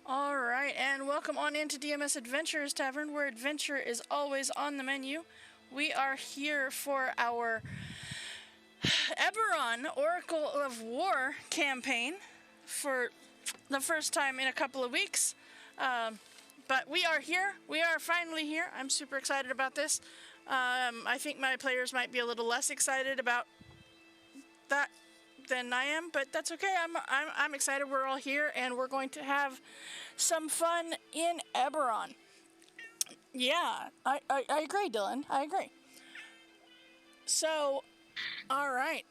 Alright, and welcome on into DMS Adventurers Tavern, where adventure is always on the menu. We are here for our Eberron Oracle of War campaign for the first time in a couple of weeks. But we are here. We are finally here. I'm super excited about this. I think my players might be a little less excited about that than I am, but that's okay. I'm excited. We're all here, and we're going to have some fun in Eberron. Yeah, I agree, Dylan. I agree. So, all right.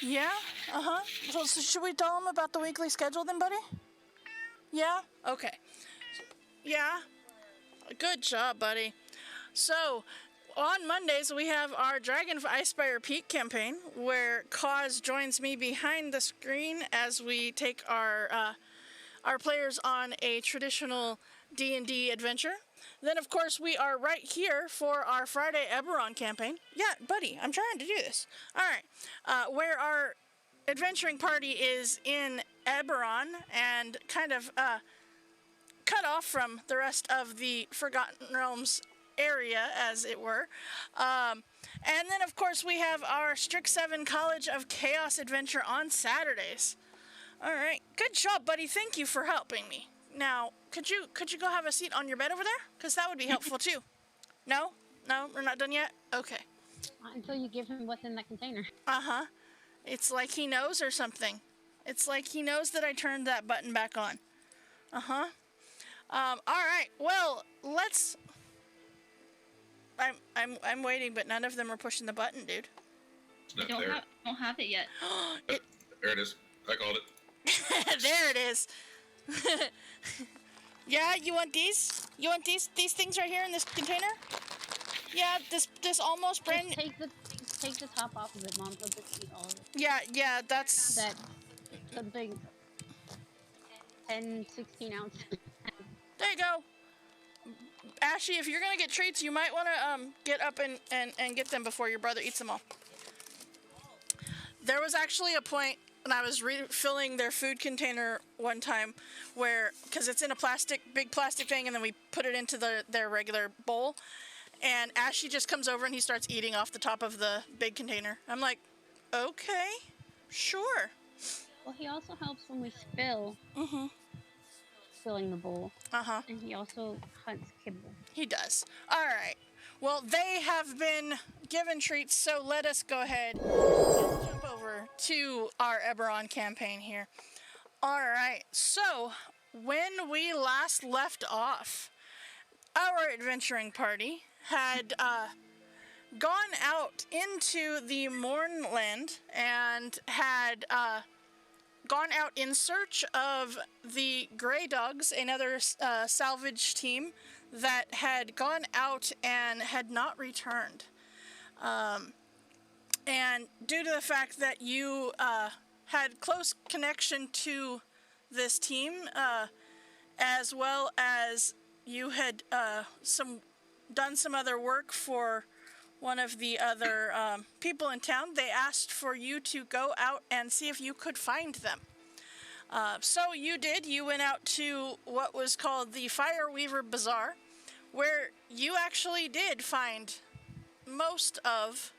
Yeah. So should we tell them about the weekly schedule then, buddy? Yeah. Okay. Yeah. Good job, buddy. So, on Mondays, we have our Dragon Icespire Peak campaign, where Cause joins me behind the screen as we take our players on a traditional D&D adventure. Then, of course, we are right here for our Friday Eberron campaign. Yeah, buddy, I'm trying to do this. All right, where our adventuring party is in Eberron and kind of cut off from the rest of the Forgotten Realms area, as it were. And then, of course, we have our Strict 7 College of Chaos adventure on Saturdays. All right, good job, buddy. Thank you for helping me. Now, could you go have a seat on your bed over there? Because that would be helpful too. No, we're not done yet. Okay. Until you give him what's in that container. It's like he knows or something. It's like he knows that I turned that button back on. All right. Well, let's. I'm waiting, but none of them are pushing the button, dude. It's not there. Don't have it yet. There it is. I called it. There it is. Yeah, you want these? You want these things right here in this container? Yeah, this almost brand. Just take the top off of it, Mom. So just eat all of it. Yeah, that's that something 10, 16 ounce. There you go. Ashley, if you're gonna get treats, you might want to get up and get them before your brother eats them all. There was actually a point when I was refilling their food container one time where, because it's in a big plastic thing, and then we put it into their regular bowl, and Ashley just comes over and he starts eating off the top of the big container. I'm like, okay, sure. Well, he also helps when we spill. Filling the bowl. And he also hunts kibble. He does. All right. Well, they have been given treats, so let us go ahead and jump over to our Eberron campaign here. All right. So, when we last left off, our adventuring party had gone out into the Mornland and had gone out in search of the Grey Dogs, another salvage team that had gone out and had not returned. And due to the fact that you had close connection to this team, as well as you had done some other work for one of the other people in town, they asked for you to go out and see if you could find them. So you did. You went out to what was called the Fireweaver Bazaar, where you actually did find most of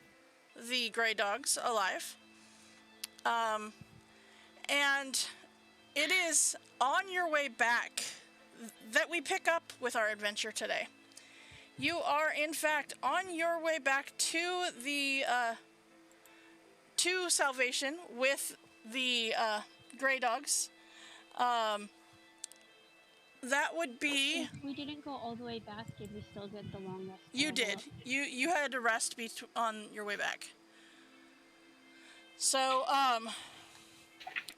the Grey Dogs alive. And it is on your way back that we pick up with our adventure today. You are, in fact, on your way back to the to Salvation with the Grey Dogs, that would be... If we didn't go all the way back, did we still get the long rest? You did. You had a rest on your way back. So,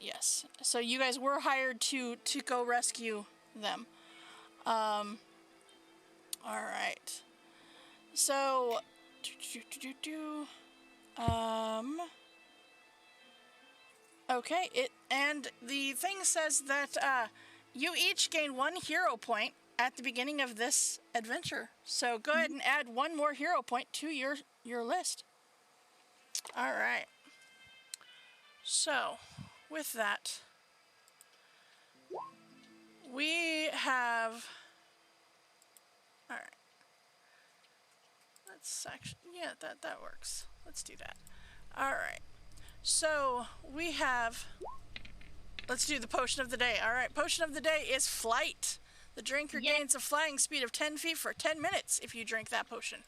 yes. So you guys were hired to go rescue them. All right. So, okay. And the thing says that you each gain 1 hero point at the beginning of this adventure. So go ahead and add 1 more hero point to your list. All right. So, with that, we have... All right. Let's actually... Yeah, that works. Let's do that. All right. So, we have... Let's do the potion of the day. All right. Potion of the day is flight. The drinker gains a flying speed of 10 feet for 10 minutes if you drink that potion.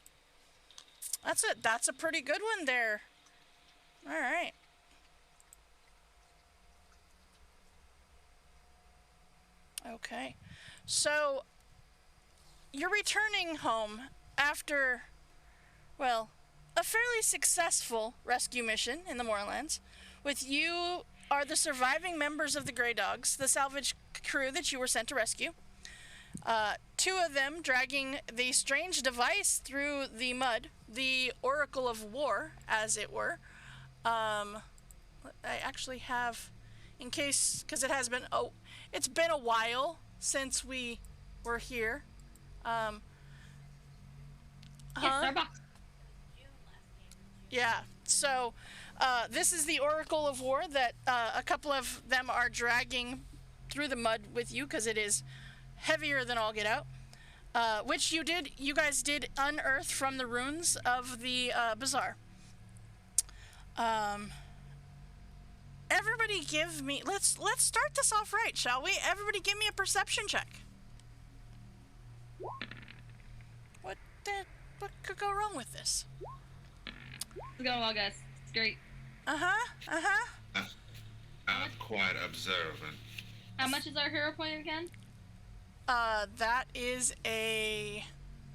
That's it. That's a pretty good one there. All right. Okay. So, you're returning home after, well, a fairly successful rescue mission in the Moorlands. With you are the surviving members of the Grey Dogs, the salvage crew that you were sent to rescue. 2 of them dragging the strange device through the mud, the Oracle of War, as it were. I actually have, in case, because it has been, it's been a while since we were here. Starbucks. Yeah, so this is the Oracle of War that a couple of them are dragging through the mud with you, because it is heavier than all get out, which you guys did unearth from the ruins of the Bazaar. Everybody give me, let's start this off right, shall we? Everybody give me a perception check. What could go wrong with this? It's going well, guys. It's great. I'm quite observant. How much is our hero point again? That is a...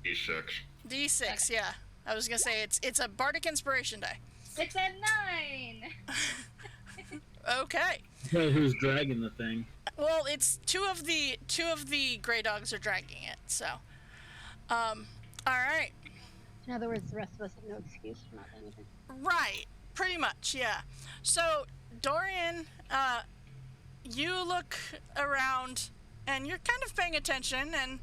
D6. D6, Okay. yeah. I was gonna say, it's a Bardic Inspiration die. It's a 9! Okay. So who's dragging the thing? Well, it's two of the Grey Dogs are dragging it, so. Alright. In other words, the rest of us have no excuse for not doing anything. Right. Pretty much, yeah. So, Dorian, you look around, and you're kind of paying attention, and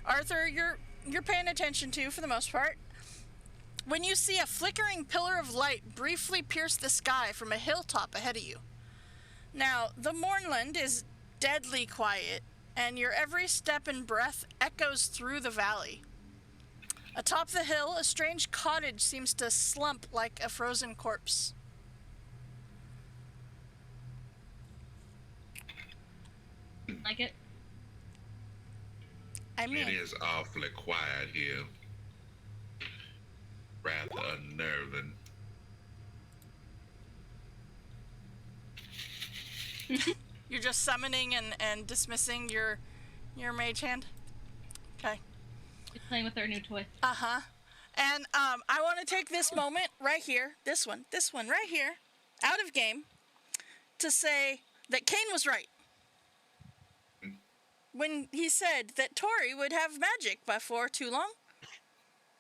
Arthur, you're paying attention too, for the most part. When you see a flickering pillar of light briefly pierce the sky from a hilltop ahead of you. Now, the Moorland is deadly quiet, and your every step and breath echoes through the valley. Atop the hill, a strange cottage seems to slump like a frozen corpse. Like it? I mean, It is awfully quiet here. Rather unnerving. you're just summoning and dismissing your mage hand? Okay. It's playing with our new toy. Uh-huh. And I want to take this moment right here, this one right here, out of game, to say that Kane was right. When he said that Tori would have magic before too long.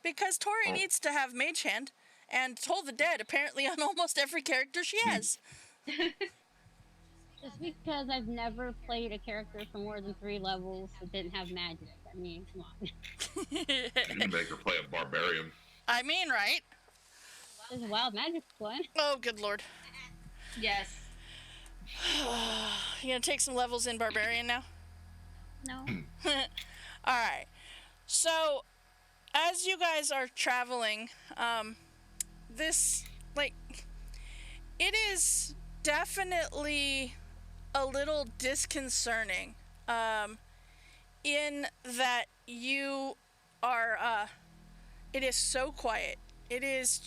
Because Tori needs to have mage hand, and Toll the Dead apparently on almost every character she has. Just because I've never played a character for more than 3 levels that didn't have magic. I mean, come on. You can make her play a barbarian. I mean, right? There's a wild magic one. Oh, good lord. Yes. You gonna take some levels in Barbarian now? No. Alright. So, as you guys are traveling, this, like, it is definitely a little disconcerting, in that you are, it is so quiet. It is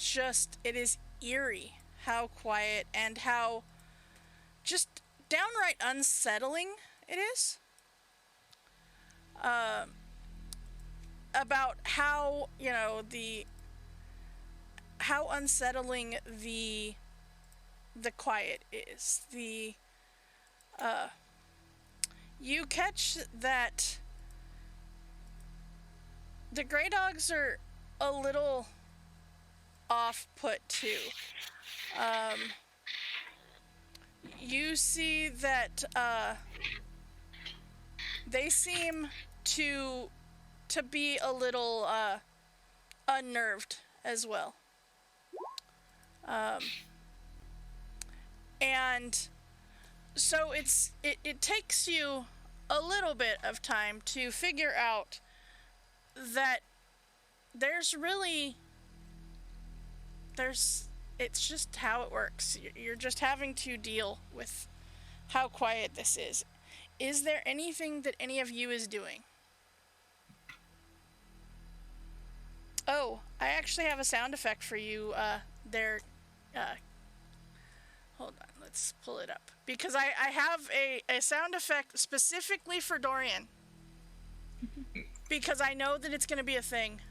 eerie how quiet and how just downright unsettling it is. about how, how unsettling the quiet is. You catch that the Grey Dogs are a little off-put too. You see that they seem to be a little unnerved as well. And so it takes you a little bit of time to figure out that it's just how it works. You're just having to deal with how quiet this is. Is there anything that any of you is doing? Oh, I actually have a sound effect for you there. Hold on, let's pull it up. Because I have a sound effect specifically for Dorian. Because I know that it's going to be a thing.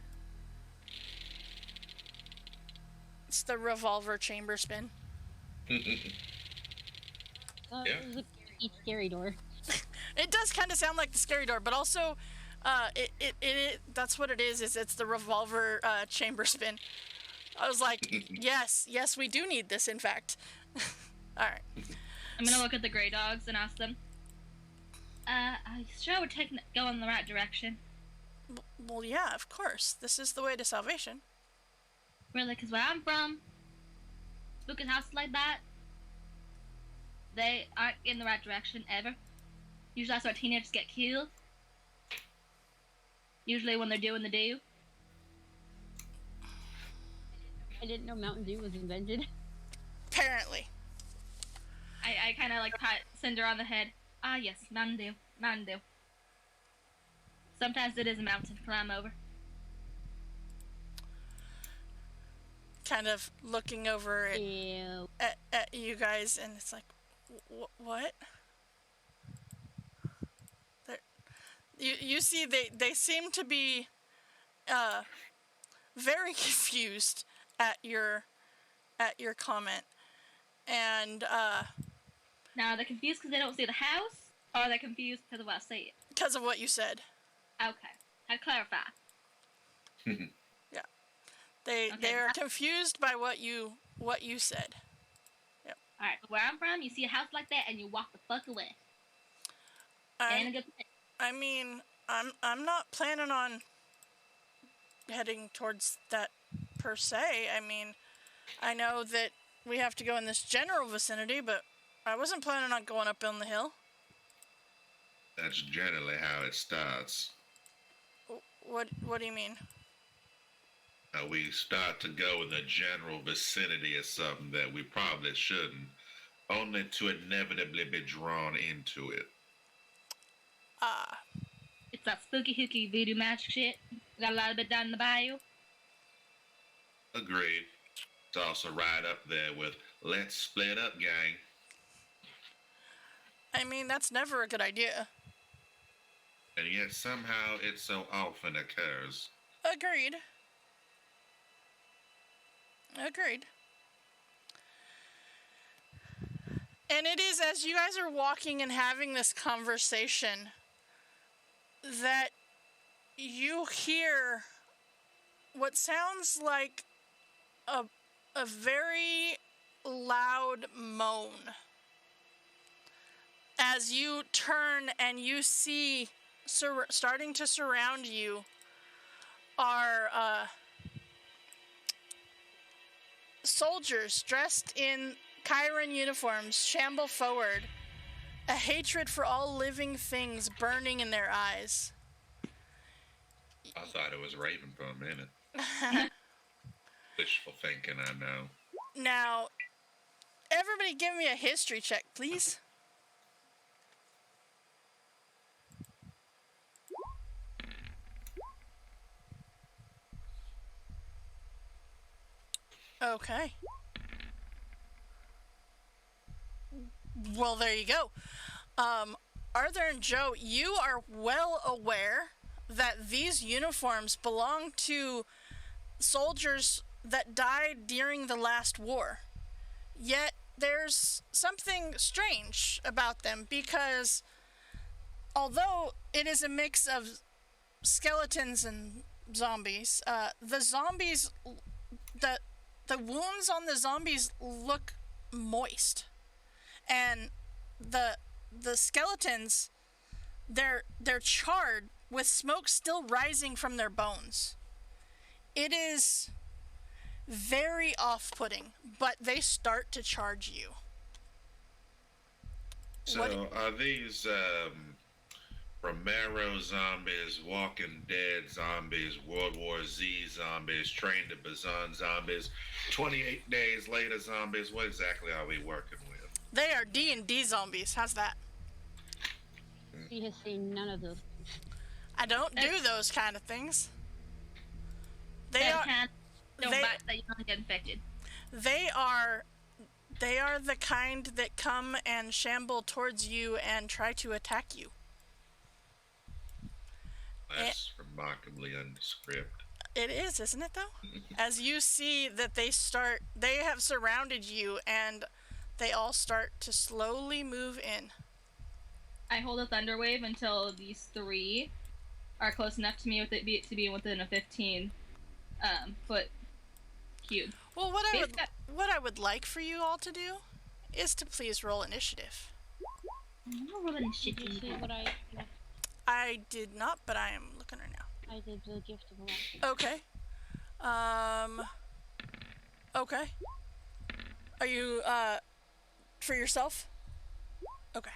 It's the revolver chamber spin. Yeah. It was a scary door. It does kind of sound like the scary door, but also it that's what it is it's the revolver chamber spin. I was like, yes, we do need this, in fact. All right. I'm gonna look at the Grey Dogs and ask them, are you sure we're going in the right direction? Well, yeah, of course. This is the way to salvation. Really, because where I'm from, spooky houses like that, they aren't in the right direction ever. Usually that's where teenagers get killed. Usually when they're doing the do. I didn't know Mountain Dew was invented. Apparently. I kind of like pat Cinder on the head. Ah, yes, Mountain Dew. Mountain Dew. Sometimes it is a mountain to climb over. Kind of looking over at you guys, and it's like, what? You see, they seem to be very confused at your comment, and now are they confused because they don't see the house, or are they confused because of what I say? Because of what you said. Okay, I'd clarify. Yeah, they are confused by what you said. Yep. All right, where I'm from, you see a house like that and you walk the fuck away. Ain't a good thing. I mean, I'm not planning on heading towards that per se. I mean, I know that we have to go in this general vicinity, but I wasn't planning on going up on the hill. That's generally how it starts. What do you mean? We start to go in the general vicinity of something that we probably shouldn't, only to inevitably be drawn into it. It's that spooky hooky voodoo magic shit. Got a lot of it down in the bayou. Agreed. It's also right up there with let's split up, gang. I mean, that's never a good idea. And yet somehow it so often occurs. Agreed. And it is as you guys are walking and having this conversation that you hear what sounds like a very loud moan as you turn and you see starting to surround you are soldiers dressed in Chiron uniforms shamble forward, a hatred for all living things burning in their eyes. I thought it was Raven for a minute. Wishful thinking, I know. Now, everybody give me a history check, please. Okay. Well, there you go. Arthur and Joe, you are well aware that these uniforms belong to soldiers that died during the last war. Yet there's something strange about them because although it is a mix of skeletons and zombies, the zombies, the wounds on the zombies look moist, and the skeletons, they're charred with smoke still rising from their bones. It is very off-putting, but they start to charge you. So are these Romero zombies, Walking Dead zombies, World War Z zombies, Train to Busan zombies, 28 Days Later zombies? What exactly are we working with? They are D&D zombies. How's that? She has seen none of those. I don't do those kind of things. They are that you don't get infected. They are the kind that come and shamble towards you and try to attack you. That's remarkably nondescript. It is, isn't it though? As you see that they have surrounded you and they all start to slowly move in. I hold a thunder wave until these three are close enough to me to be within a 15 foot cube. Well, what I would like for you all to do is to please roll initiative. Roll initiative. Did you see what I left? I did not, but I am looking right now. I did the gift of a Okay. Okay. Are you, for yourself? Okay.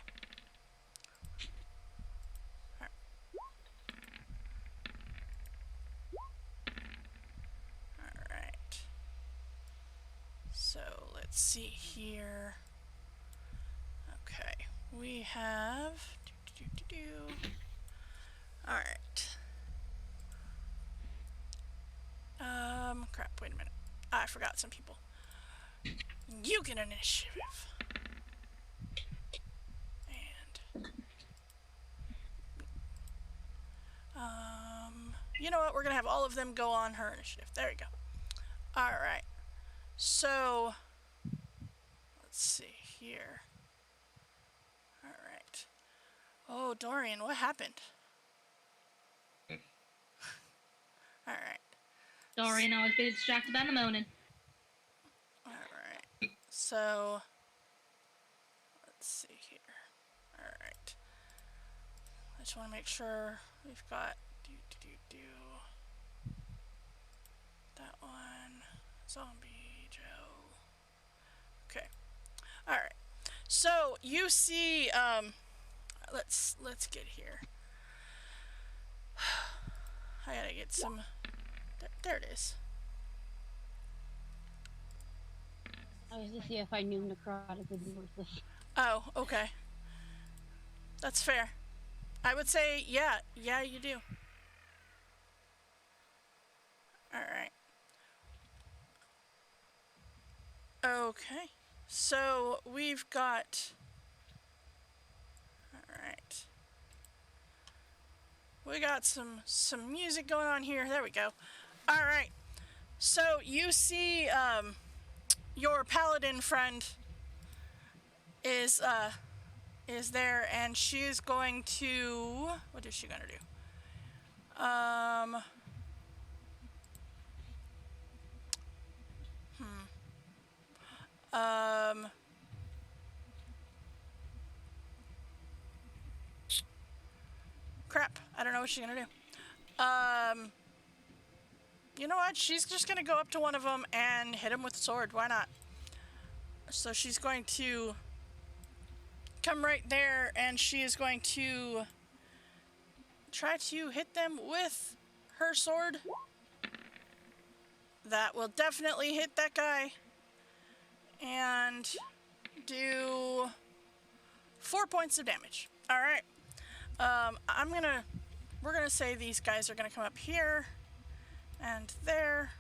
Alright. So, let's see here. Okay. We have... Alright. Crap, wait a minute. I forgot some people. You get an initiative. And... you know what? We're gonna have all of them go on her initiative. There we go. Alright. So... let's see here. Alright. Oh, Dorian, what happened? Alright. Dorian always gets distracted by the moaning. Alright. So, let's see here. Alright. I just want to make sure we've got that one. Zombie Joe. Okay. Alright. So, you see, let's get here. I gotta get some... There it is. I was to see if I knew necrotic would be worthless. Oh, okay. That's fair. I would say, yeah, you do. Alright. Okay. So, we've got... Alright. We got some music going on here. There we go. Alright. So, you see, your paladin friend is there, and she's going to... What is she going to do? Crap. I don't know what she's going to do. You know what? She's just going to go up to one of them and hit him with the sword. Why not? So she's going to come right there, and she is going to try to hit them with her sword. That will definitely hit that guy. And do 4 points of damage. Alright. We're gonna say these guys are gonna come up here, and there,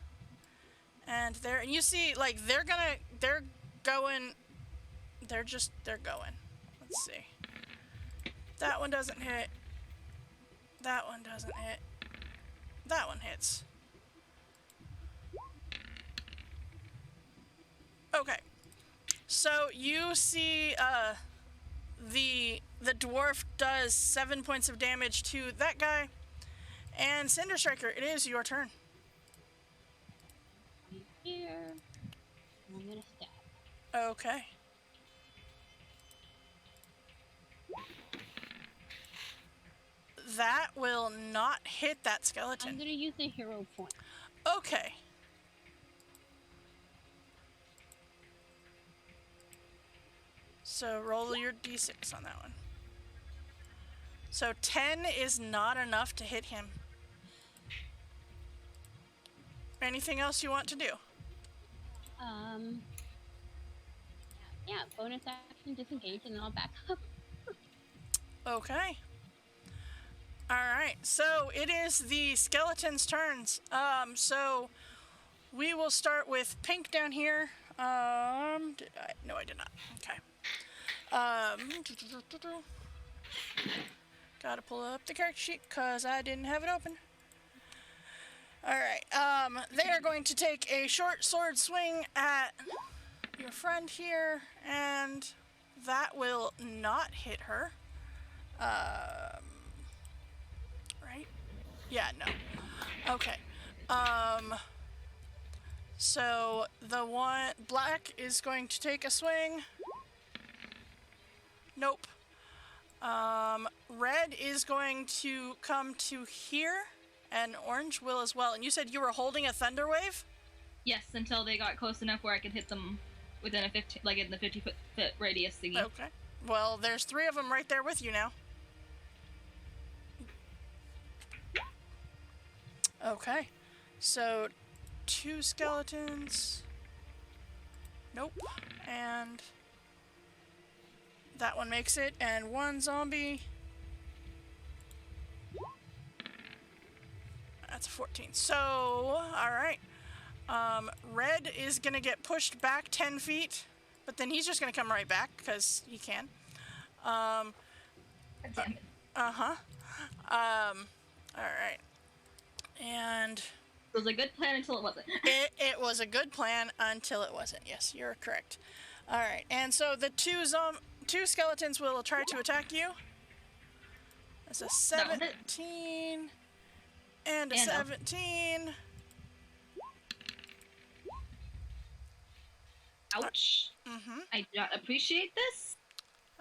and there. And you see, like, they're going. Let's see. That one doesn't hit. That one doesn't hit. That one hits. Okay. So you see the dwarf does 7 points of damage to that guy. And Cinder Striker, it is your turn. I'm here. I'm gonna stab. Okay. That will not hit that skeleton. I'm gonna use a hero point. Okay. So roll your d6 on that one. So 10 is not enough to hit him. Anything else you want to do? Yeah, bonus action, disengage, and then I'll back up. Okay. Alright, so it is the skeleton's turns. So we will start with Pink down here. No, I did not. Okay. Gotta pull up the character sheet because I didn't have it open. Alright, they are going to take a short sword swing at your friend here, and that will not hit her. Right? Yeah, no. Okay. So the one black is going to take a swing. Nope. Red is going to come to here, and orange will as well. And you said you were holding a thunder wave? Yes, until they got close enough where I could hit them within a 50, like in the 50-foot radius thingy. Okay. Well, there's 3 of them right there with you now. Okay. So 2 skeletons. Nope. And that one makes it, and 1 zombie. That's a 14. So, alright. Red is gonna get pushed back 10 feet, but then he's just gonna come right back, because he can. Damn it. Alright. And It was a good plan until it wasn't. it was a good plan until it wasn't. Yes, you're correct. Alright, and so the 2 skeletons will try to attack you. That's a 17 and a 17. Ouch. I do not appreciate this.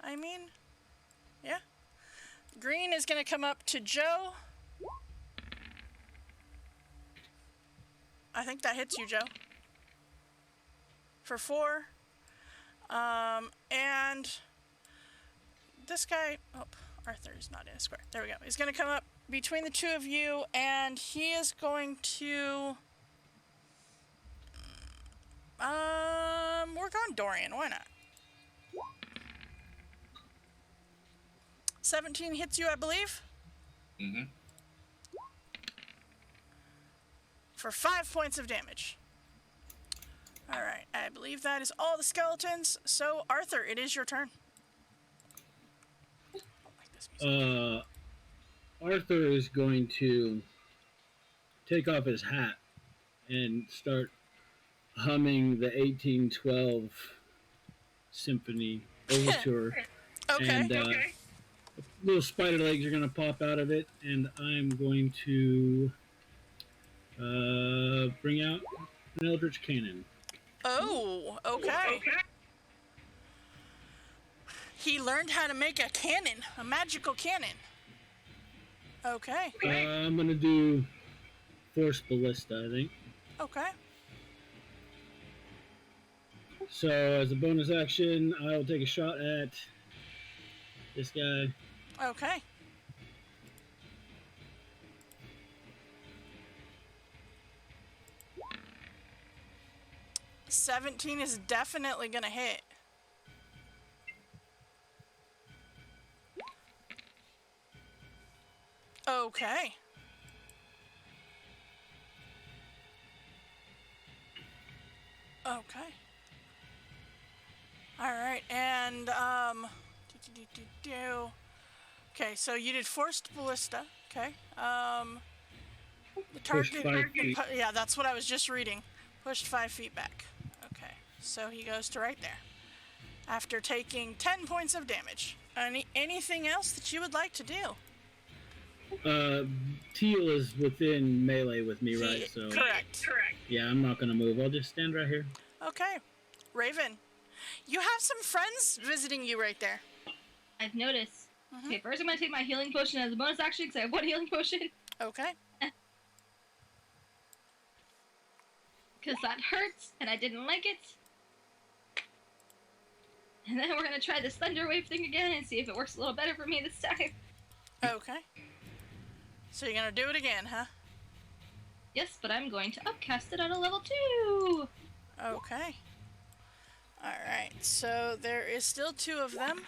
I mean, yeah. Green is going to come up to Joe. I think that hits you, Joe. For 4. And this guy, Arthur is not in a square. There we go. He's going to come up between the 2 of you, and he is going to, we're going Dorian. Why not? 17 hits you, I believe. Mm-hmm. For 5 points of damage. Alright, I believe that is all the skeletons. So, Arthur, it is your turn. I don't like this music. Arthur is going to take off his hat and start humming the 1812 symphony overture. Okay. And little spider legs are going to pop out of it, and I'm going to bring out an eldritch cannon. Oh, okay. He learned how to make a cannon, a magical cannon. Okay. I'm going to do Force Ballista, I think. Okay. So, as a bonus action, I'll take a shot at this guy. Okay. $17 is definitely gonna hit. Okay. Okay. All right, and Okay, so you did forced ballista. Okay. The Pushed target. 5 feet. Yeah, that's what I was just reading. Pushed 5 feet back. Okay, so he goes to right there. After taking 10 points of damage. Anything else that you would like to do? Teal is within melee with me, right? So Correct. yeah, I'm not gonna move. I'll just stand right here. Okay. Raven, you have some friends visiting you right there. I've noticed. Okay, first I'm gonna take my healing potion as a bonus action because I have one healing potion. Okay. Because that hurts, and I didn't like it. And then we're gonna try this thunder wave thing again and see if it works a little better for me this time. Okay. So you're gonna do it again, huh? Yes, but I'm going to upcast it at a level 2. Okay. Alright, so there is still 2 of them.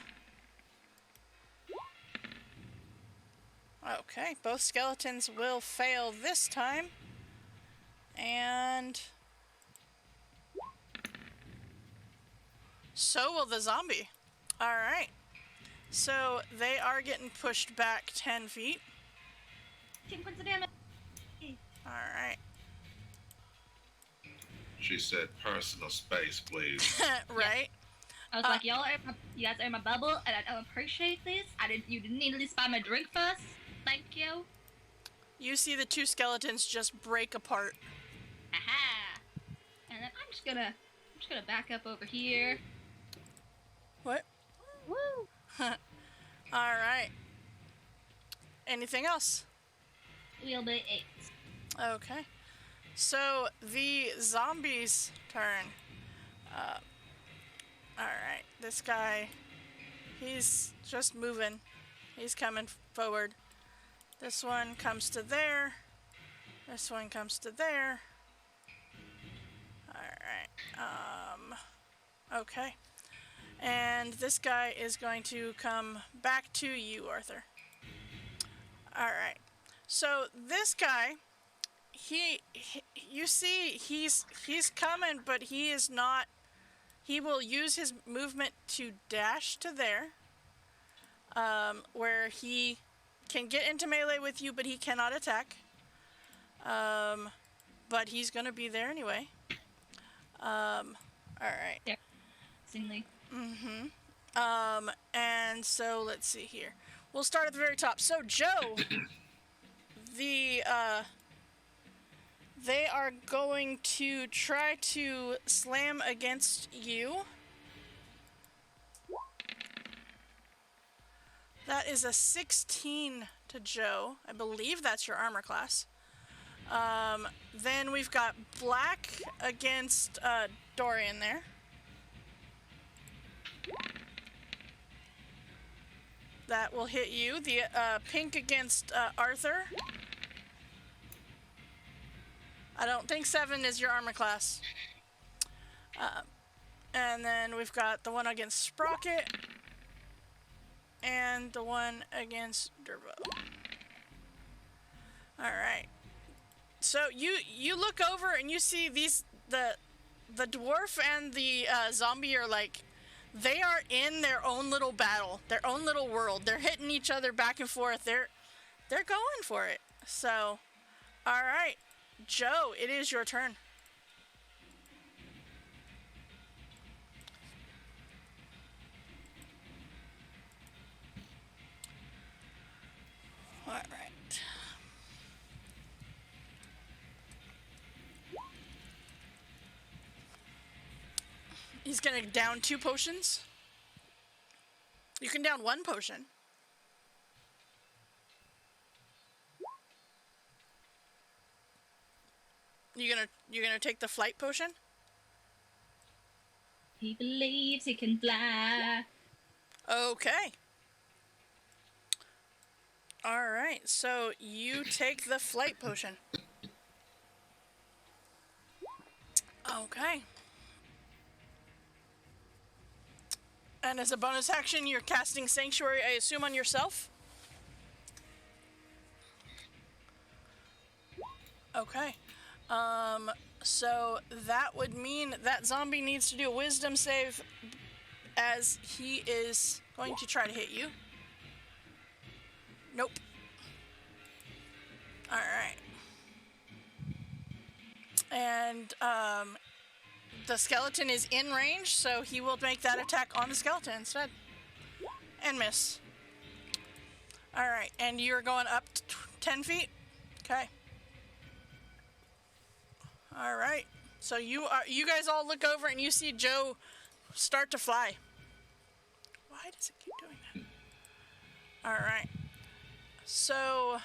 Okay, both skeletons will fail this time. And so will the zombie. Alright. So they are getting pushed back 10 feet. 10 points of damage. Alright. She said personal space, please. Right? I was like, you guys are in my bubble, and I don't appreciate this. You didn't need to at least buy my drink first. Thank you. You see the 2 skeletons just break apart. Aha! And then I'm just gonna back up over here. What? Woo! Alright. Anything else? We'll be 8. Okay. So, the zombie's turn. Alright, this guy, he's just moving. He's coming forward. This one comes to there. This one comes to there. Alright, okay. And this guy is going to come back to you, Arthur. Alright. So, this guy, you see, he's coming, but he is not. He will use his movement to dash to there, where he can get into melee with you, but he cannot attack. But he's gonna be there anyway. All right. There. Singly. And so let's see here. We'll start at the very top. So Joe, they are going to try to slam against you. That is a 16 to Joe. I believe that's your armor class. Then we've got black against Dorian there. That will hit you. The pink against Arthur. I don't think 7 is your armor class. And then we've got the one against Sprocket. And the one against Durbo. Alright. So you look over and you see the dwarf and the zombie are like, they are in their own little battle, their own little world. They're hitting each other back and forth. They're going for it. So, alright. Joe, it is your turn. All right. He's gonna down 2 potions. You can down 1 potion. You're gonna take the flight potion? He believes he can fly. Okay. Alright, so you take the flight potion. Okay. And as a bonus action, you're casting Sanctuary, I assume, on yourself? Okay. So that would mean that zombie needs to do a wisdom save as he is going to try to hit you. Nope. All right. And the skeleton is in range, so he will make that attack on the skeleton instead. And miss. All right, and you're going up to 10 feet? Okay. All right. So you guys all look over and you see Joe start to fly. Why does it keep doing that? All right. So,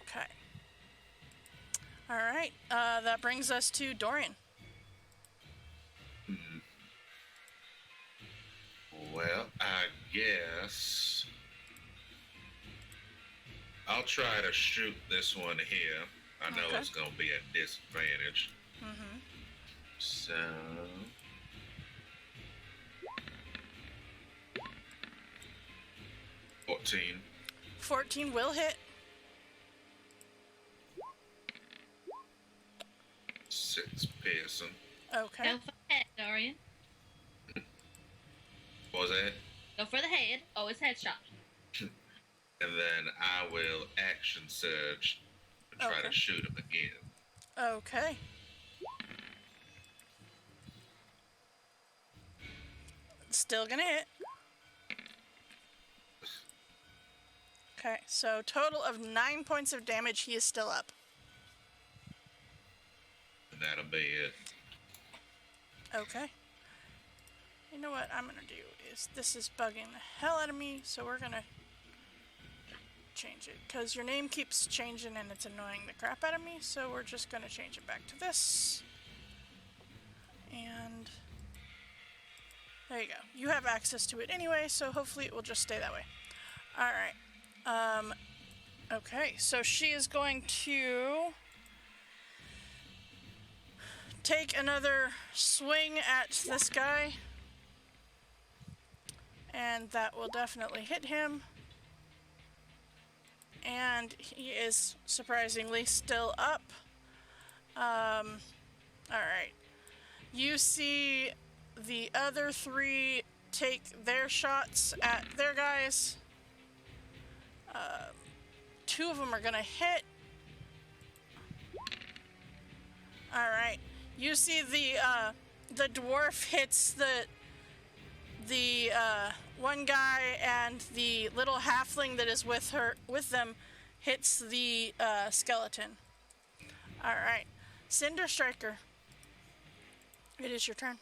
okay. All right. That brings us to Dorian. Well, I guess I'll try to shoot this one here. I know Okay. it's going to be a disadvantage. Mm-hmm. So... 14. 14 will hit. 6 piercing. Okay. Go for the head, Dorian. What was that? Go for the head. Oh, it's headshot. And then I will action surge and try Okay. to shoot him again. Okay. Still gonna hit. Okay, so total of 9 points of damage. He is still up. And that'll be it. Okay. You know what I'm gonna do is, this is bugging the hell out of me, so we're gonna change it, because your name keeps changing and it's annoying the crap out of me, so we're just gonna change it back to this. And there you go. You have access to it anyway, so hopefully it will just stay that way. Alright. Okay, so she is going to take another swing at this guy. And that will definitely hit him. And he is surprisingly still up. Alright. You see the other 3 take their shots at their guys. 2 of them are gonna hit. Alright. You see the dwarf hits the one guy, and the little halfling that is with them hits the skeleton. Alright. Cinder Striker. It is your turn.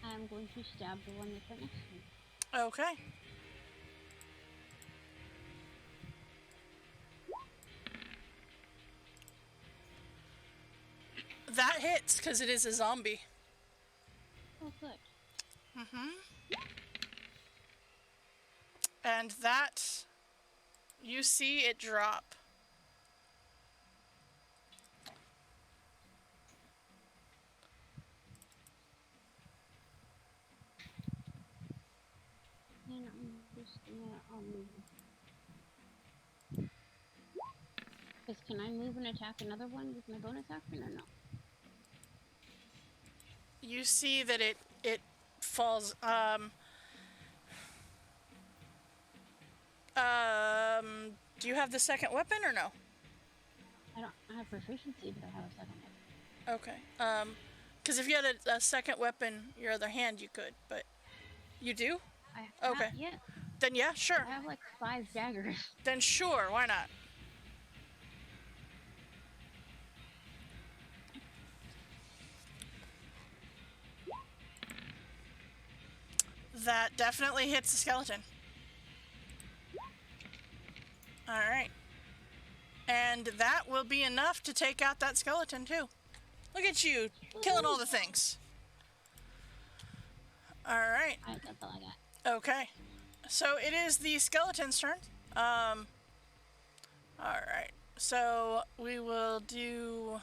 I'm going to stab the one that's right next to me. Okay. That hits, because it is a zombie. Oh, good. Mm-hmm. And that, you see it drop. And I'm just gonna move. Because can I move and attack another one with my bonus action or no? You see that it falls. Do you have the second weapon or no? I don't have proficiency, but I have a second weapon. Okay. Because if you had a second weapon, your other hand, you could, but you do? Okay. Yeah. Then yeah, sure. I have like 5 daggers. Then sure, why not? That definitely hits the skeleton. Alright. And that will be enough to take out that skeleton too. Look at you, killing all the things. Alright. Alright, that's all I got. Okay. So it is the skeleton's turn. Alright. So we will do...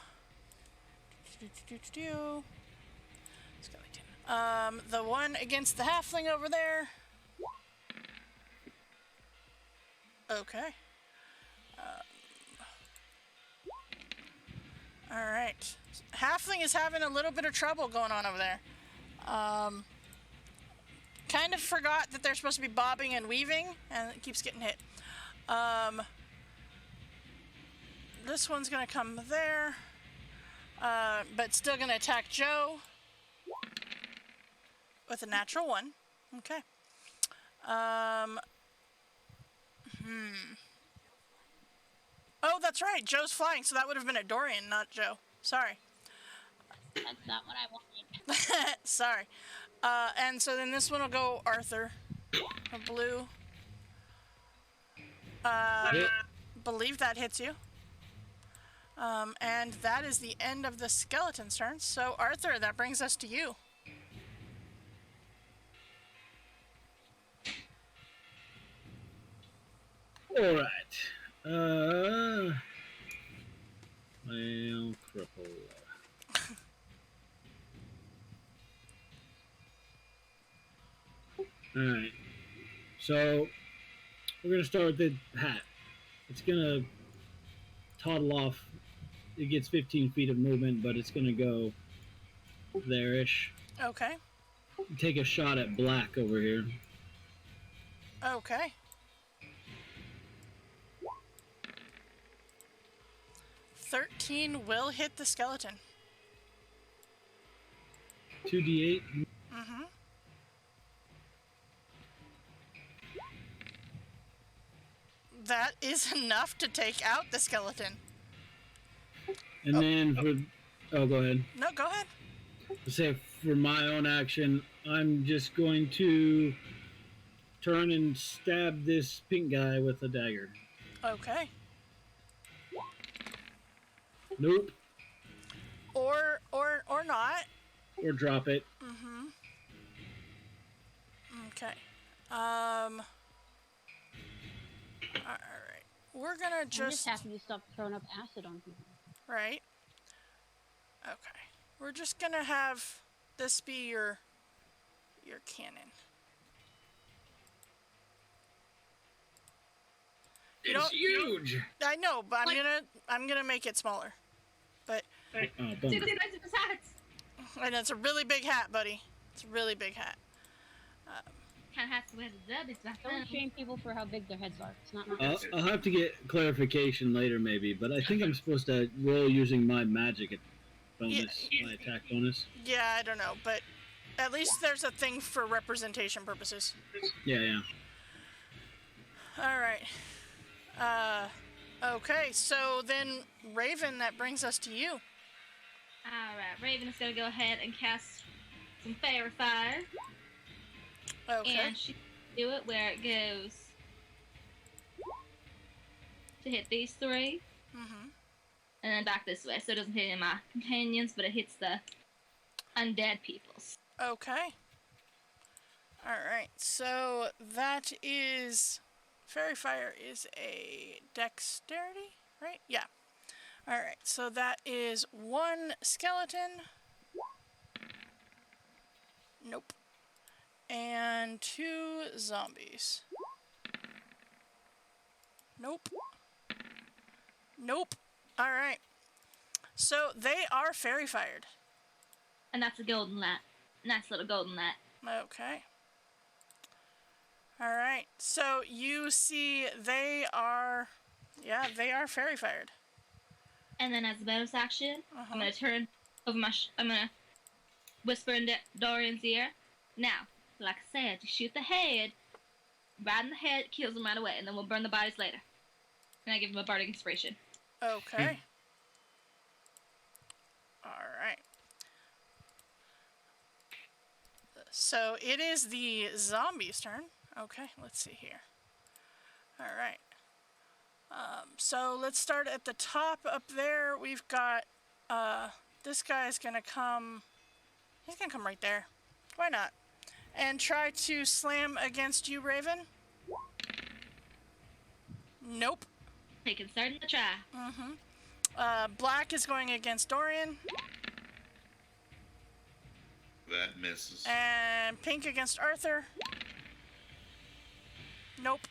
Skeleton. The one against the halfling over there. Okay. Alright. Halfling is having a little bit of trouble going on over there. kind of forgot that they're supposed to be bobbing and weaving, and it keeps getting hit. This one's gonna come there, but still gonna attack Joe with a natural 1. Okay. Oh, that's right. Joe's flying, so that would have been at Dorian, not Joe. Sorry. That's not what I wanted. Sorry. And so then this one will go Arthur. A blue. Believe that hits you. And that is the end of the skeleton's turn. So, Arthur, that brings us to you. All right. Well, cripple. All right. So we're gonna start with the hat. It's gonna toddle off. It gets 15 feet of movement, but it's gonna go there-ish. Okay. Take a shot at Black over here. Okay. 13 will hit the skeleton. 2d8. Mm-hmm. That is enough to take out the skeleton. And then for... Oh, go ahead. No, go ahead. Say for my own action, I'm just going to turn and stab this pink guy with a dagger. Okay. Nope. Or not. Or drop it. Mm-hmm. Okay. Alright. We're gonna I'm just happy you stopped throwing up acid on people. Right. Okay. We're just gonna have this be your cannon. It's huge. I know, but I'm gonna make it smaller. But and it's a really big hat, buddy. It's a really big hat. Don't shame people for how big their heads are. It's not. I'll have to get clarification later, maybe. But I think I'm supposed to roll using my magic bonus, my attack bonus. Yeah, I don't know, but at least there's a thing for representation purposes. Yeah. All right. Okay, so then Raven, that brings us to you. Alright, Raven is gonna go ahead and cast some Fairy Fire. Okay. And she can do it where it goes to hit these 3. Mm-hmm. And then back this way, so it doesn't hit any of my companions, but it hits the undead peoples. Okay. Alright, so that is... Fairy Fire is a dexterity, right? Yeah. Alright, so that is 1 skeleton. Nope. And 2 zombies. Nope. Nope. Alright. So they are fairy fired. And that's a golden lat. Nice little golden lat. Okay. Alright. So you see they are fairy fired. And then as a bonus action, I'm gonna turn over I'm gonna whisper in Dorian's ear. Now, like I said, you shoot the head, right in the head, kills him right away, and then we'll burn the bodies later. And I give him a bardic inspiration. Okay. Alright. So it is the zombie's turn. Okay, let's see here. Alright. So let's start at the top up there. We've got, this guy's gonna come, he's gonna come right there. Why not? And try to slam against you, Raven. Nope. They can certainly try. Mm-hmm. Black is going against Dorian. That misses. And pink against Arthur. Nope.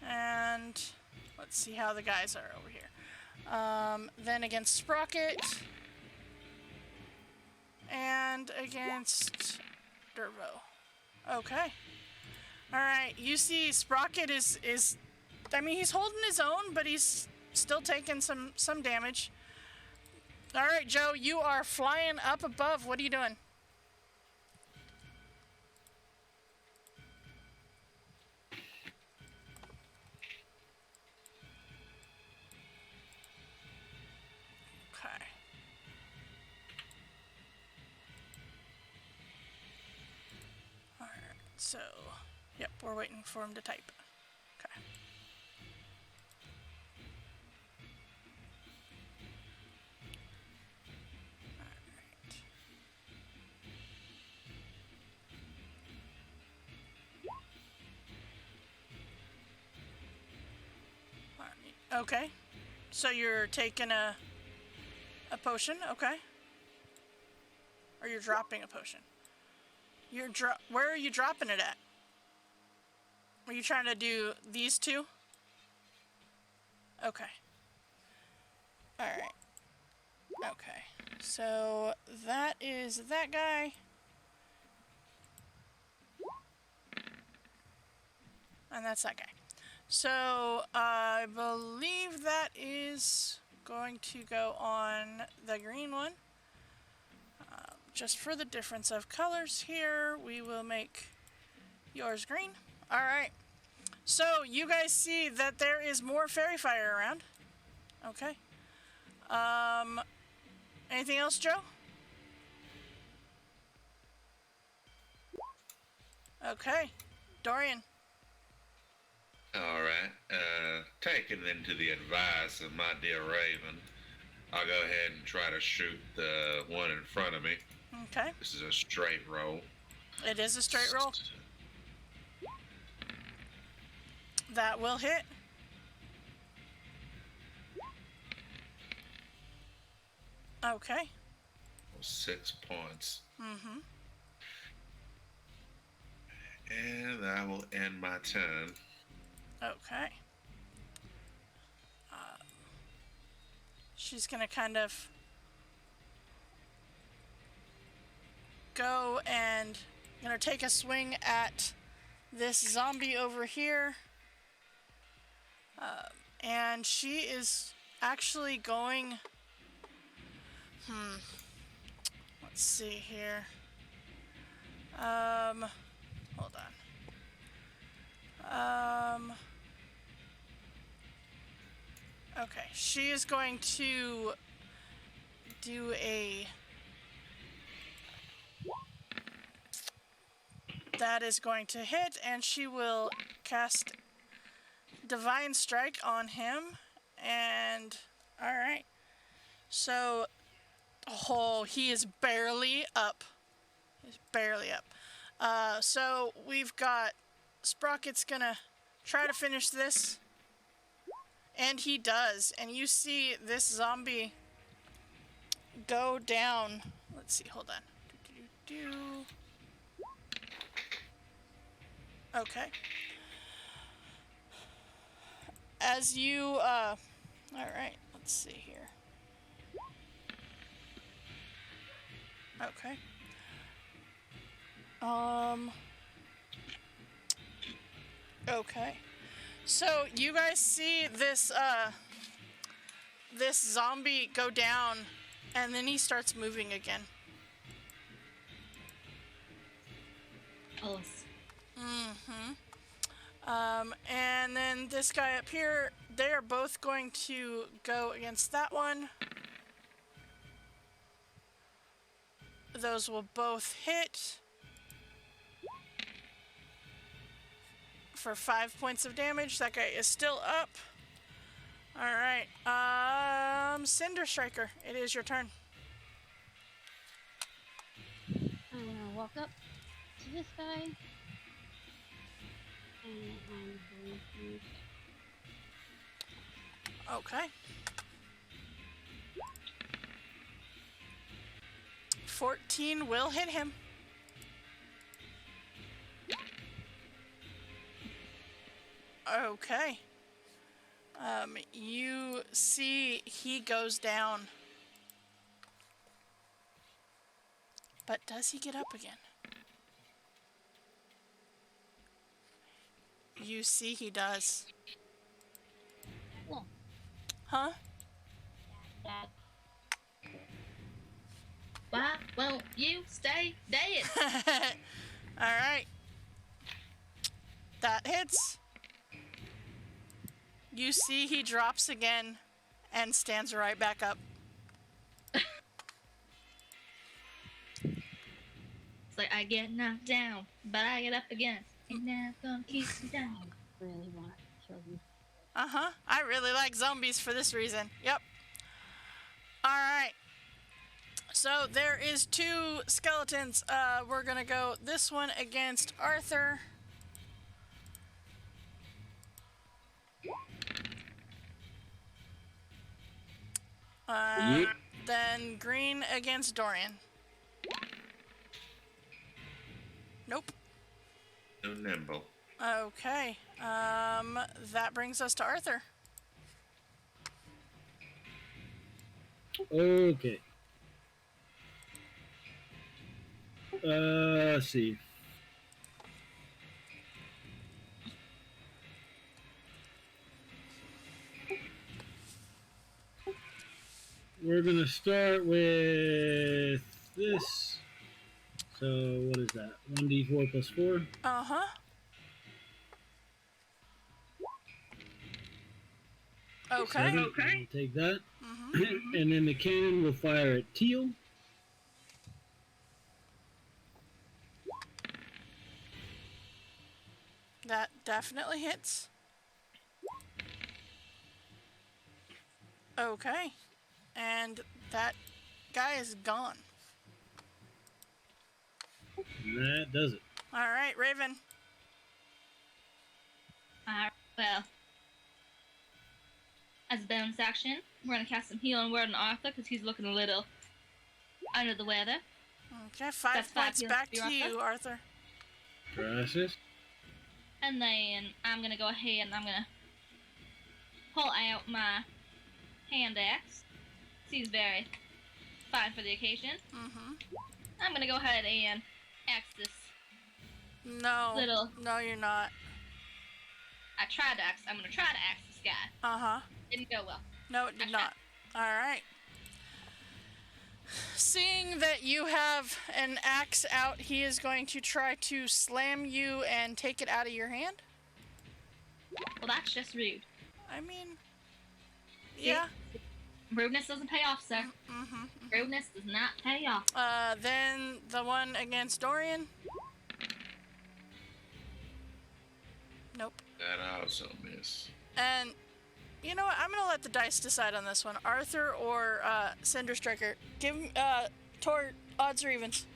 And let's see how the guys are over here. Then against Sprocket. And against Dervo. Okay. All right. You see, Sprocket is. I mean, he's holding his own, but he's still taking some damage. All right, Joe, you are flying up above. What are you doing? Okay. All right. So, yep, we're waiting for him to type. Okay. All right. Okay. So you're taking a potion, okay? Or you're dropping a potion. Where are you dropping it at? Are you trying to do these two? Okay. All right. Okay. So that is that guy. And that's that guy. So I believe that is going to go on the green one. Just for the difference of colors here, we will make yours green. All right. So you guys see that there is more fairy fire around. Okay. Anything else, Joe? Okay. Dorian. All right. Taking into the advice of my dear Raven, I'll go ahead and try to shoot the one in front of me. Okay. This is a straight roll. It is a straight roll. That will hit. Okay. 6 points. Mm-hmm. And that will end my turn. Okay. She's gonna kind of go and gonna take a swing at this zombie over here. And she is actually going... Let's see here. Hold on. Okay, she is going to do a... That is going to hit, and she will cast Divine Strike on him. And, alright. So, he is barely up. He's barely up. So, we've got... Sprocket's gonna try to finish this. And he does. And you see this zombie go down. Let's see, hold on. Okay. As you, alright, let's see here. Okay. Okay. So, you guys see this, this zombie go down, and then he starts moving again. Oh. Mm-hmm. And then this guy up here, they are both going to go against that one. Those will both hit for 5 points of damage. That guy is still up. Alright, Cinder Striker, it is your turn. I'm gonna walk up to this guy. And I'm going to... Okay. 14 will hit him. Okay. You see he goes down. But does he get up again? you see he does. Cool. Huh? That Why won't you stay dead? Alright. That hits. You see he drops again and stands right back up. It's like I get knocked down, but I get up again. And that's gonna keep me down. really want to kill you. Uh-huh. I really like zombies for this reason. Yep. Alright. So there is 2 skeletons. We're gonna go this one against Arthur. Yep. Then green against Dorian. Nope. Too nimble. Okay. That brings us to Arthur. Okay. Let's see. We're gonna start with this. So what is that? 1d4 plus 4. Uh-huh. Okay. 7. I'll take that. And then the cannon will fire at Teal. That definitely hits. Okay. And that guy is gone. And that does it. Alright, Raven. Well, as a bonus action, we're gonna cast some healing word on Arthur because he's looking a little under the weather. Okay, 5 That's 5 points healing back for to you, you, Arthur. Process. And then I'm gonna go ahead and I'm gonna pull out my hand axe. Seems very fine for the occasion. I'm gonna go ahead and axe this. No. Little- No, you're not. I'm gonna try to axe this guy. Uh-huh. Didn't go well. No, it did not. Alright. Seeing that you have an axe out, he is going to try to slam you and take it out of your hand. Well, that's just rude. I mean, yeah. Rudeness doesn't pay off, sir. Rudeness does not pay off. Then the one against Dorian. Nope. That also miss. And you know what? I'm gonna let the dice decide on this one. Arthur or Cinder Striker. Give him Tor odds or evens.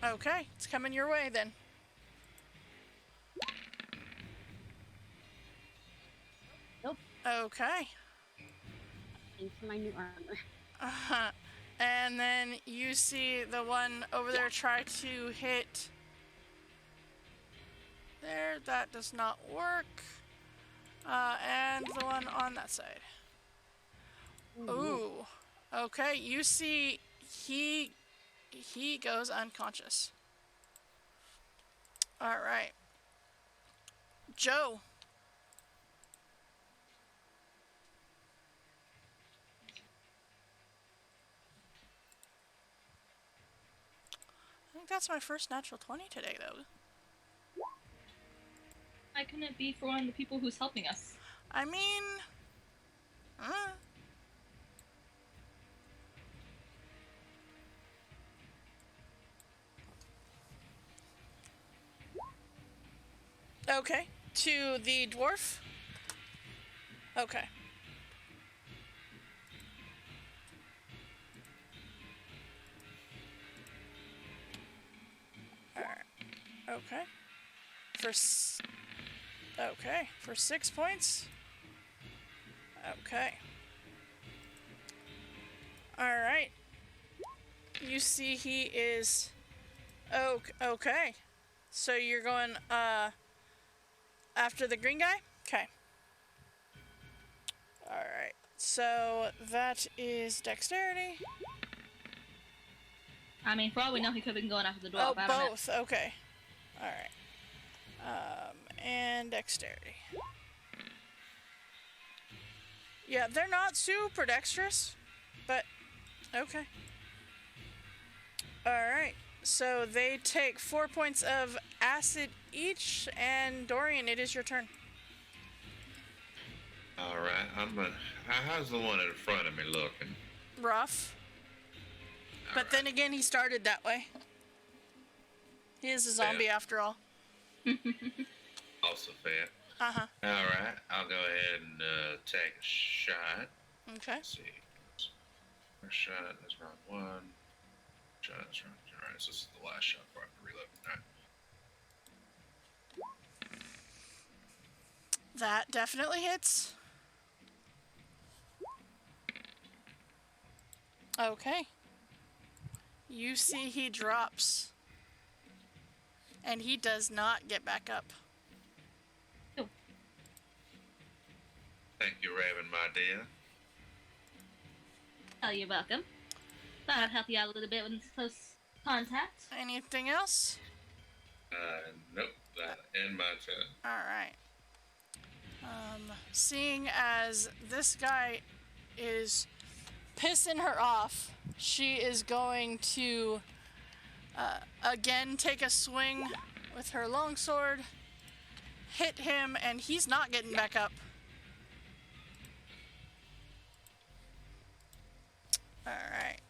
Okay, it's coming your way then. Nope. Okay. Into my new armor. Uh-huh. And then you see the one over there try to hit. There, that does not work. And the one on that side. Ooh. Okay, you see he goes unconscious. All right. Joe. I think that's my first natural 20 today, though. Why couldn't it be for one of the people who's helping us? I mean... Okay, to the dwarf. Okay. Alright. Okay. For 6 points. Okay. Alright. You see he is... Okay. So you're going, after the green guy? Okay. Alright. So that is dexterity. I mean, for all we know, he could have been going after the dwarf. Oh, I don't know. both. Okay. All right. And dexterity. Yeah, they're not super dexterous, but okay. All right. So they take 4 points of acid each, and Dorian, it is your turn. All right, how's the one in front of me looking? Rough. But then again, he started that way. He is a zombie after all. Also fair. Uh-huh. All right, I'll go ahead and take a shot. Okay. Let's see. First shot is round 1. Shot is round 2. All right, so this is the last shot before I have to reload. All right. That definitely hits. Okay. You see he drops. And he does not get back up. Thank you, Raven, my dear. Oh, you're welcome. Thought I'd help you out a little bit with this close contact. Anything else? Nope. That end my turn. Alright. Seeing as this guy is pissing her off, she is going to again take a swing with her longsword, hit him, and he's not getting back up. Alright.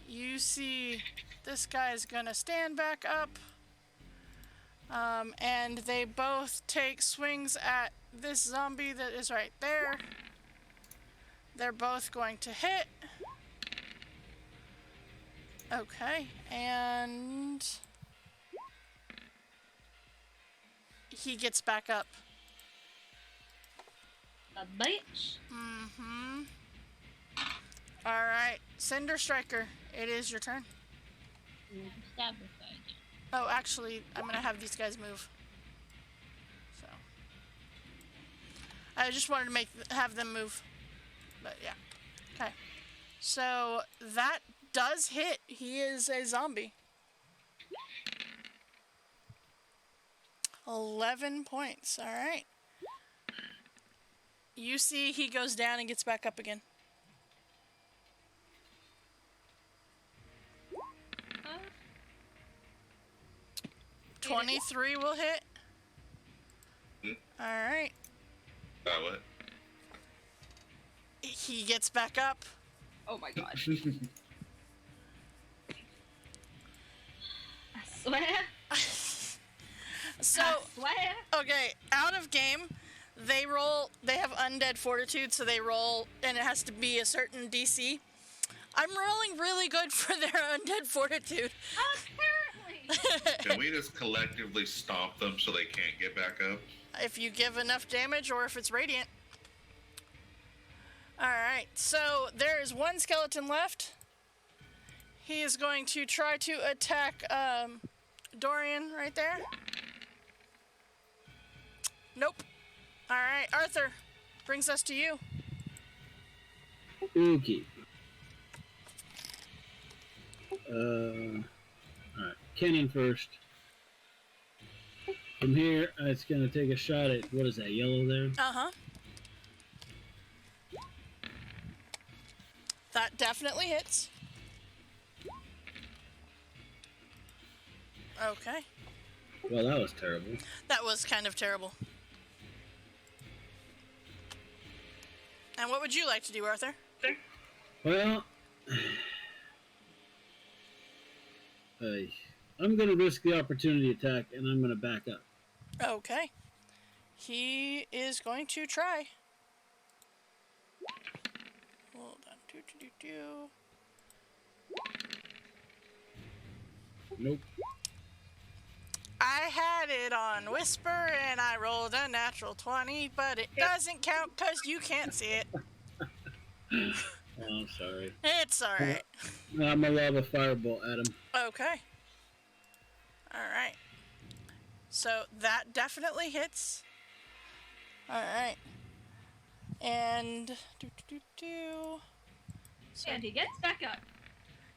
You see this guy is gonna stand back up. And they both take swings at this zombie that is right there. They're both going to hit. Okay, and he gets back up. A bitch. Mm-hmm. Alright, Cinder Striker, it is your turn. Stab this guy again. Oh, actually, I'm gonna have these guys move. So I just wanted to have them move. But yeah. Okay. So that does hit. He is a zombie. 11 points. Alright. You see he goes down and gets back up again. 23 will hit. Alright. What? He gets back up. Oh my god. I swear. So, I swear. okay, out of game, they have undead fortitude, so they roll, and it has to be a certain DC. I'm rolling really good for their undead fortitude. Apparently. Can we just collectively stomp them so they can't get back up? If you give enough damage, or if it's radiant. Alright, so there is one skeleton left. He is going to try to attack Dorian right there. Nope. Alright, Arthur, brings us to you. Okay. Alright, Kenan first. From here, it's going to take a shot at, what is that, yellow there? Uh-huh. That definitely hits. Okay. Well, that was terrible. That was kind of terrible. And what would you like to do, Arthur? Well, I'm going to risk the opportunity attack, and I'm going to back up. Okay. He is going to try. Hold on. Nope. I had it on Whisper, and I rolled a natural 20, but it doesn't count because you can't see it. Oh, sorry. It's alright. I'm going to lob a firebolt at him. Okay. Alright. So that definitely hits. Alright. And... And he gets back up.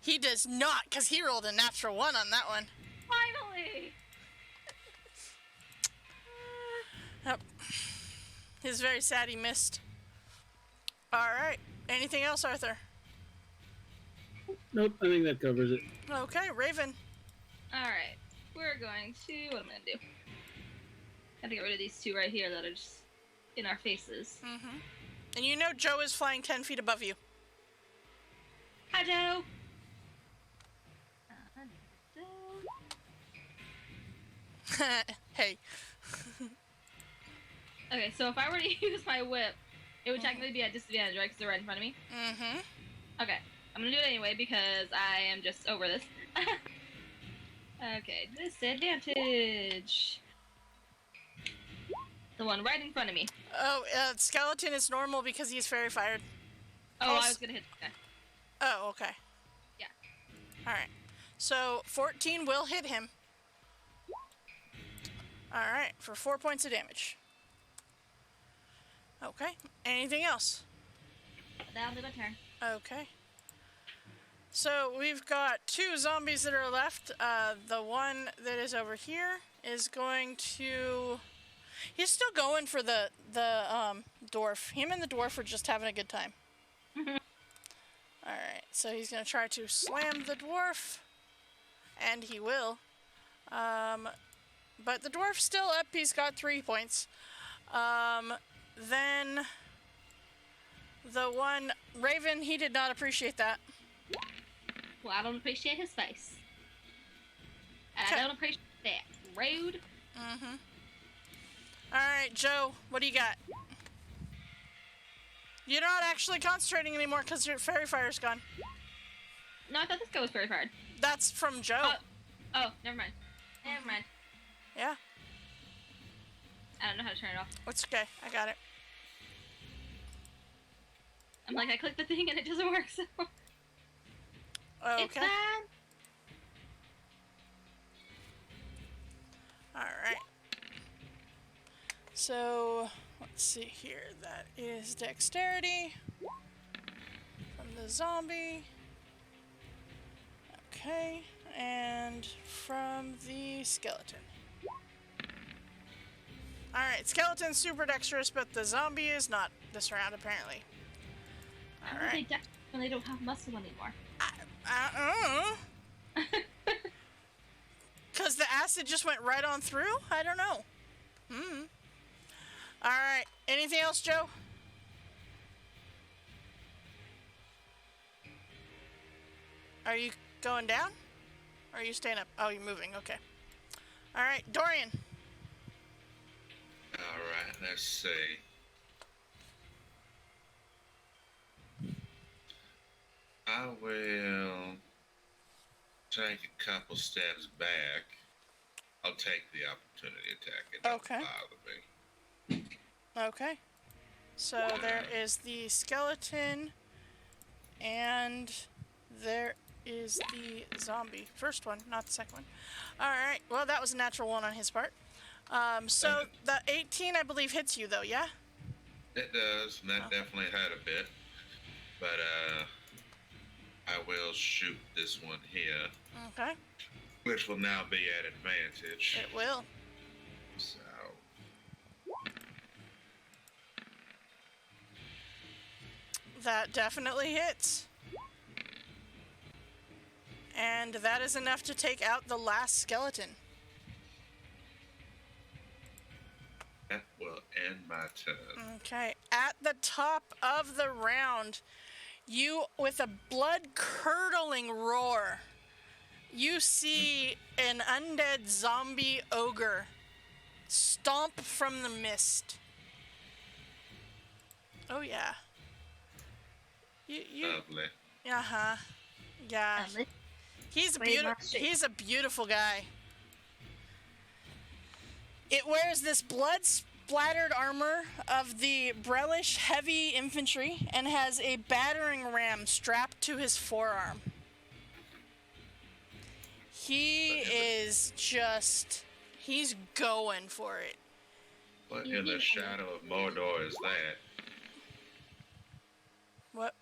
He does not, because he rolled a natural 1 on that one. Finally! Yep. He's very sad he missed. Alright. Anything else, Arthur? Nope, I think that covers it. Okay, Raven. Alright. We're going to... What am I going to do? I have to get rid of these two right here that are just in our faces. Mm-hmm. And you know Joe is flying 10 feet above you. Hi, Joe! Hey. Okay, so if I were to use my whip, it would technically be at disadvantage, right? Because they're right in front of me? Mm-hmm. Okay. I'm gonna do it anyway because I am just over this. Okay, disadvantage. The one right in front of me. Oh, skeleton is normal because he's fairy fired. Oh, I was gonna hit the guy. Oh, okay. Yeah. Alright. So, 14 will hit him. Alright, for 4 points of damage. Okay. Anything else? That'll be my turn. Okay. So, we've got 2 zombies that are left. The one that is over here is going to... He's still going for the dwarf. Him and the dwarf are just having a good time. Alright, so he's going to try to slam the dwarf. And he will. But the dwarf's still up. He's got 3 points. Then the one... Raven, he did not appreciate that. Well, I don't appreciate his face. And I don't appreciate that. Rude. Mm-hmm. Alright, Joe, what do you got? You're not actually concentrating anymore because your fairy fire's gone. No, I thought this guy was very hard. That's from Joe. Oh, never mind. Never mind. Yeah. I don't know how to turn it off. It's okay. I got it. I'm like, I clicked the thing and it doesn't work, so... Okay. It's fine. Alright. So, let's see here. That is dexterity from the zombie. Okay. And from the skeleton. Alright, skeleton's super dexterous, but the zombie is not this round, apparently. How are they dex when they don't have muscle anymore? Because the acid just went right on through? I don't know. Alright, anything else, Joe? Are you going down? Or are you staying up? Oh, you're moving, okay. Alright, Dorian. Alright, let's see. I will take a couple steps back. I'll take the opportunity attack. It doesn't bother me. Okay. So there is the skeleton, and there is the zombie. First one, not the second one. Alright, well that was a natural 1 on his part. So the 18, I believe, hits you though, yeah? It does, and that definitely had a bit. But, I will shoot this one here. Okay. Which will now be at advantage. It will. So. That definitely hits. And that is enough to take out the last skeleton. That will end my turn. Okay. At the top of the round, you, with a blood-curdling roar, you see an undead zombie ogre stomp from the mist. Oh, yeah. Lovely. Uh-huh. Yeah. He's a beautiful guy. It wears this blood-splattered armor of the Brelish heavy infantry and has a battering ram strapped to his forearm. He is just... he's going for it. What in the shadow of Mordor is that? What?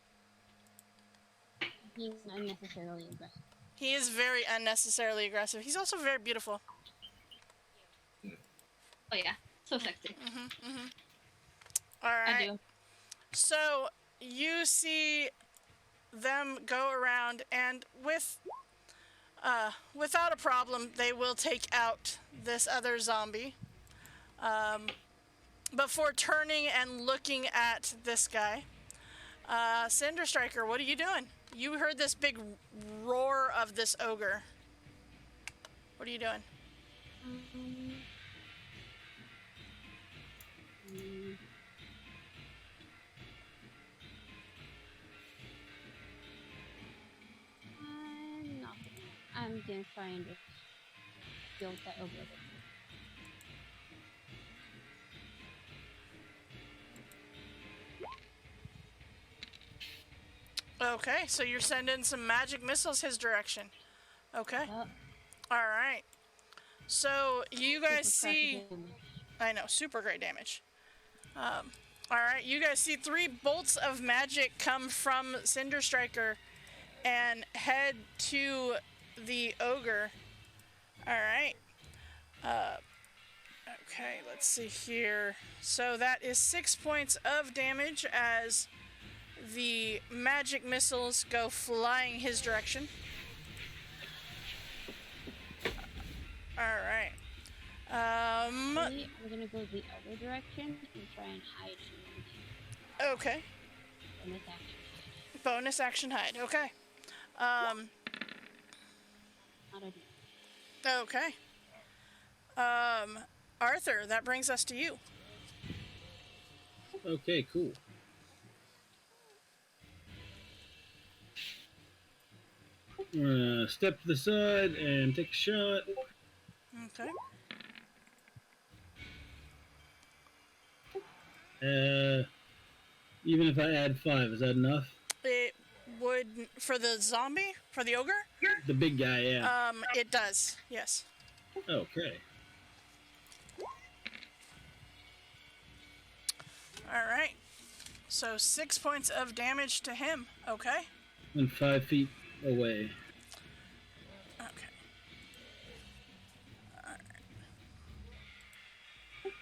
being unnecessarily aggressive. He is very unnecessarily aggressive. He's also very beautiful. Oh yeah, so sexy. All right. I do. So you see them go around, and without a problem, they will take out this other zombie. Before turning and looking at this guy, Cinder Striker, what are you doing? You heard this big roar of this ogre. What are you doing? I'm gonna try and just deal with that ogre. Okay, so you're sending some magic missiles his direction. Okay. Yep. All right. So you guys Super see... crappy damage. I know, super great damage. All right, you guys see 3 bolts of magic come from Cinder Striker and head to the ogre. All right. Okay, let's see here. So that is 6 points of damage as the magic missiles go flying his direction. All right. Actually, I'm gonna go the other direction and try and hide in Okay. bonus action. Bonus action hide. Okay. Not a Okay. Arthur, that brings us to you. Okay, cool. I'm gonna step to the side and take a shot. Okay. Even if I add 5, is that enough? It would, for the zombie, for the ogre? The big guy, yeah. It does, yes. Okay. All right. So 6 points of damage to him. Okay. And 5 feet away. Okay.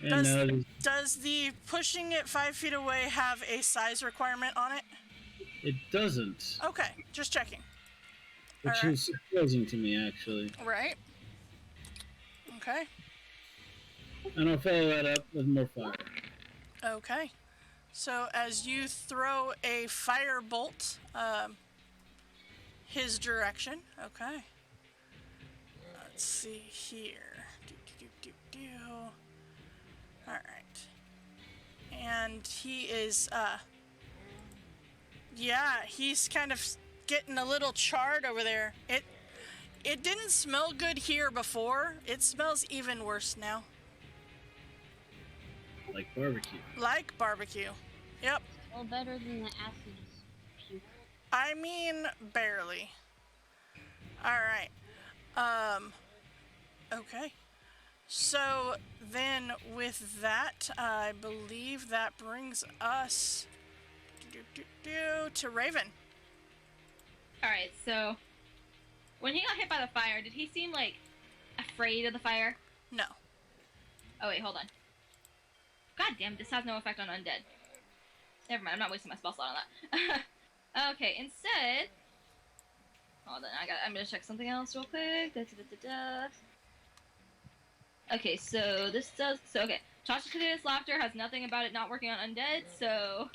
And Does the pushing it 5 feet away have a size requirement on it? it doesn't. Okay, just checking. Which Alright. is surprising to me, actually. Right. Okay. And I'll follow that up with more fire. Okay. So as you throw a firebolt, his direction. Okay. Let's see here. All right. And he is, yeah, he's kind of getting a little charred over there. It didn't smell good here before. It smells even worse now. Like barbecue. Like barbecue. Yep. Well, better than the acid puke. I mean, barely. Alright. Okay. So, then with that, I believe that brings us to Raven. Alright, so when he got hit by the fire, did he seem like afraid of the fire? No. Oh wait, hold on. God damn, this has no effect on undead. Never mind, I'm not wasting my spell slot on that. Okay, instead... Hold on, I'm gonna check something else real quick. Okay, so this does... So, okay. Tasha's Hideous Laughter has nothing about it not working on undead, so...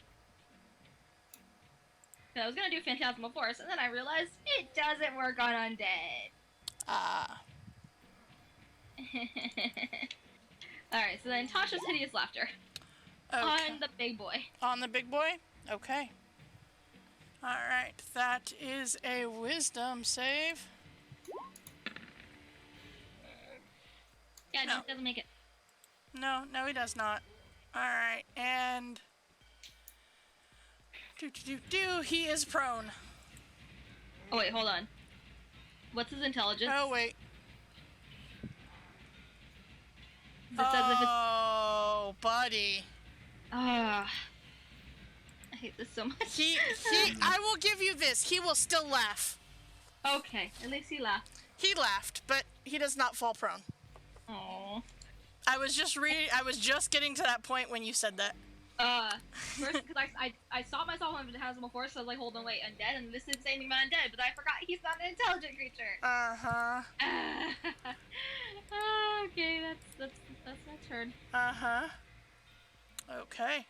I was gonna do Phantasmal Force, and then I realized it doesn't work on undead. Ah. Alright, so then Tasha's Hideous Laughter. Okay. On the big boy. On the big boy? Okay. Alright, that is a wisdom save. Yeah, No. no. Doesn't make it. No, he does not. Alright, and... He is prone. Oh wait, hold on. What's his intelligence? Oh, wait. It says if it's... Oh, buddy. Ah. hate this so much. I will give you this. He will still laugh. Okay, at least he laughed. He laughed, but he does not fall prone. Aww. I was just getting to that point when you said that. First, because I saw myself on Phantasm before, so I was like, hold on, wait, undead, and this isn't saying anything about undead, but I forgot he's not an intelligent creature. Uh-huh. Okay, that's my turn. Uh-huh. Okay.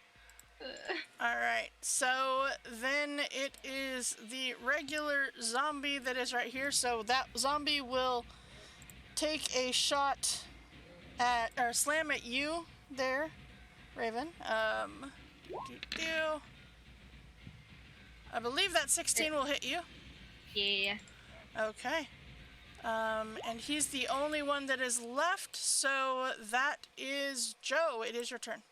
Alright, so then it is the regular zombie that is right here, so that zombie will take a shot at, or slam at you there, Raven. I believe that 16 will hit you. Yeah. Okay. And he's the only one that is left, so that is Joe. It is your turn.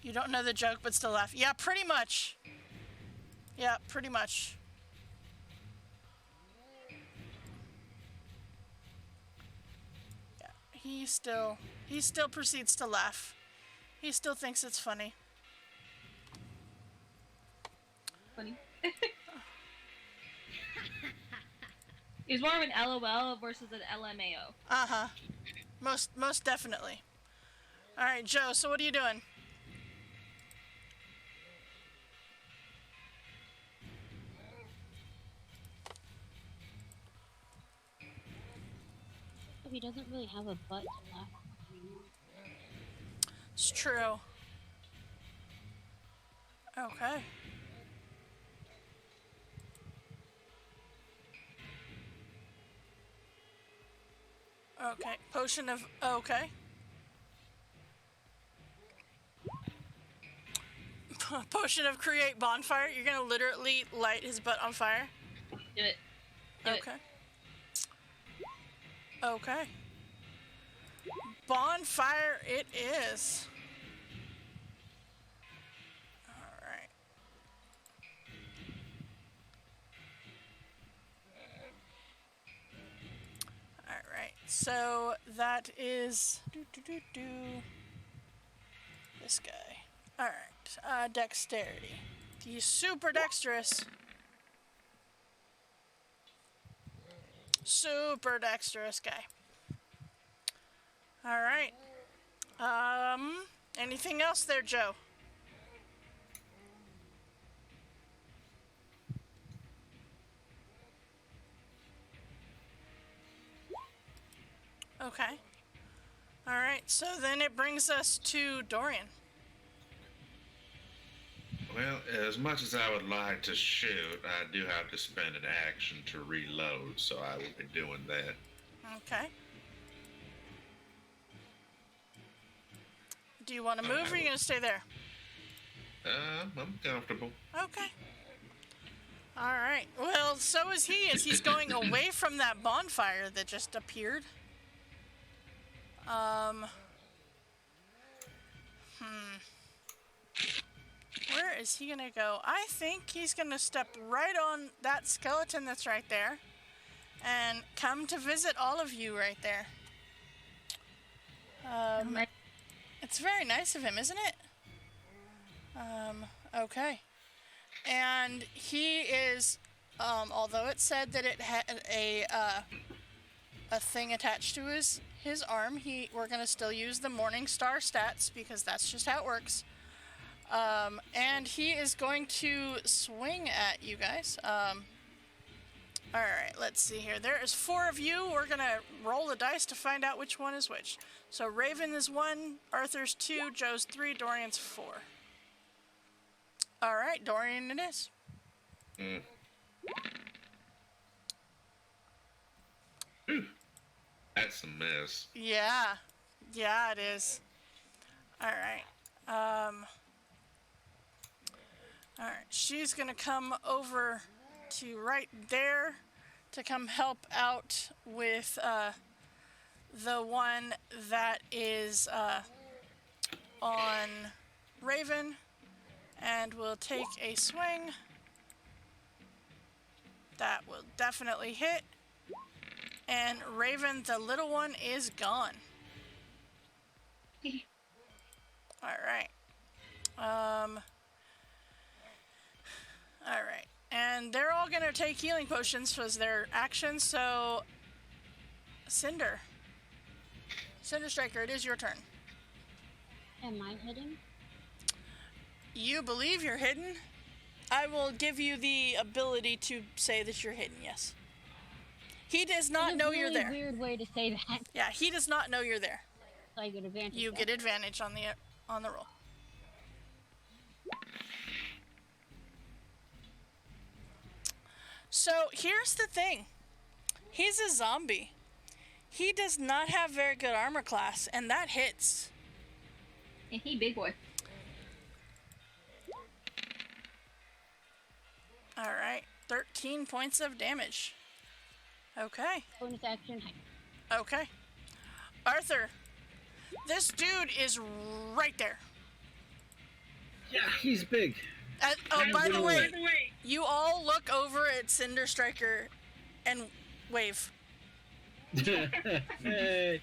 You don't know the joke, but still laugh. Yeah, pretty much. Yeah, pretty much. Yeah, he still proceeds to laugh. He still thinks it's funny. Funny. It's more of an LOL versus an LMAO. Uh-huh. Most definitely. All right, Joe, so what are you doing? He doesn't really have a butt to laugh. It's true. Okay. Okay. Potion of... Okay. Potion of create bonfire. You're gonna literally light his butt on fire? Do it. Okay. Okay. Bonfire it is. Alright. Alright, so that is... This guy. Alright, dexterity. He's super dexterous. Super dexterous guy. Alright. Anything else there, Joe? Okay. Alright, so then it brings us to Dorian. Well, as much as I would like to shoot, I do have to spend an action to reload, so I will be doing that. Okay. Do you want to move or are you going to stay there? I'm comfortable. Okay. Alright. Well, so is he, as he's going away from that bonfire that just appeared. Where is he gonna go? I think he's gonna step right on that skeleton that's right there and come to visit all of you right there. It's very nice of him, isn't it? Okay. And he is, although it said that it had a thing attached to his arm, we're gonna still use the Morning Star stats because that's just how it works. And he is going to swing at you guys. Alright, let's see here. There is 4 of you. We're gonna roll the dice to find out which one is which. So Raven is 1, Arthur's 2, Joe's 3, Dorian's 4. Alright, Dorian it is. That's a mess. Yeah. Yeah, it is. Alright. Alright, she's gonna come over to right there to come help out with the one that is on Raven, And we'll take a swing. That will definitely hit. And Raven, the little one, is gone. Alright. Alright. And they're all gonna take healing potions as their action, so... Cinder, Striker, it is your turn. Am I hidden? You believe you're hidden? I will give you the ability to say that you're hidden, yes. He does not know you're there. That's a really weird way to say that. Yeah, he does not know you're there. So I get advantage. You get advantage on the roll. So, here's the thing. He's a zombie. He does not have very good armor class, and that hits. And he big boy. Alright, 13 points of damage. Okay. Bonus action. Okay. Arthur, this dude is right there. Yeah, he's big. By the way, you all look over at Cinder Striker and wave. Hey.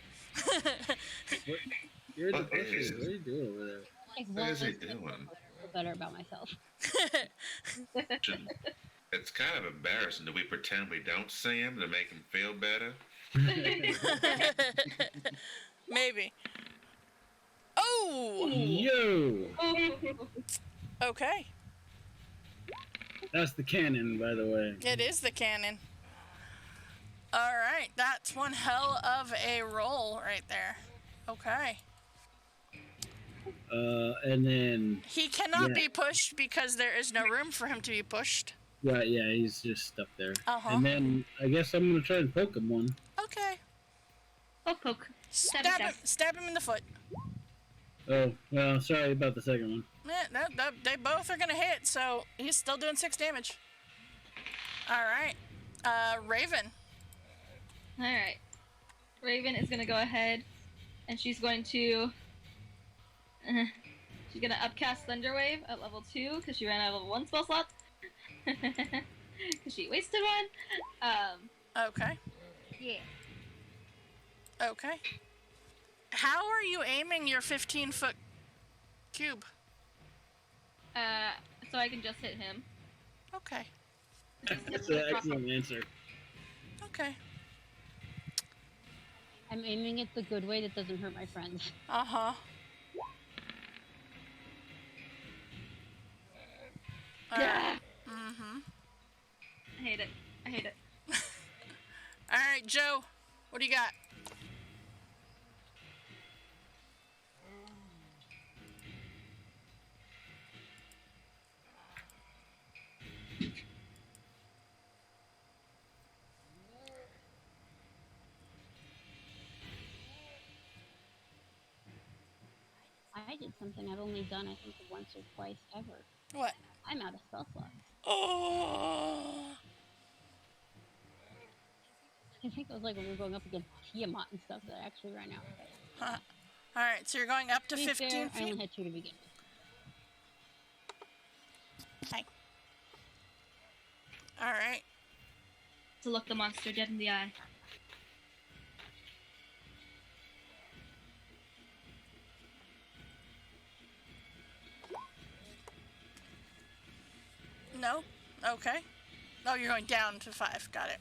You're the bushes. What are you doing over there? What is he doing? Feel better about myself. It's kind of embarrassing that we pretend we don't see him to make him feel better. Maybe. Oh! Yo! Okay. That's the cannon, by the way. It is the cannon. Alright, that's one hell of a roll right there. Okay. And then... He cannot be pushed because there is no room for him to be pushed. Right, yeah, he's just stuck there. Uh-huh. And then I guess I'm gonna try and poke him one. Okay. Poke. Stab him in the foot. Oh, well, sorry about the second one. Yeah, they both are gonna hit, so he's still doing 6 damage. Alright. Raven. Alright. Raven is gonna go ahead and she's going to she's gonna upcast Thunder Wave at level 2 because she ran out of level 1 spell slots. Because she wasted one. Okay. Yeah. Okay. How are you aiming your 15-foot cube? So I can just hit him. Okay. That's an excellent answer. Okay. I'm aiming it the good way that doesn't hurt my friends. Uh-huh. Mm-hmm. I hate it. Alright, Joe. What do you got? I did something I've only done, I think, once or twice ever. What? I'm out of spell slots. Oh. I think it was like when we were going up against Tiamat and stuff that I actually ran out. Huh. Alright, so you're going up to 15 fair, feet? I only had 2 to begin with. Okay. Alright. To look the monster dead in the eye. No? Okay. Oh, you're going down to 5. Got it.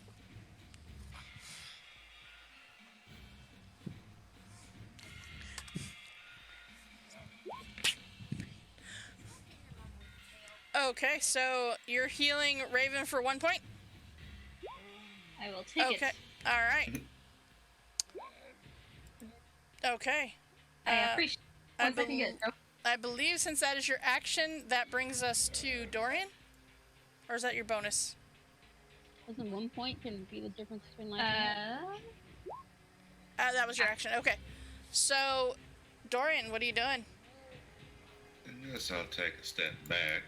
Okay, so you're healing Raven for 1 point? I will take it. Okay. Alright. Okay. I appreciate it. One second, get it, bro. I believe since that is your action, that brings us to Dorian? Or is that your bonus? Doesn't 1 point can be the difference between life and death? That was your action. Okay. So, Dorian, what are you doing? I guess I'll take a step back.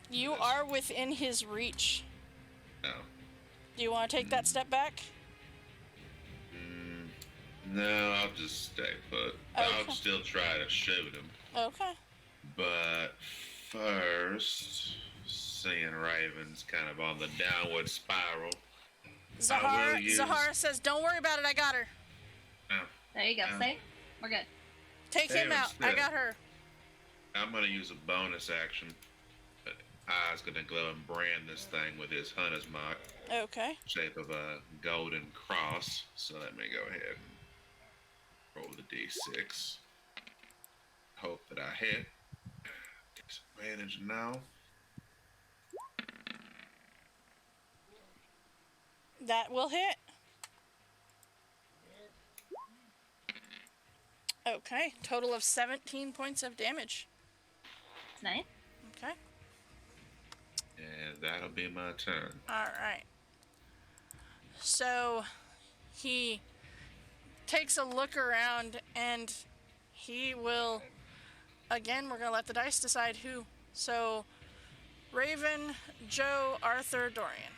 You are within his reach. No. Do you want to take that step back? No, I'll just stay put. Okay. I'll still try to shoot him. Okay. But first, seeing Raven's kind of on the downward spiral. Zahara says, "Don't worry about it. I got her." There you go. See? We're good. Take him out. I got her. I'm going to use a bonus action. Eyes going to glow and brand this thing with his hunter's mark. Okay. Shape of a golden cross. So let me go ahead and roll the d6. Hope that I hit. Disadvantage now. That will hit. Okay, total of 17 points of damage. That's nice. Okay. And that'll be my turn. Alright. So, he takes a look around and he will... Again, we're going to let the dice decide who. So, Raven, Joe, Arthur, Dorian.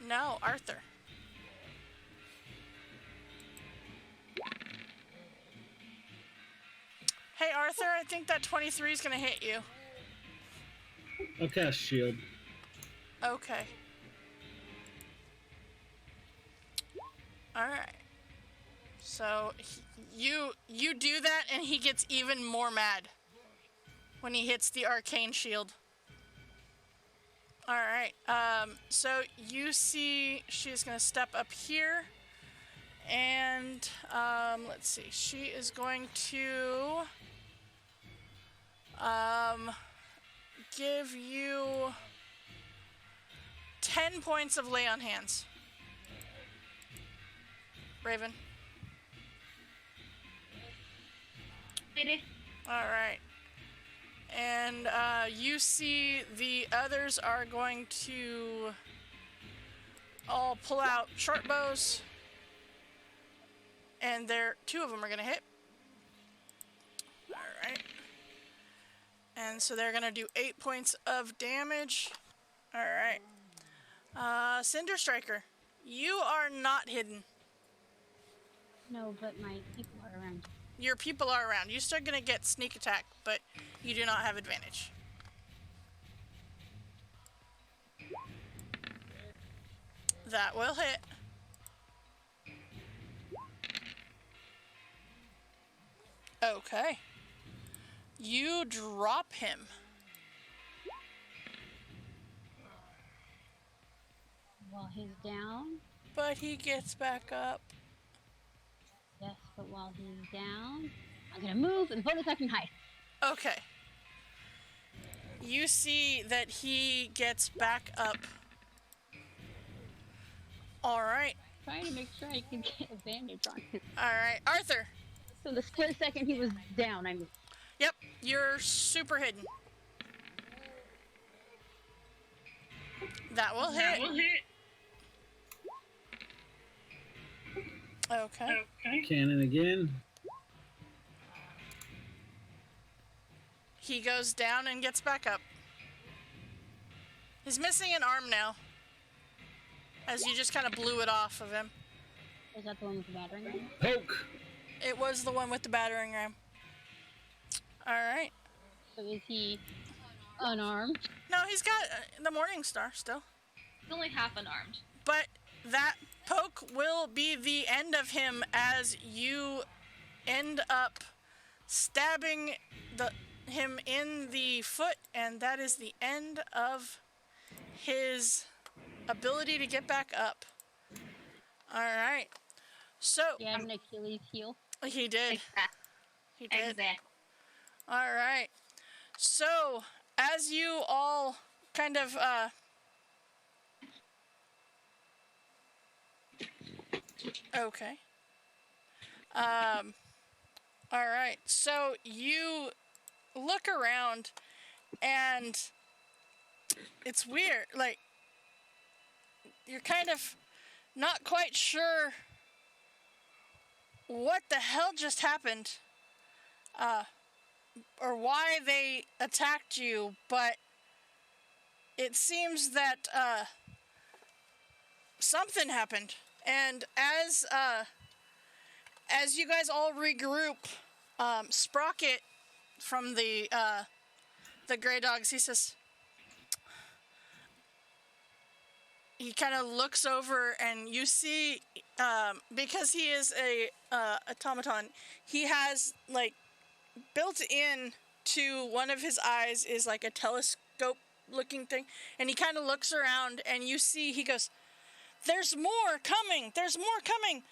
No, Arthur. Hey, Arthur, I think that 23 is going to hit you. I'll cast shield. Okay. Alright. So, you do that, and he gets even more mad when he hits the arcane shield. Alright, so you see she's going to step up here, and, let's see, she is going to, give you 10 points of lay on hands. Raven. Alright. And you see the others are going to all pull out short bows. And two of them are going to hit. Alright. And so they're going to do 8 points of damage. Alright. Cinder Striker, you are not hidden. No, but my people are around. Your people are around. You're still going to get sneak attack, but you do not have advantage. That will hit. Okay. You drop him. While he's down? But he gets back up. Yes, but while he's down, I'm gonna move and bonus action hide. Okay. You see that he gets back up. Alright. Trying to make sure I can get advantage on him. Alright. Arthur. So the split second he was down, I moved. Yep, you're super hidden. That will hit. Okay. Cannon again. He goes down and gets back up. He's missing an arm now, as you just kind of blew it off of him. Was that the one with the battering ram? Poke! It was the one with the battering ram. Alright. So is he unarmed? No, he's got the Morning Star still. He's only half unarmed. But that poke will be the end of him as you end up stabbing him in the foot, and that is the end of his ability to get back up. Alright. So... He had an Achilles heel. He did. Exactly. He did. Exactly. Alright. So, as you all kind of, okay. Alright. So, you look around, and it's weird. Like, you're kind of not quite sure what the hell just happened. Or why they attacked you, but it seems that something happened. And as you guys all regroup, Sprocket from the gray dogs. He says, he kind of looks over, and you see, because he is a automaton, he has like built in to one of his eyes is like a telescope looking thing, and he kind of looks around, and you see he goes, "There's more coming. There's more coming.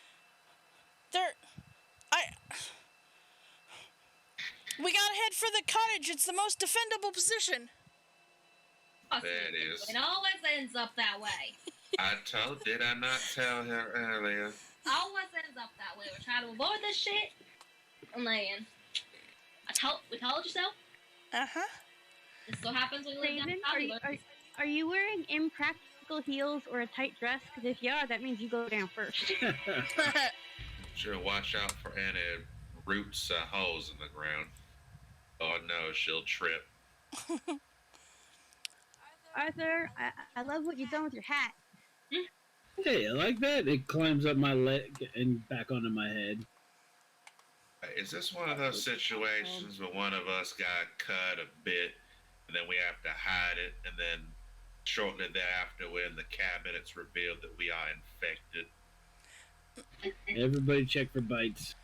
We gotta head for the cottage. It's the most defendable position." That is. It always ends up that way. Did I not tell her earlier? Always ends up that way. We're trying to avoid this shit. And then, we told you so. This so happens when you live Raven, down are you wearing impractical heels or a tight dress? Because if you are, that means you go down first. Sure, watch out for any roots, holes in the ground. Oh no, she'll trip. Arthur, I love what you've done with your hat. Hey, I like that. It climbs up my leg and back onto my head. Is this one of those situations where one of us got cut a bit, and then we have to hide it, and then shortly thereafter, we're in the cabin, it's revealed that we are infected? Everybody check for bites.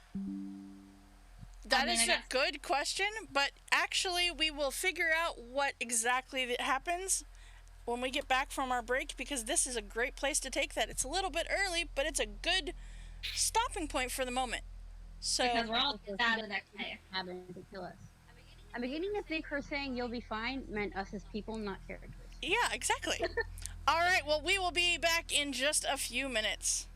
That is a good question, but actually we will figure out what exactly that happens when we get back from our break, because this is a great place to take that. It's a little bit early, but it's a good stopping point for the moment. So because we're all out the next day. To kill us. I'm beginning to think her saying "you'll be fine" meant us as people, not characters. yeah, exactly. All right, well, we will be back in just a few minutes.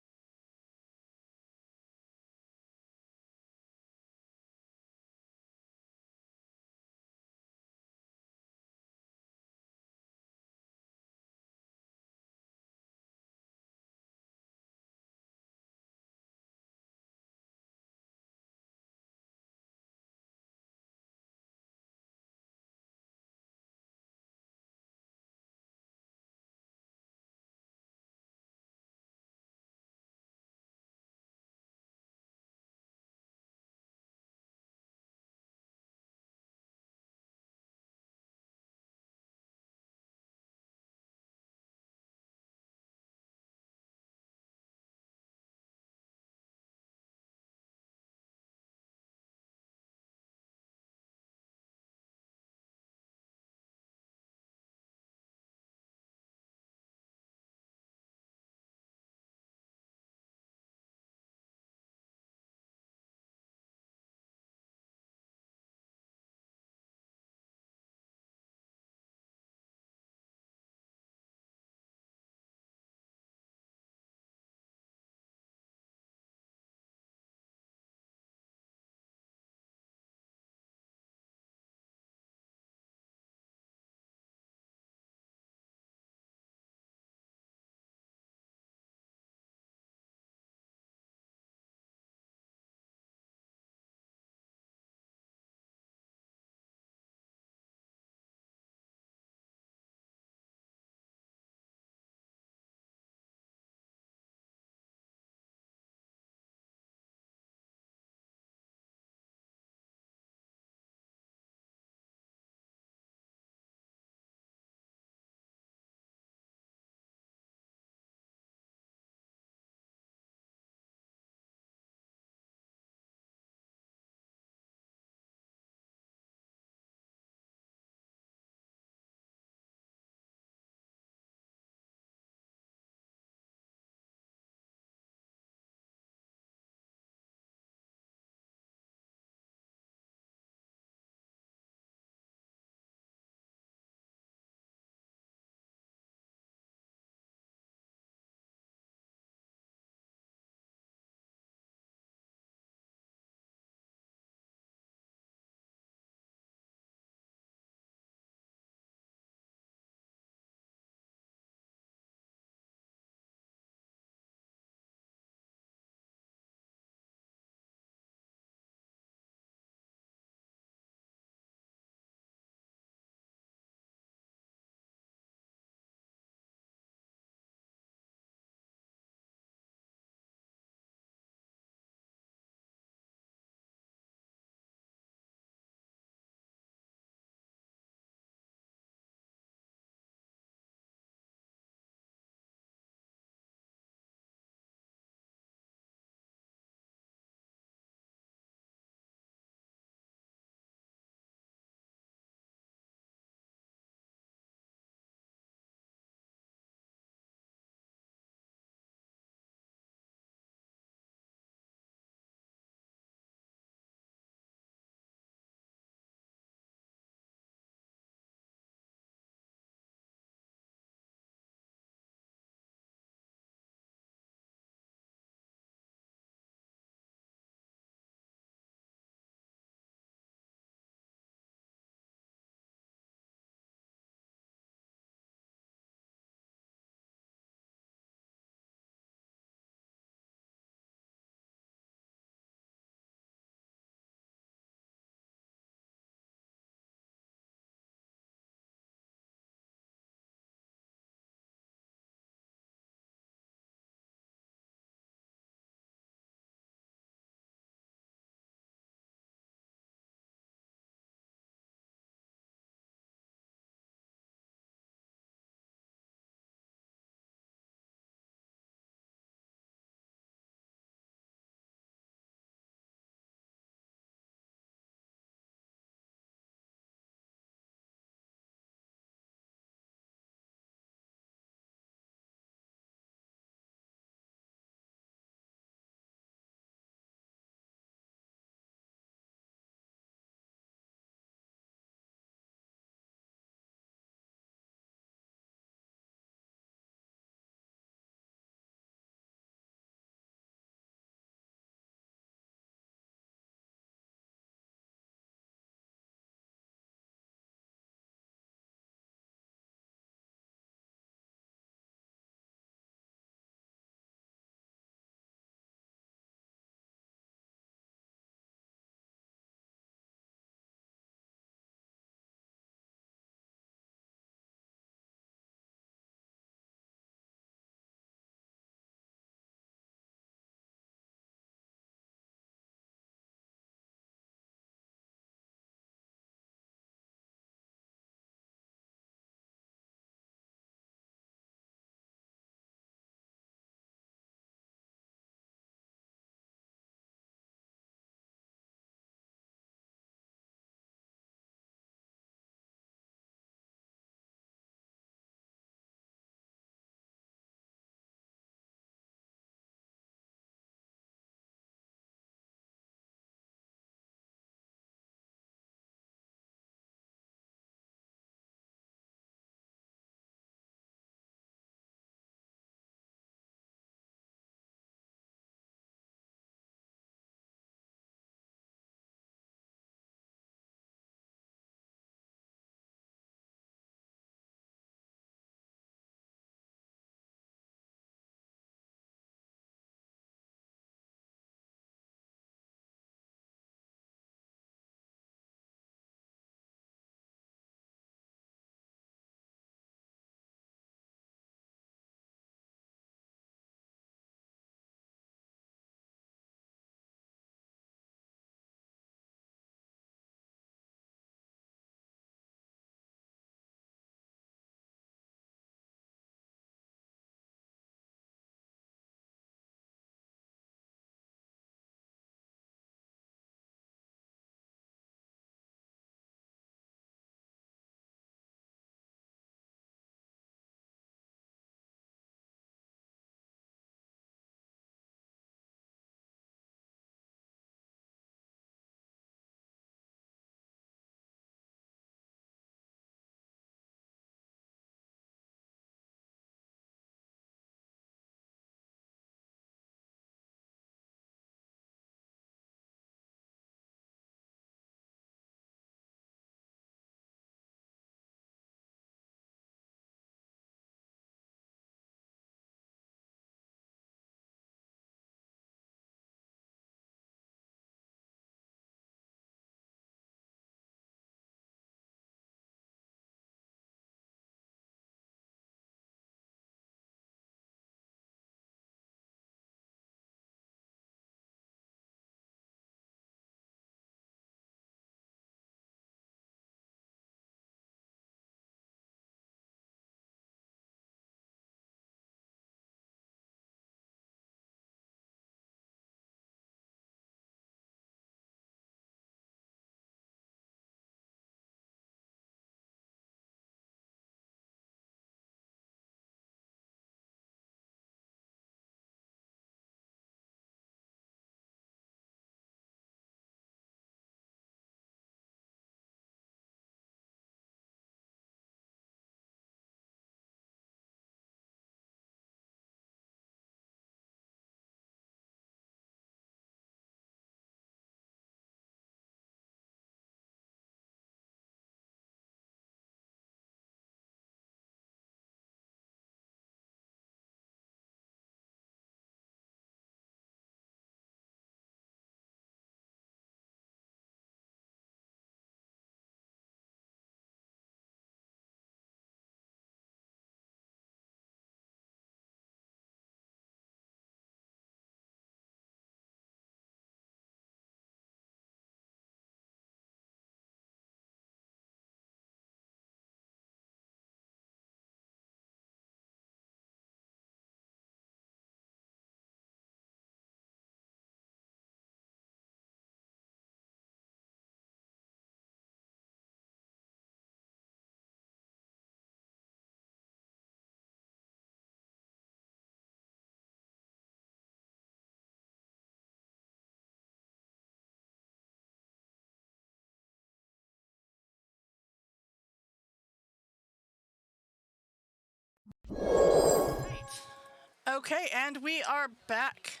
Okay, and we are back.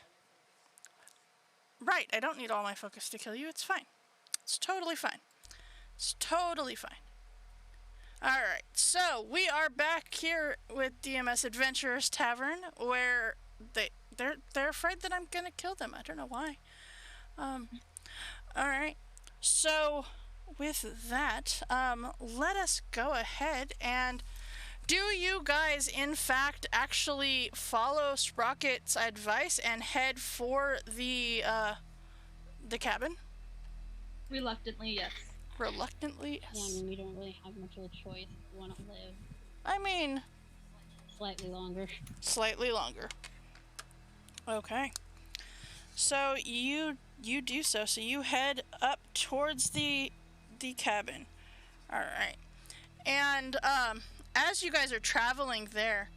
Right, I don't need all my focus to kill you. It's fine. It's totally fine. It's totally fine. Alright, so we are back here with DMS Adventurers Tavern, where they're afraid that I'm gonna kill them. I don't know why. Alright, so with that, let us go ahead and do you guys in fact actually follow Sprocket's advice and head for the cabin? Reluctantly, yes. Reluctantly, yes. Yeah, I mean, we don't really have much of a choice if we want to live. I mean, Slightly longer. Slightly longer. Okay. So you do so. So you head up towards the cabin. All right. And as you guys are traveling there,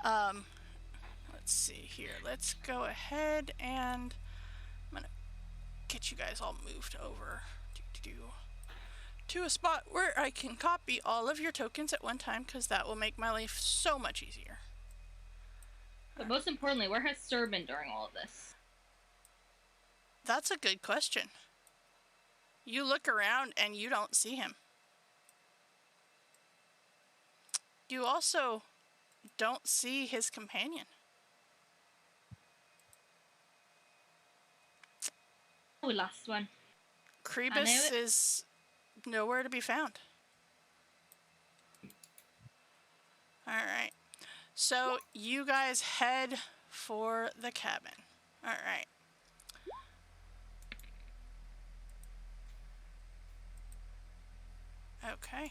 let's see here. Let's go ahead and I'm gonna get you guys all moved over to a spot where I can copy all of your tokens at one time, because that will make my life so much easier. But most importantly, where has Sir been during all of this? That's a good question. You look around and you don't see him. You also don't see his companion. We lost one. Krebus is nowhere to be found. Alright. So you guys head for the cabin. Alright. Okay.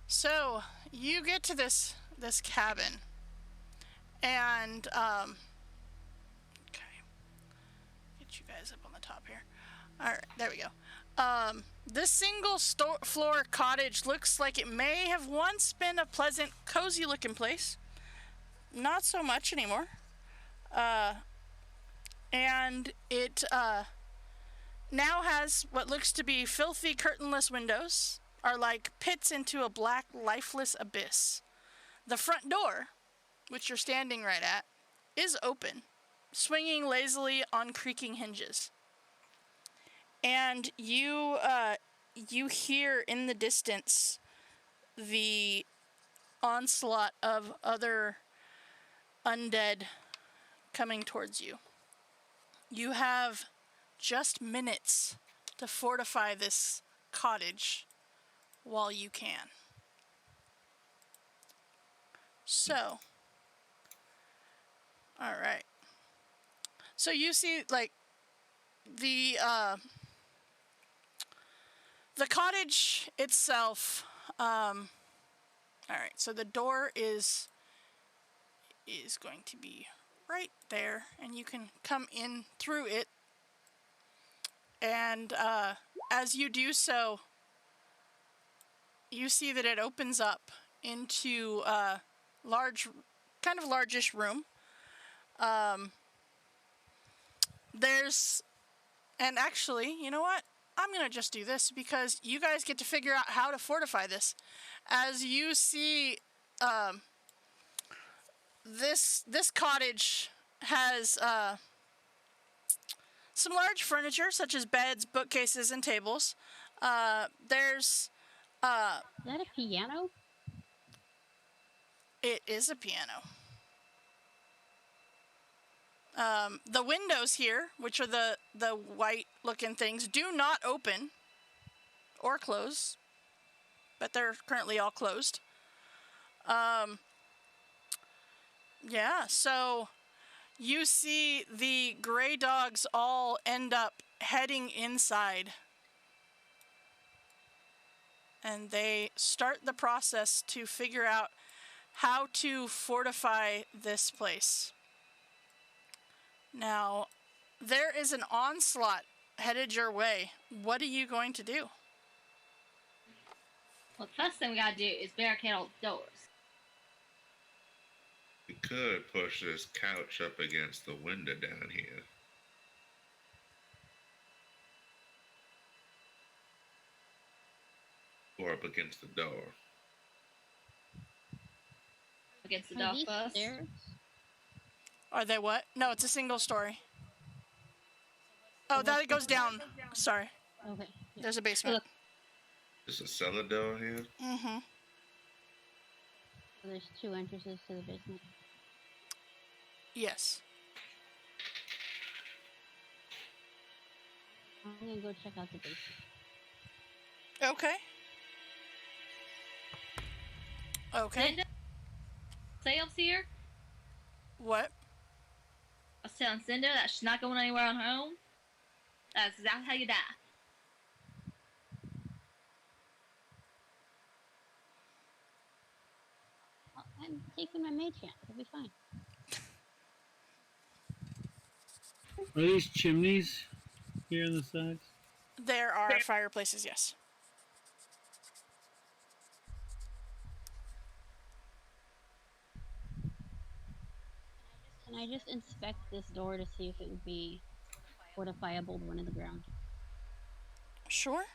So you get to this cabin, and okay, get you guys up on the top here. All right, there we go. This single floor cottage looks like it may have once been a pleasant, cozy-looking place. Not so much anymore. And it now has what looks to be filthy, curtainless windows. Are like pits into a black, lifeless abyss. The front door, which you're standing right at, is open, swinging lazily on creaking hinges. And you hear in the distance the onslaught of other undead coming towards you. You have just minutes to fortify this cottage while you can. So, all right. So you see, like, the cottage itself. All right. So the door is going to be right there, and you can come in through it. And as you do so, you see that it opens up into a largish room. And actually, you know what? I'm going to just do this, because you guys get to figure out how to fortify this. As you see, this cottage has some large furniture, such as beds, bookcases, and tables. There's Is that a piano? It is a piano. The windows here, which are the white-looking things, do not open or close, but they're currently all closed. Yeah, so you see the gray dogs all end up heading inside. And they start the process to figure out how to fortify this place. Now, there is an onslaught headed your way. What are you going to do? Well, the first thing we gotta do is barricade all the doors. We could push this couch up against the window down here. Or up against the door. Against the Are door these first. stairs? Are they what? No, it's a single story. Oh, that goes down. Sorry. Okay. Yeah. There's a basement. Look. There's a cellar door here. Mm-hmm. So there's 2 entrances to the basement. Yes. I'm gonna go check out the basement. Okay. Okay. Linda, sales here. What? I was telling Cinder that she's not going anywhere on her own. That's exactly how you die. Well, I'm taking my mage hand. It'll be fine. Are these chimneys here on the sides? There are fireplaces, yes. Can I just inspect this door to see if it would be fortifiable one in the ground? Sure.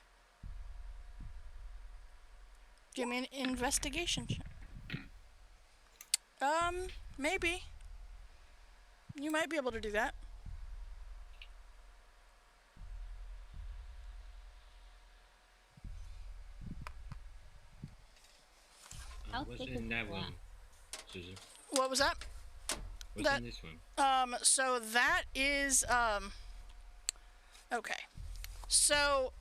Give me an investigation check. Maybe. You might be able to do that. What's in that one, Susan? What was that? What's in this one? So that is, okay. So,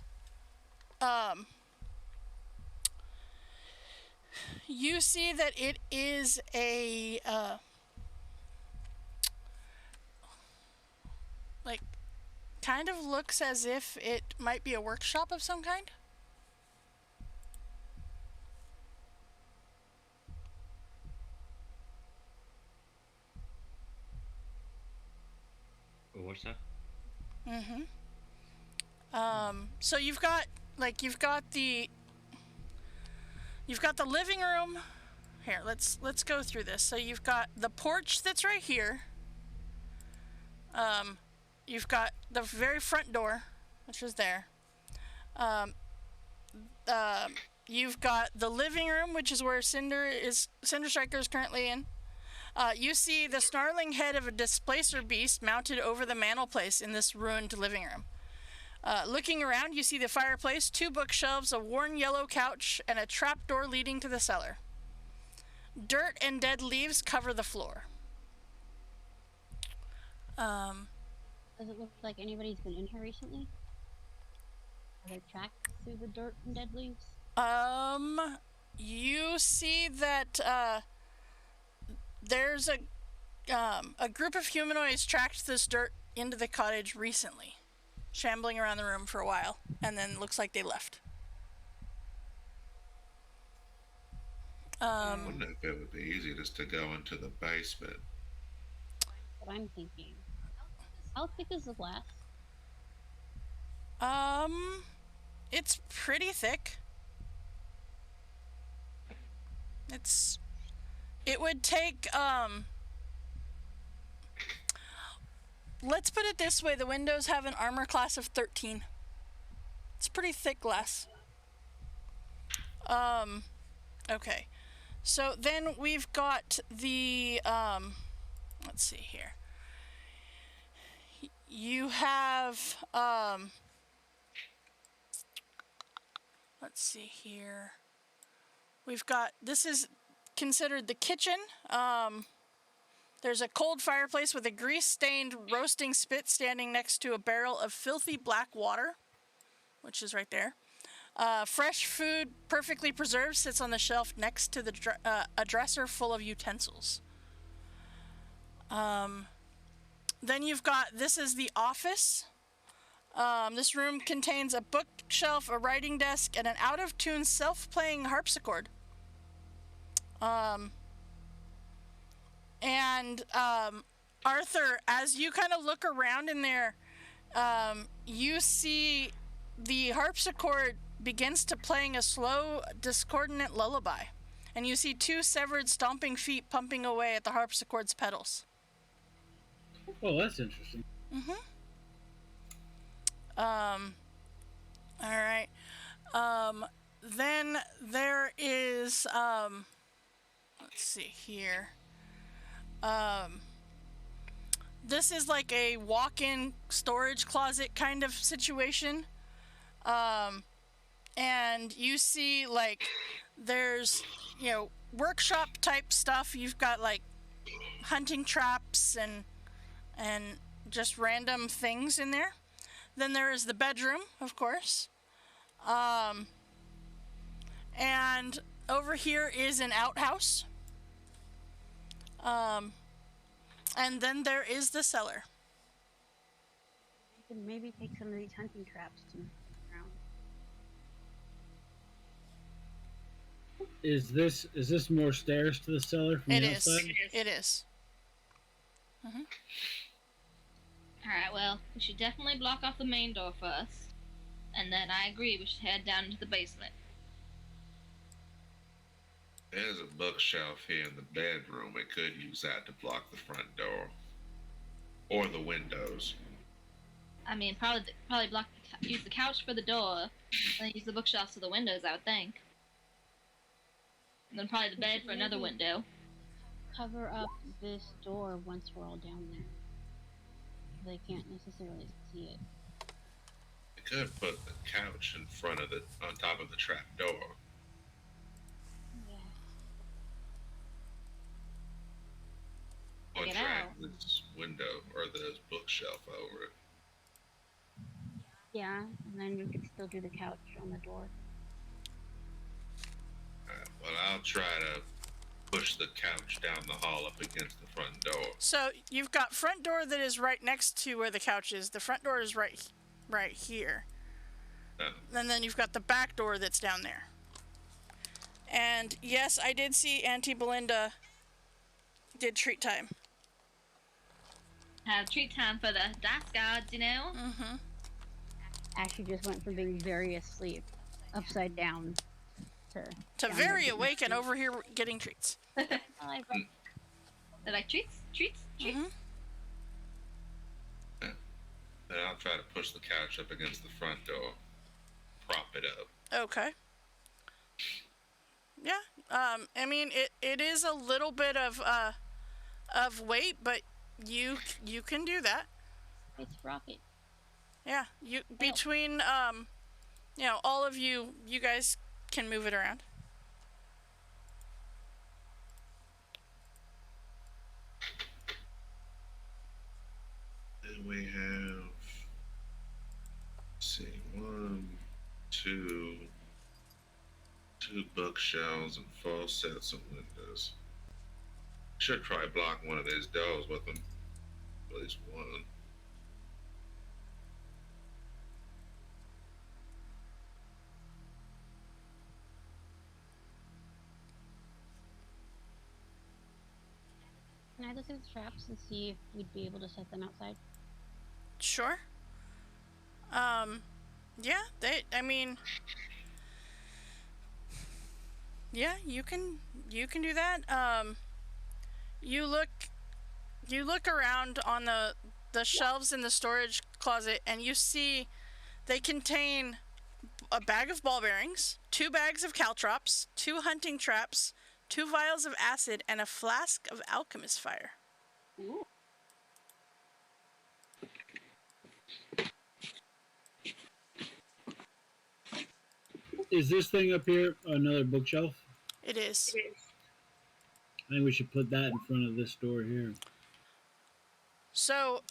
you see that it is a, like, kind of looks as if it might be a workshop of some kind. What's that? Mm-hmm. So you've got the living room. Here, let's go through this. So you've got the porch that's right here. You've got the very front door, which is there. You've got the living room, which is where Cinder Striker is currently in. You see the snarling head of a displacer beast mounted over the mantelpiece in this ruined living room. Looking around, you see the fireplace, 2 bookshelves, a worn yellow couch, and a trapdoor leading to the cellar. Dirt and dead leaves cover the floor. Does it look like anybody's been in here recently? Are there tracks through the dirt and dead leaves? You see that, there's a group of humanoids tracked this dirt into the cottage recently, shambling around the room for a while, and then looks like they left. Wouldn't it would be easy just to go into the basement? That's what I'm thinking. How thick is the glass? It's pretty thick. It would take, let's put it this way, the windows have an armor class of 13. It's pretty thick glass. Okay. So then we've got the, let's see here. You have, let's see here. We've got, this is considered the kitchen. There's a cold fireplace with a grease-stained roasting spit standing next to a barrel of filthy black water, which is right there. Fresh food, perfectly preserved, sits on the shelf next to the a dresser full of utensils. Then you've got, this is the office. This room contains a bookshelf, a writing desk, and an out-of-tune self-playing harpsichord. Arthur, as you kind of look around in there, you see the harpsichord begins to playing a slow, discordant lullaby. And you see 2 severed, stomping feet pumping away at the harpsichord's pedals. Oh, that's interesting. Mm-hmm. All right. Then there is, let's see here. this is like a walk-in storage closet kind of situation. And you see, like, there's, workshop type stuff. You've got, like, hunting traps and just random things in there. Then there is the bedroom, of course. And over here is an outhouse. And then there is the cellar. You can maybe take some of these hunting traps to around. Is this more stairs to the cellar from the outside? It is. All right. Well, we should definitely block off the main door first, and then I agree we should head down into the basement. There's a bookshelf here in the bedroom. We could use that to block the front door or the windows. I mean, probably use the couch for the door, and then use the bookshelves for the windows, I would think. And then probably the bed for another window. Cover up this door once we're all down there. They can't necessarily see it. We could put the couch in front of on top of the trap door. Yeah. Or Get drag out. this window or this bookshelf over it. Yeah, and then you could still do the couch on the door. Alright, well, I'll try to push the couch down the hall up against the front door. So you've got front door that is right next to where the couch is. The front door is right here. And then you've got the back door that's down there. And yes, I did see Auntie Belinda did treat time. Have treat time for the dice gods, Mm-hmm. Ashley just went from being very asleep, upside down, to very awake and over here getting treats. They're like, treats? Mm-hmm. Then I'll try to push the couch up against the front door. Prop it up. Okay. Yeah. I mean, it is a little bit of weight, but you can do that. It's rocket. Yeah. Between all of you guys can move it around. Then we have, let's see, 1, 2 bookshelves and 4 sets of windows. Should try block one of these doors with them. At least one. Can I look at the traps and see if we'd be able to set them outside? Sure. Yeah, yeah, you can do that. You look around on the shelves in the storage closet and you see they contain a bag of ball bearings, 2 bags of caltrops, 2 hunting traps, 2 vials of acid, and a flask of alchemist fire. Ooh. Is this thing up here another bookshelf? It is. I think we should put that in front of this door here. So,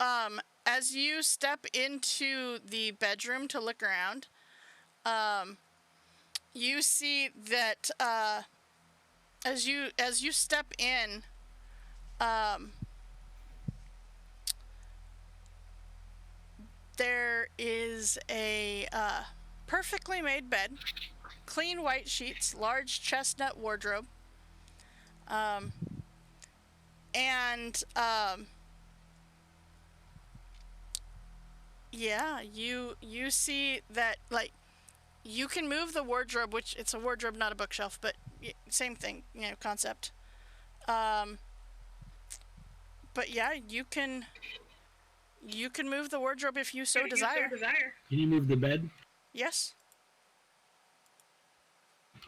as you step into the bedroom to look around, you see that as you step in, there is a perfectly made bed, clean white sheets, large chestnut wardrobe, yeah, you see that, like, you can move the wardrobe, which it's a wardrobe, not a bookshelf, but same thing, concept. But yeah, you can move the wardrobe if you so desire. Can you move the bed? Yes.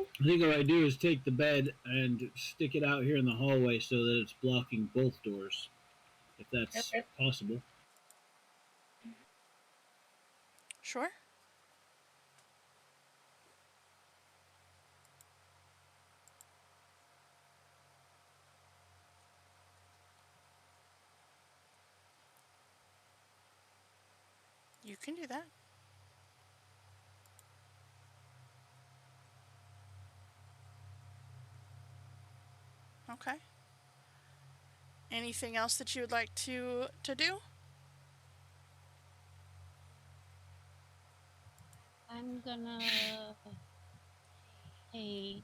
I think what I do is take the bed and stick it out here in the hallway so that it's blocking both doors. if that's possible. Sure. You can do that. Okay. Anything else that you would like to do? I'm gonna take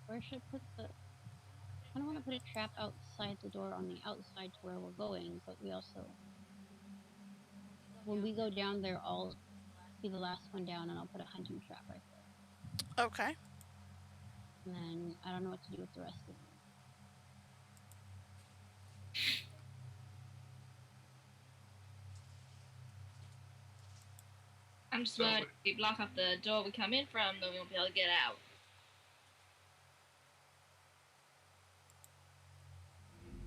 where should I put the I don't want to put a trap outside the door on the outside to where we're going, but we also when we go down there I'll be the last one down and I'll put a hunting trap right there. Okay. And then I don't know what to do with the rest of them. I'm just worried if we block off the door we come in from, then we won't be able to get out.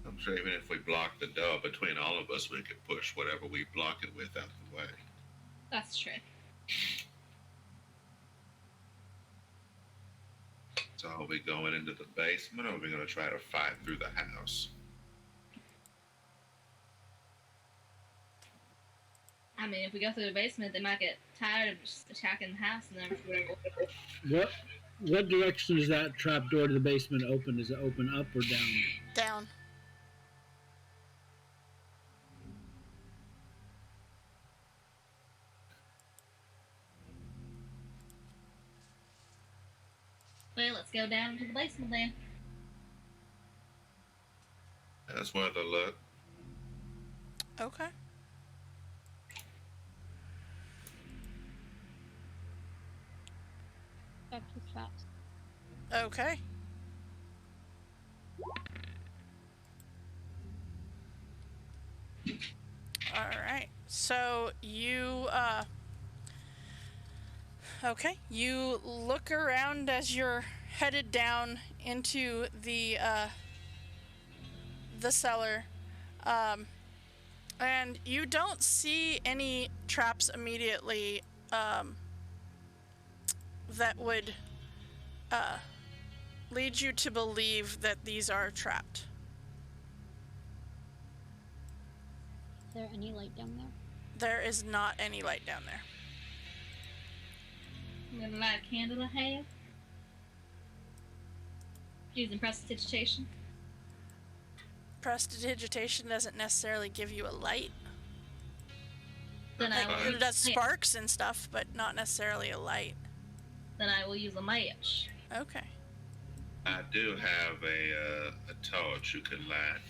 I'm sure even if we block the door between all of us, we could push whatever we block it with out the way. That's true. So are we going into the basement, or are we going to try to fight through the house? I mean, if we go through the basement, they might get tired of just attacking the house and then What direction is that trap door to the basement open? Does it open up or down? Down. Well, let's go down into the basement then. That's worth a look. Okay. Got 2 traps. Okay. All right. So you okay, you look around as you're headed down into the cellar, and you don't see any traps immediately that would lead you to believe that these are trapped. Is there any light down there? There is not any light down there. I'm gonna light a candle I have. Using prestidigitation. Prestidigitation doesn't necessarily give you a light. Then It does sparks and stuff, but not necessarily a light. Then I will use a match. Okay. I do have a torch you can light.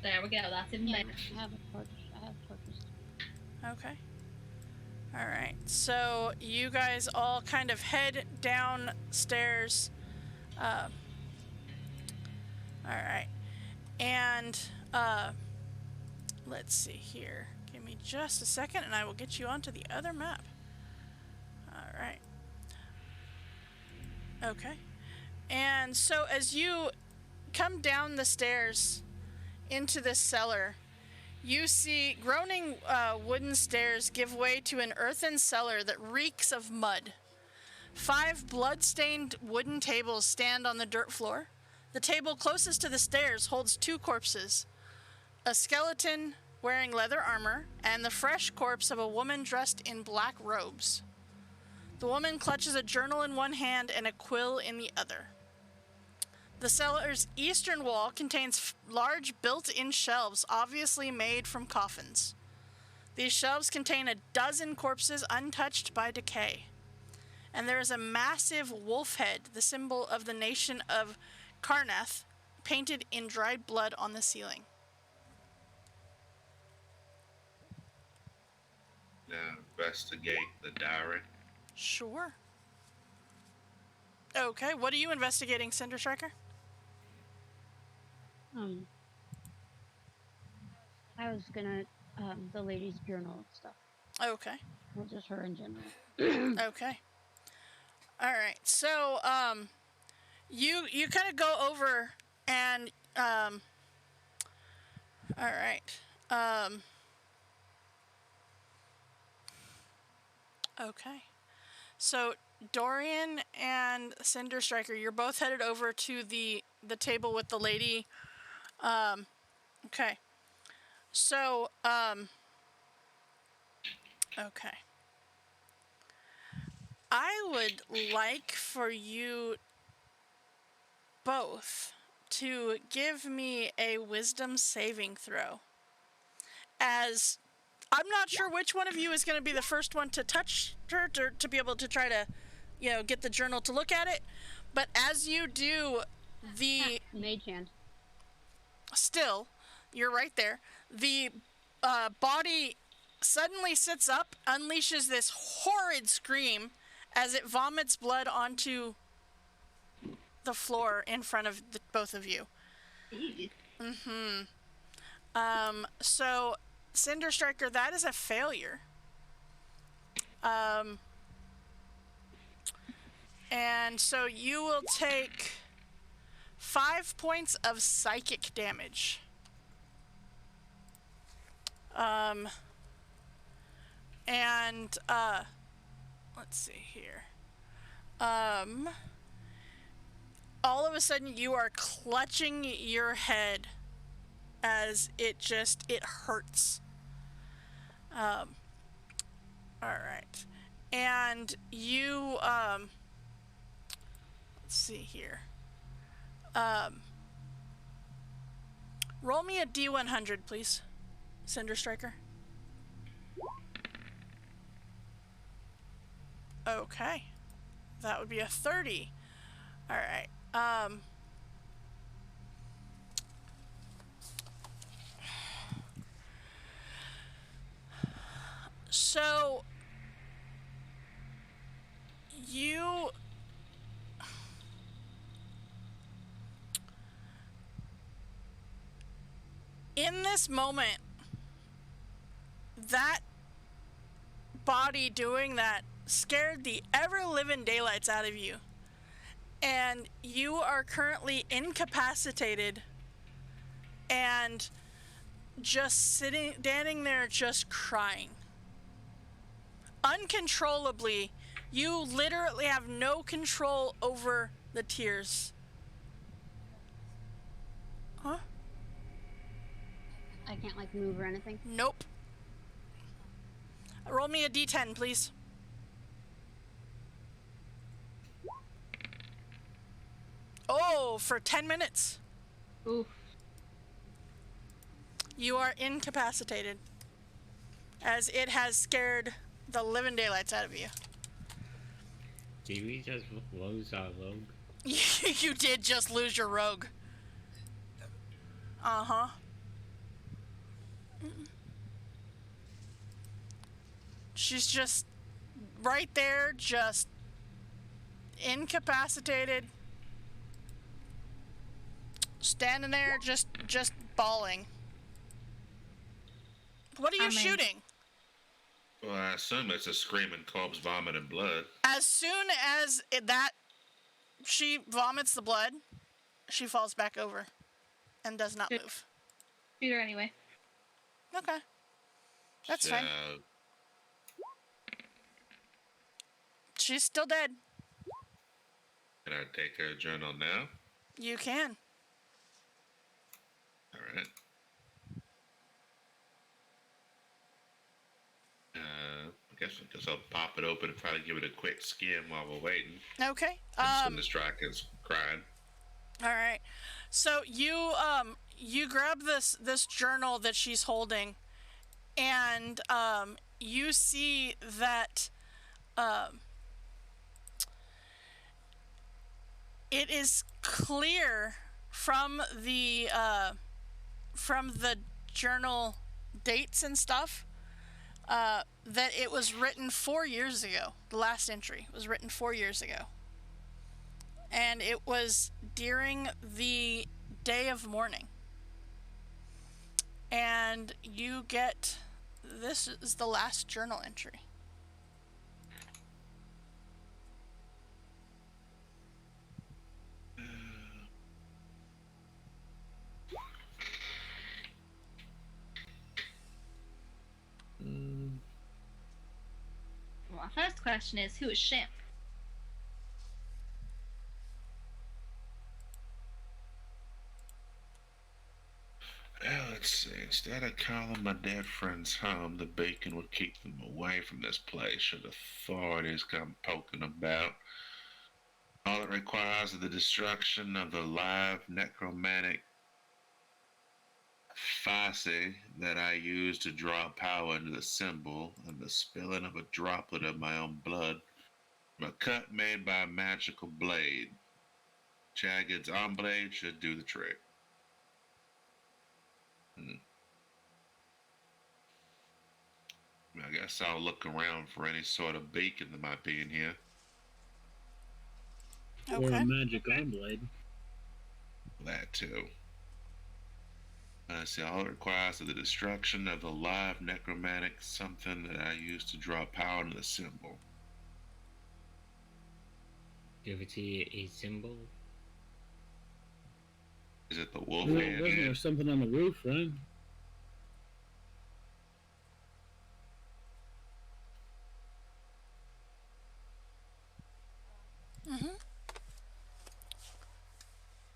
There we go. That's even better. I have a torch. I have torches. Okay. All right. So you guys all kind of head downstairs. All right. And let's see here. Give me just a second and I will get you onto the other map. All right. Okay. And so as you come down the stairs into this cellar, you see groaning wooden stairs give way to an earthen cellar that reeks of mud. 5 blood-stained wooden tables stand on the dirt floor. The table closest to the stairs holds 2 corpses, a skeleton wearing leather armor, and the fresh corpse of a woman dressed in black robes. The woman clutches a journal in one hand and a quill in the other. The cellar's eastern wall contains large built-in shelves, obviously made from coffins. These shelves contain a dozen corpses untouched by decay. And there is a massive wolf head, the symbol of the nation of Karnath, painted in dried blood on the ceiling. Now investigate the diary. Sure. Okay, what are you investigating, Cinder Striker? I was gonna the lady's journal and stuff. Okay. Well, just her in general. Okay. All right. So, you kind of go over and, all right. Okay. So Dorian and Cinder Striker, you're both headed over to the table with the lady. Okay. So, okay. I would like for you both to give me a wisdom saving throw. As I'm not sure which one of you is going to be the first one to touch her to be able to try to, get the journal to look at it. But as you do, the mage hand. Still, you're right there. The body suddenly sits up, unleashes this horrid scream as it vomits blood onto the floor in front of both of you. So, Cinder Striker, that is a failure. And so you will take 5 points of psychic damage. And let's see here. All of a sudden you are clutching your head as it hurts. All right. And you, let's see here. Roll me a D100, please, Cinder Striker. Okay. That would be a 30. All right. So you in this moment, that body doing that scared the ever-living daylights out of you. And you are currently incapacitated and just standing there just crying. Uncontrollably, you literally have no control over the tears. Huh? I can't, move or anything? Nope. Roll me a D10, please. Oh, for 10 minutes. Oof. You are incapacitated, as it has scared the living daylights out of you. Did we just lose our rogue? You did just lose your rogue. Uh-huh. She's just right there, just incapacitated, standing there, just bawling. What are you shooting? Well, I assume it's a screaming corpse vomiting blood. As soon as she vomits the blood, she falls back over and does not move. Shoot her anyway. Okay. That's fine. She's still dead. Can I take her journal now? You can. All right. I guess I'll pop it open and probably give it a quick skim while we're waiting. Okay. When the striker's crying. All right. So you grab this journal that she's holding, and you see that it is clear from the journal dates and stuff that it was written 4 years ago. The last entry was written 4 years ago. And it was during the day of mourning. And you get, this is the last journal entry. my first question is, who is Shemp? Well, let's see. Instead of calling my dead friends home, the beacon would keep them away from this place should authorities come poking about. All it requires is the destruction of the live necromantic Fosse that I use to draw power into the symbol, and the spilling of a droplet of my own blood from a cut made by a magical blade. Jagged's arm blade should do the trick. I guess I'll look around for any sort of beacon that might be in here. Okay. Or a magic arm blade. That too. I see. All it requires is the destruction of the live necromantic something that I use to draw power into the symbol. Give it to you a symbol. Is it the wolf Wasn't head? there something on the roof, right? Mm-hmm.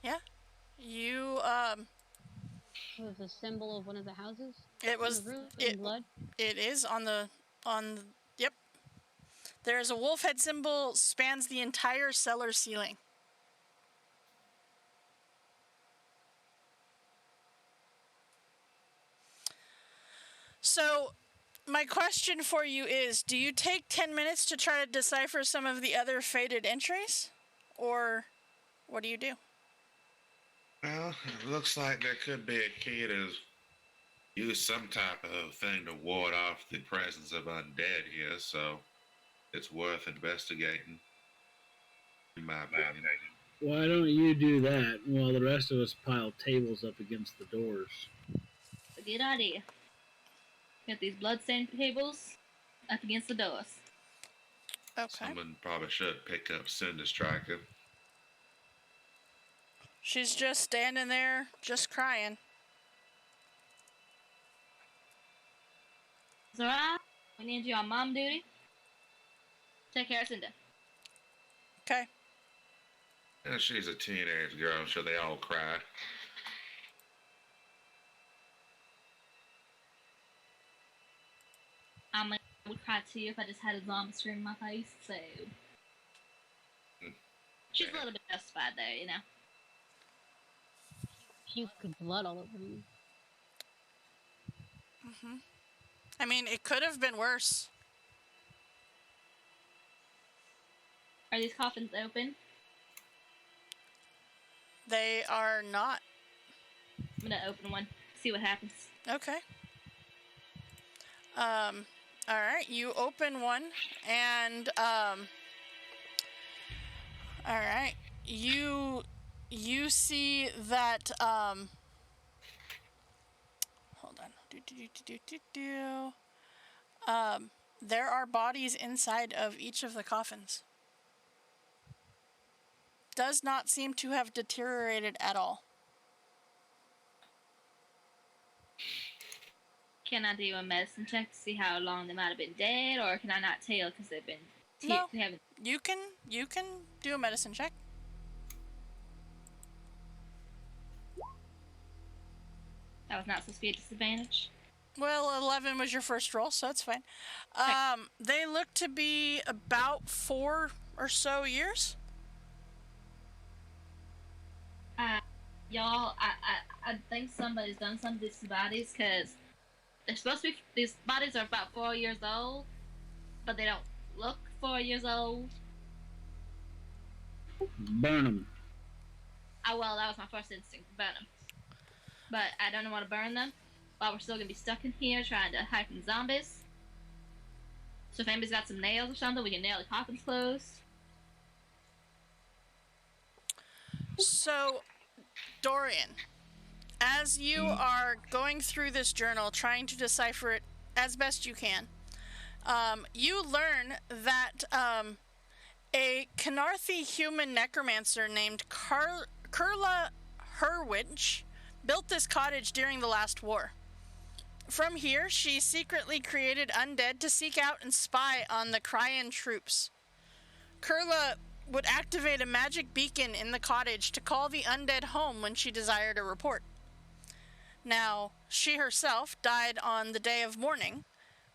Yeah. You, It was a symbol of one of the houses? It was, the roof in blood? It is yep. There's a wolf head symbol, spans the entire cellar ceiling. So, my question for you is, do you take 10 minutes to try to decipher some of the other faded entries? Or what do you do? Well, it looks like there could be a key to use some type of thing to ward off the presence of undead here, so it's worth investigating. In my opinion. Why don't you do that while the rest of us pile tables up against the doors? A good idea. Get these bloodstained tables up against the doors. Okay. Someone probably should pick up Cinder Striker. She's just standing there, just crying. Zara, we need you on mom duty. Take care of Cinder. Okay. Yeah, she's a teenage girl, so they all cry. I would cry too if I just had a zombie scream in my face, so... She's a little bit justified there, you know. Puke blood all over me. Mm-hmm. I mean, it could have been worse. Are these coffins open? They are not. I'm gonna open one, see what happens. Okay. Alright, you open one, and, alright, you see that, hold on. There are bodies inside of each of the coffins. Does not seem to have deteriorated at all. Can I do a medicine check to see how long they might have been dead, or can I not tell because they've been... No, they haven't... you can do a medicine check. That was not supposed to be a disadvantage. Well, 11 was your first roll, so that's fine. They look to be about 4 or so years. Y'all, I think somebody's done something to these bodies, because they're supposed to be... These bodies are about 4 years old, but they don't look 4 years old. Burn them. Well, that was my first instinct, burn them. But I don't want to burn them, while we're still going to be stuck in here trying to hide from zombies. So if anybody's got some nails or something, we can nail the coffins closed. So, Dorian, as you are going through this journal, trying to decipher it as best you can, you learn that a Canarthi human necromancer named Kurla Hurwitch built this cottage during the last war. From here, she secretly created undead to seek out and spy on the Cryan troops. Kurla would activate a magic beacon in the cottage to call the undead home when she desired a report. Now, she herself died on the day of mourning,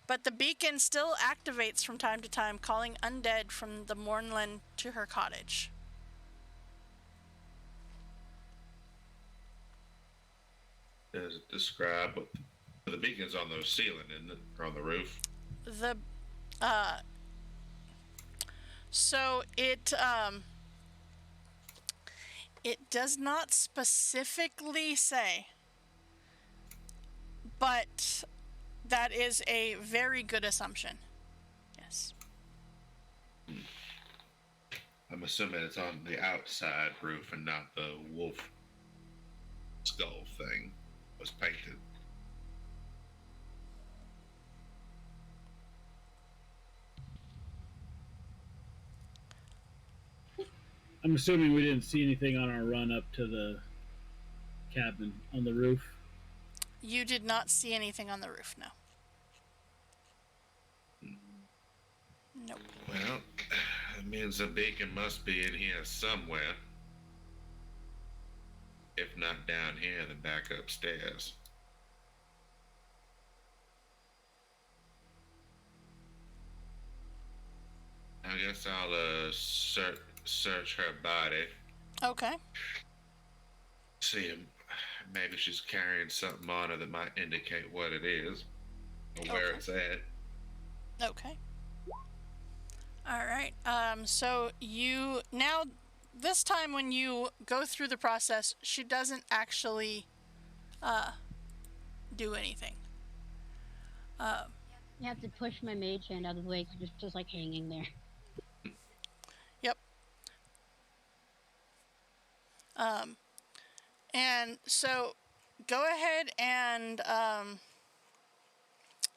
but the beacon still activates from time to time, calling undead from the mournland to her cottage. Does it describe what the beacon's on the ceiling, isn't it? Or on the roof? So it does not specifically say, but that is a very good assumption. Yes. I'm assuming it's on the outside roof and not the wolf skull thing was painted. I'm assuming we didn't see anything on our run up to the cabin on the roof. You did not see anything on the roof, no. Nope. Well, that means the beacon must be in here somewhere. If not down here, then back upstairs. I guess I'll search her body. Okay. See, maybe she's carrying something on her that might indicate what it is or where it's at. Okay. All right. So you now, this time when you go through the process, she doesn't actually do anything. You have to push my mage hand out of the way because it's just like hanging there. Yep. And so go ahead and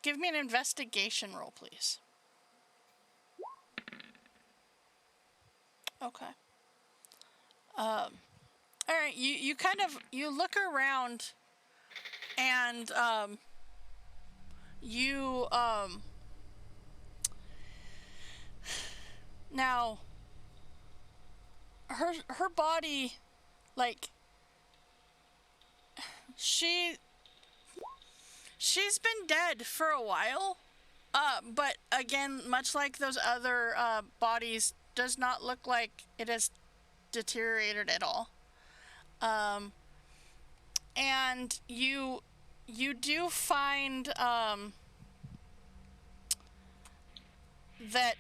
give me an investigation roll, please. Okay. All right. You kind of, you look around and you now her body, like, she's been dead for a while, but again, much like those other bodies, does not look like it has deteriorated at all. And you do find that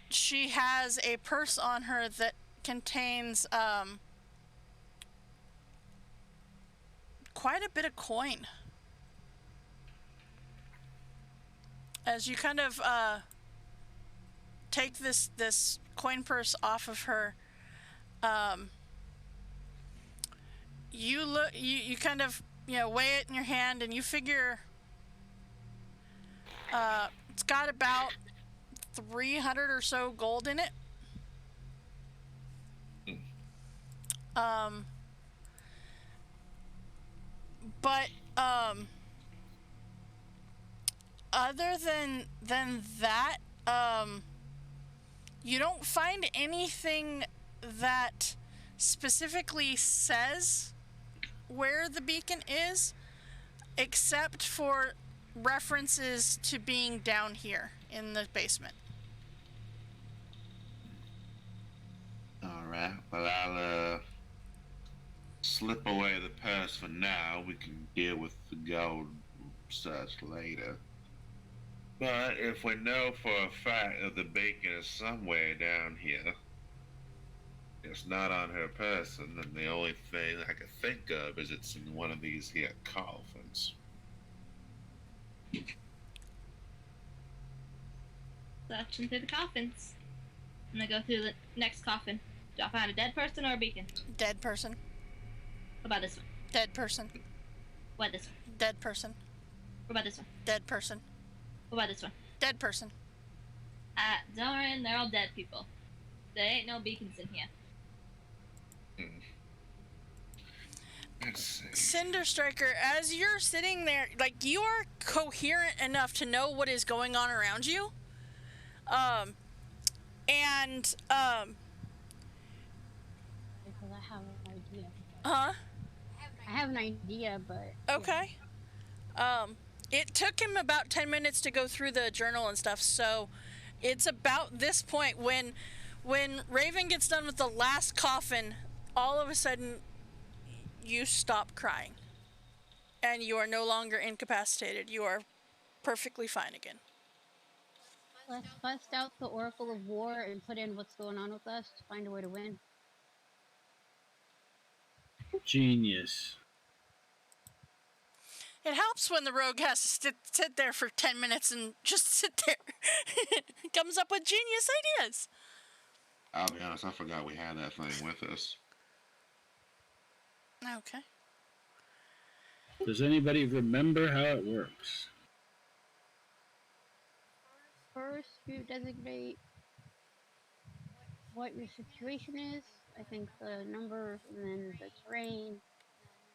she has a purse on her that contains quite a bit of coin. As you kind of take this coin purse off of her, you kind of, weigh it in your hand, and you figure it's got about 300 or so gold in it. But other than that, you don't find anything that specifically says where the beacon is, except for references to being down here in the basement. All right. Well, I'll slip away the purse for now. We can deal with the gold such later. But if we know for a fact that the beacon is somewhere down here, it's not on her person, then the only thing I can think of is it's in one of these here coffins. Searching through the coffins. I'm gonna go through the next coffin. Do I find a dead person or a beacon? Dead person. What about this one? Dead person. What about this one? Dead person. What about this one? Dead person. What about this one? Dead person. Darn, they're all dead people. There ain't no beacons in here. Let's see. Cinder Striker, as you're sitting there, like, you are coherent enough to know what is going on around you. Because I have an idea. Huh? I have an idea, but... Okay. Yeah. It took him about 10 minutes to go through the journal and stuff, so it's about this point when Raven gets done with the last coffin, all of a sudden you stop crying. And you are no longer incapacitated. You are perfectly fine again. Let's bust out the Oracle of War and put in what's going on with us to find a way to win. Genius. It helps when the rogue has to sit there for 10 minutes and just sit there. Comes up with genius ideas. I'll be honest, I forgot we had that thing with us. Okay. Does anybody remember how it works? First, you designate what your situation is. I think the numbers, and then the terrain,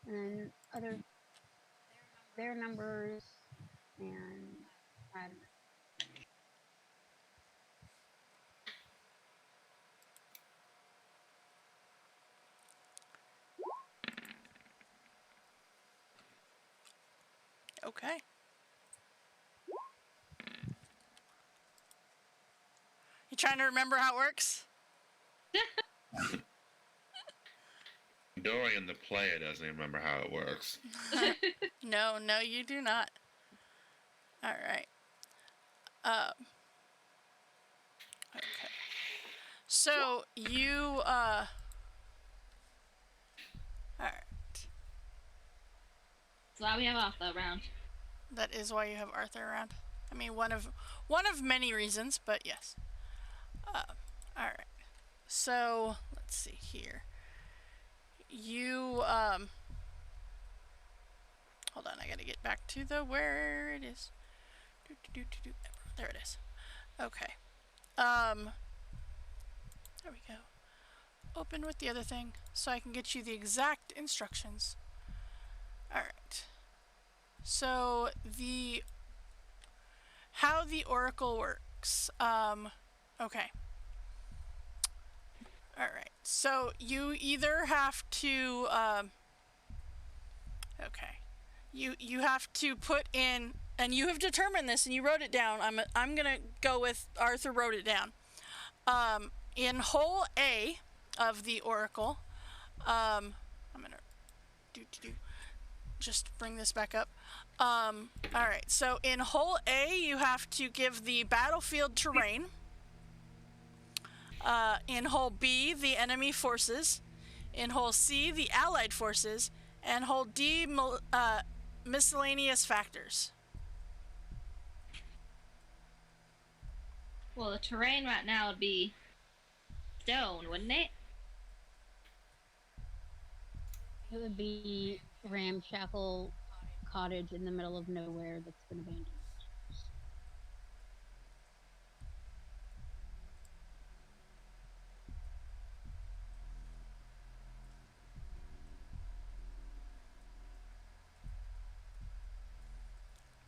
and then their numbers, and I don't know. Okay. You trying to remember how it works? Dorian, the player, doesn't even remember how it works. No, you do not. All right. Okay. So you all right. That's why we have Arthur around. That is why you have Arthur around. I mean, one of many reasons, but yes. All right. So let's see here. You hold on. I gotta get back to where it is. There it is. Okay. There we go. Open with the other thing so I can get you the exact instructions. All right. So how the Oracle works. Okay. All right. So you either have to okay. You have to put in, and you have determined this and you wrote it down. I'm going to go with Arthur wrote it down. In hole A of the Oracle, I'm going to just bring this back up. All right, so in hole A, you have to give the battlefield terrain. In hole B, the enemy forces. In hole C, the allied forces. And hole D, miscellaneous factors. Well, the terrain right now would be stone, wouldn't it? It would be ramshackle cottage in the middle of nowhere that's been abandoned.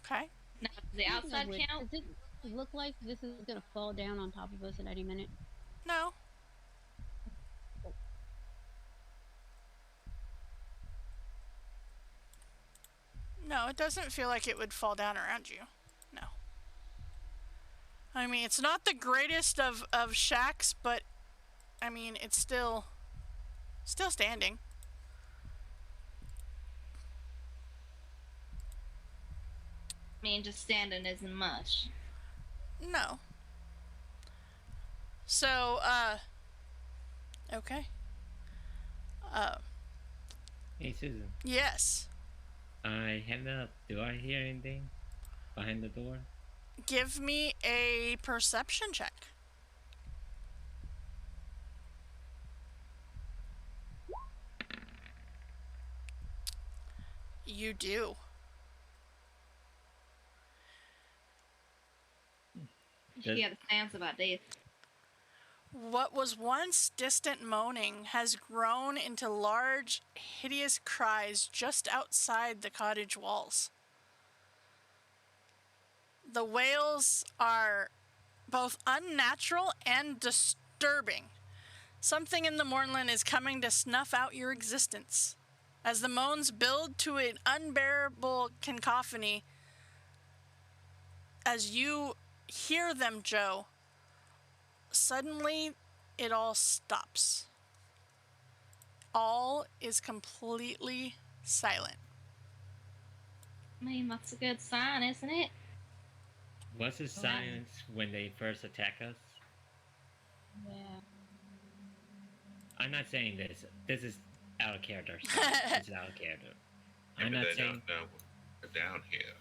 Okay. Now, does the outside count? Does it look like this is going to fall down on top of us at any minute? No. No, it doesn't feel like it would fall down around you. No. I mean, it's not the greatest of shacks, but I mean, it's still standing. I mean, just standing isn't much. No. So, okay. Hey, Susan. Yes. I head up. Do I hear anything behind the door? Give me a perception check. You do. You should hear the sounds about this. What was once distant moaning has grown into large, hideous cries just outside the cottage walls. The wails are both unnatural and disturbing. Something in the moorland is coming to snuff out your existence. As the moans build to an unbearable cacophony, as you hear them, Joe, suddenly it all stops. All is completely silent. I mean, that's a good sign, isn't it? Was it silence when they first attack us? Yeah. I'm not saying this. This is out of character. It's out of character. I'm Maybe not they saying. don't know we're down here.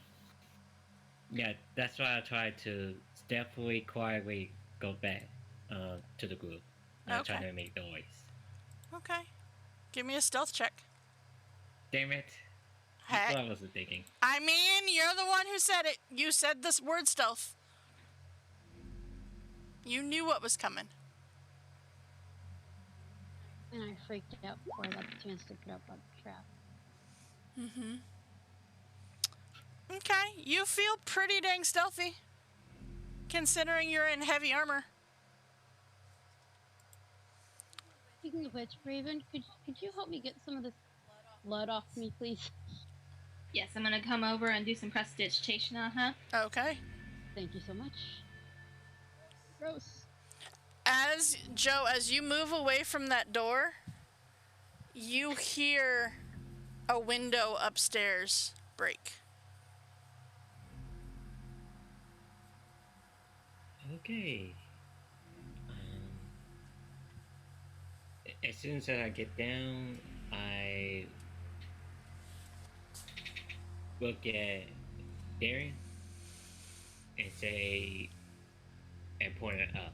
Yeah, that's why I tried to stealthily, quietly go back to the group. Not Okay. trying to make noise. Okay. Give me a stealth check. Damn it. Hey. That's what I wasn't thinking. I mean, you're the one who said it. You said this word stealth. You knew what was coming. And I freaked out before I got the chance to put up a trap. Mm-hmm. Okay, you feel pretty dang stealthy, considering you're in heavy armor. Speaking of which, Raven, could you help me get some of this blood off me, please? Yes, I'm gonna come over and do some prestidigitation on her. Okay. Thank you so much. Gross. As Joe, as you move away from that door, you hear a window upstairs break. Okay. As soon as I get down, I look at Darren and say, and point it up.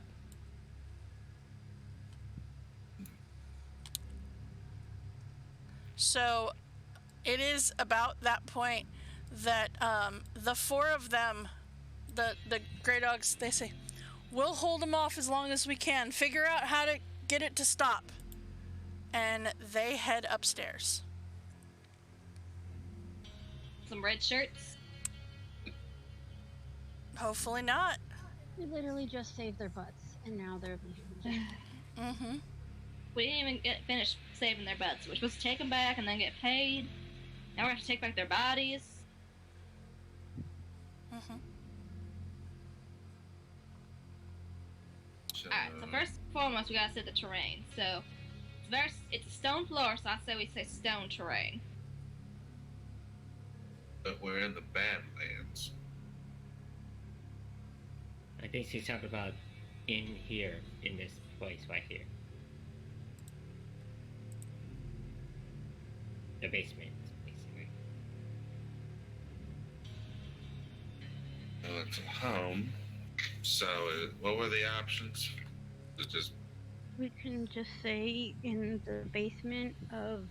So it is about that point that the four of them, the Grey Dogs, they say, we'll hold them off as long as we can. Figure out how to get it to stop. And they head upstairs. Some red shirts. Hopefully not. We literally just saved their butts, and now they're leaving. Mm-hmm. We didn't even get finished saving their butts. We're supposed to take them back and then get paid. Now we have to take back their bodies. Mm-hmm. Alright, so first and foremost, we gotta set the terrain. So, it's a stone floor, so I say we say stone terrain. But we're in the Badlands. I think she's talking about in here, in this place right here. The basement, basically. Well, it's a home. So, what were the options? It just We can just say in the basement of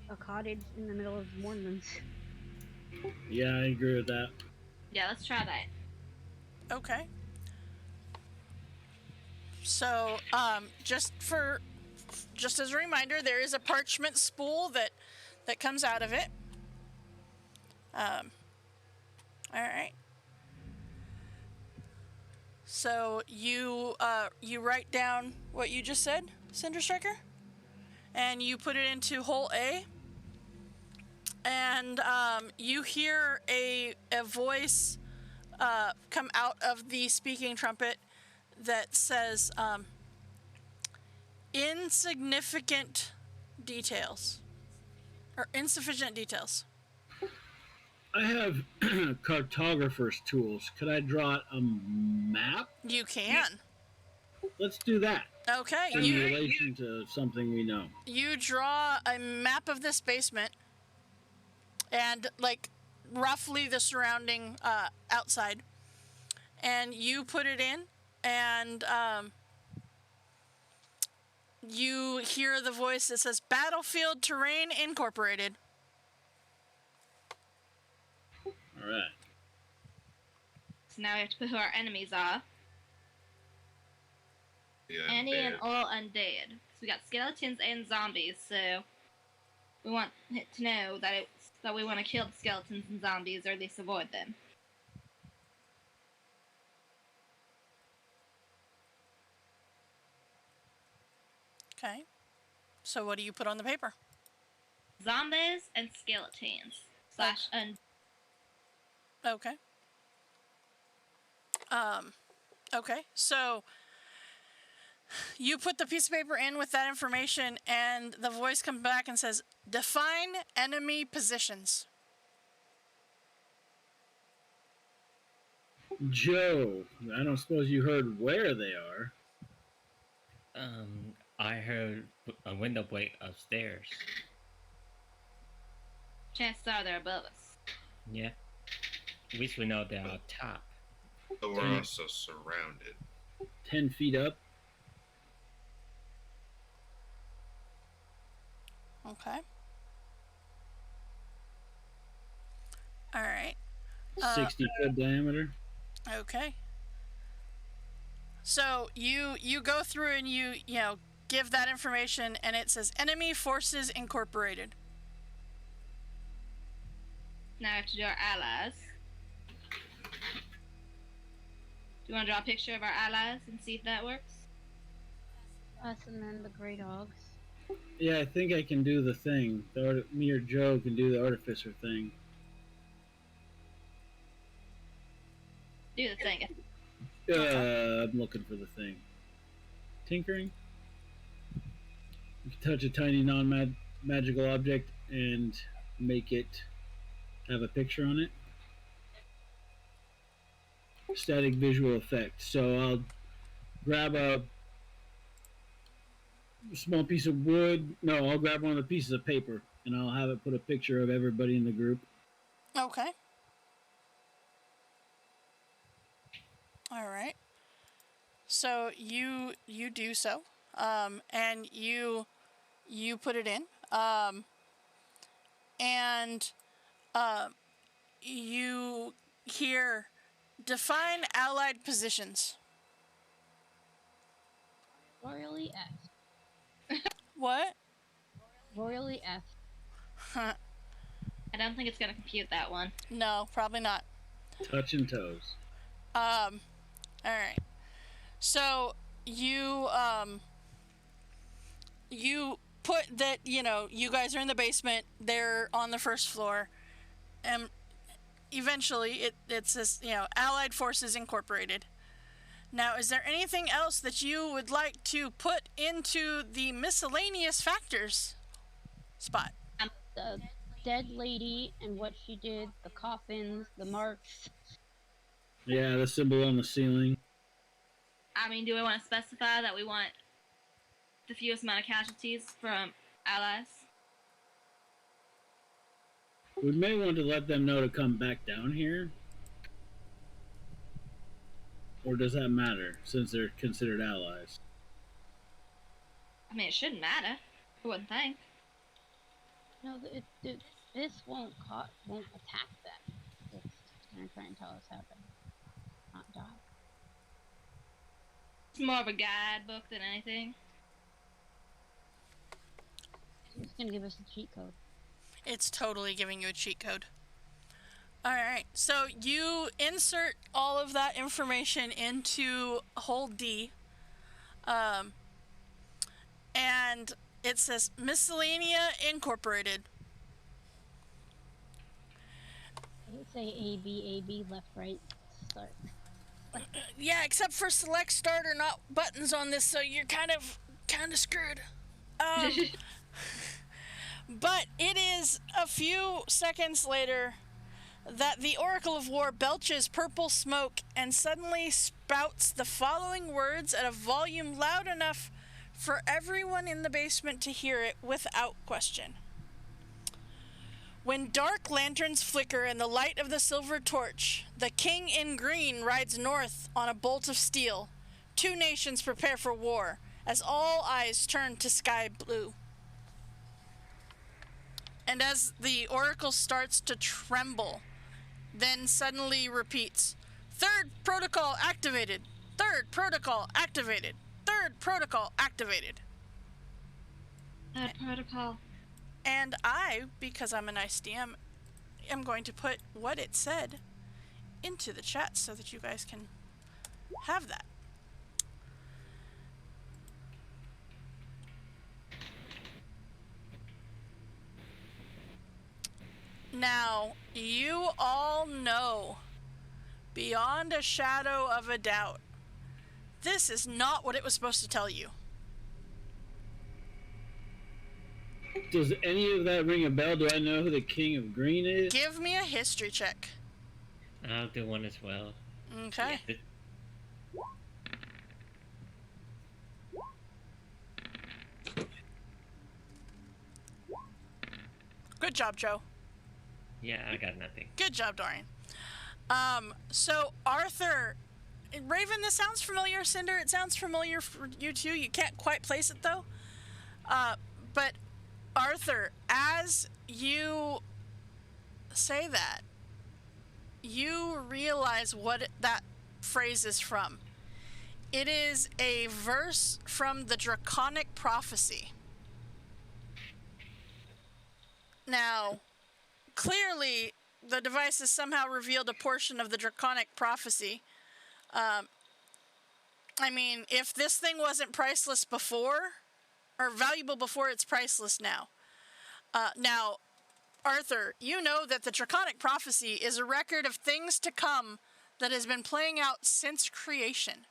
a cottage in the middle of Moorlands. Yeah, I agree with that. Yeah, let's try that. Okay. So, just as a reminder, there is a parchment spool that comes out of it. All right. So you write down what you just said, Cinder Striker, and you put it into hole A. And you hear a voice come out of the speaking trumpet that says, insignificant details, or insufficient details. I have cartographer's tools. Could I draw a map? You can. Let's do that. Okay, In relation to something we know. you draw a map of this basement and like roughly the surrounding outside, and you put it in, and you hear the voice that says Battlefield Terrain Incorporated. All right. So now we have to put who our enemies are. yeah, any and all undead. 'Cause we got skeletons and zombies, so we want it to know that we want to kill the skeletons and zombies, or at least avoid them. Okay. So what do you put on the paper? Zombies and skeletons / undead. Okay. Okay. So you put the piece of paper in with that information, and the voice comes back and says, "Define enemy positions." Joe, I don't suppose you heard where they are. I heard a window break upstairs. Chances are they're above us. Yeah. At least we know they're on top. But we're also surrounded. 10 feet up. Okay. All right. 60-foot diameter. Okay. So you go through and you give that information, and it says Enemy Forces Incorporated. Now we have to do our allies. Do you want to draw a picture of our allies and see if that works? Us and then the Grey Dogs. Yeah, I think I can do the thing. Me or Joe can do the artificer thing. Do the thing. I'm looking for the thing. Tinkering. You can touch a tiny non-magical object and make it have a picture on it. Static visual effect. So I'll grab a small piece of wood. No, I'll grab one of the pieces of paper, and I'll have it put a picture of everybody in the group. Okay. All right. So you do so, and you put it in, and you hear define allied positions. Royally F. What? Royally F. Huh. I don't think it's gonna compute that one. No, probably not. Touch and toes. All right. So you put that, you guys are in the basement, they're on the first floor, and eventually it says, Allied Forces Incorporated. Now, is there anything else that you would like to put into the miscellaneous factors spot? The dead lady and what she did, the coffins, the marks. Yeah, the symbol on the ceiling. I mean, do we want to specify that we want the fewest amount of casualties from allies? We may want to let them know to come back down here. Or does that matter, since they're considered allies? I mean, it shouldn't matter. I wouldn't think. No, this won't attack them. It's gonna try and tell us how to not die. It's more of a guidebook than anything. It's gonna give us a cheat code. It's totally giving you a cheat code. All right, so you insert all of that information into hole D, and it says Miscellanea Incorporated. I would say A, B, left, right, start. Yeah, except for select start or not buttons on this, so you're kind of screwed. But it is a few seconds later that the Oracle of War belches purple smoke and suddenly spouts the following words at a volume loud enough for everyone in the basement to hear it without question. When dark lanterns flicker in the light of the silver torch, the king in green rides north on a bolt of steel. 2 nations prepare for war, as all eyes turn to sky blue. And as the oracle starts to tremble, then suddenly repeats, 3rd protocol activated, 3rd protocol activated, third protocol activated. Third protocol. And I, because I'm a nice DM, am going to put what it said into the chat so that you guys can have that. Now, you all know, beyond a shadow of a doubt, this is not what it was supposed to tell you. Does any of that ring a bell? Do I know who the King of Green is? Give me a history check. I'll do one as well. Okay. Yeah, Good job, Joe. yeah, I got nothing. Good job, Dorian. So Arthur, Raven, this sounds familiar. Cinder, it sounds familiar for you too. You can't quite place it though. But Arthur, as you say that, you realize what that phrase is from. It is a verse from the Chicanic Prophecy. Now, clearly, the device has somehow revealed a portion of the Chicanic Prophecy. I mean, if this thing wasn't priceless before, or valuable before, it's priceless now. Now, Arthur, you know that the Chicanic Prophecy is a record of things to come that has been playing out since creation.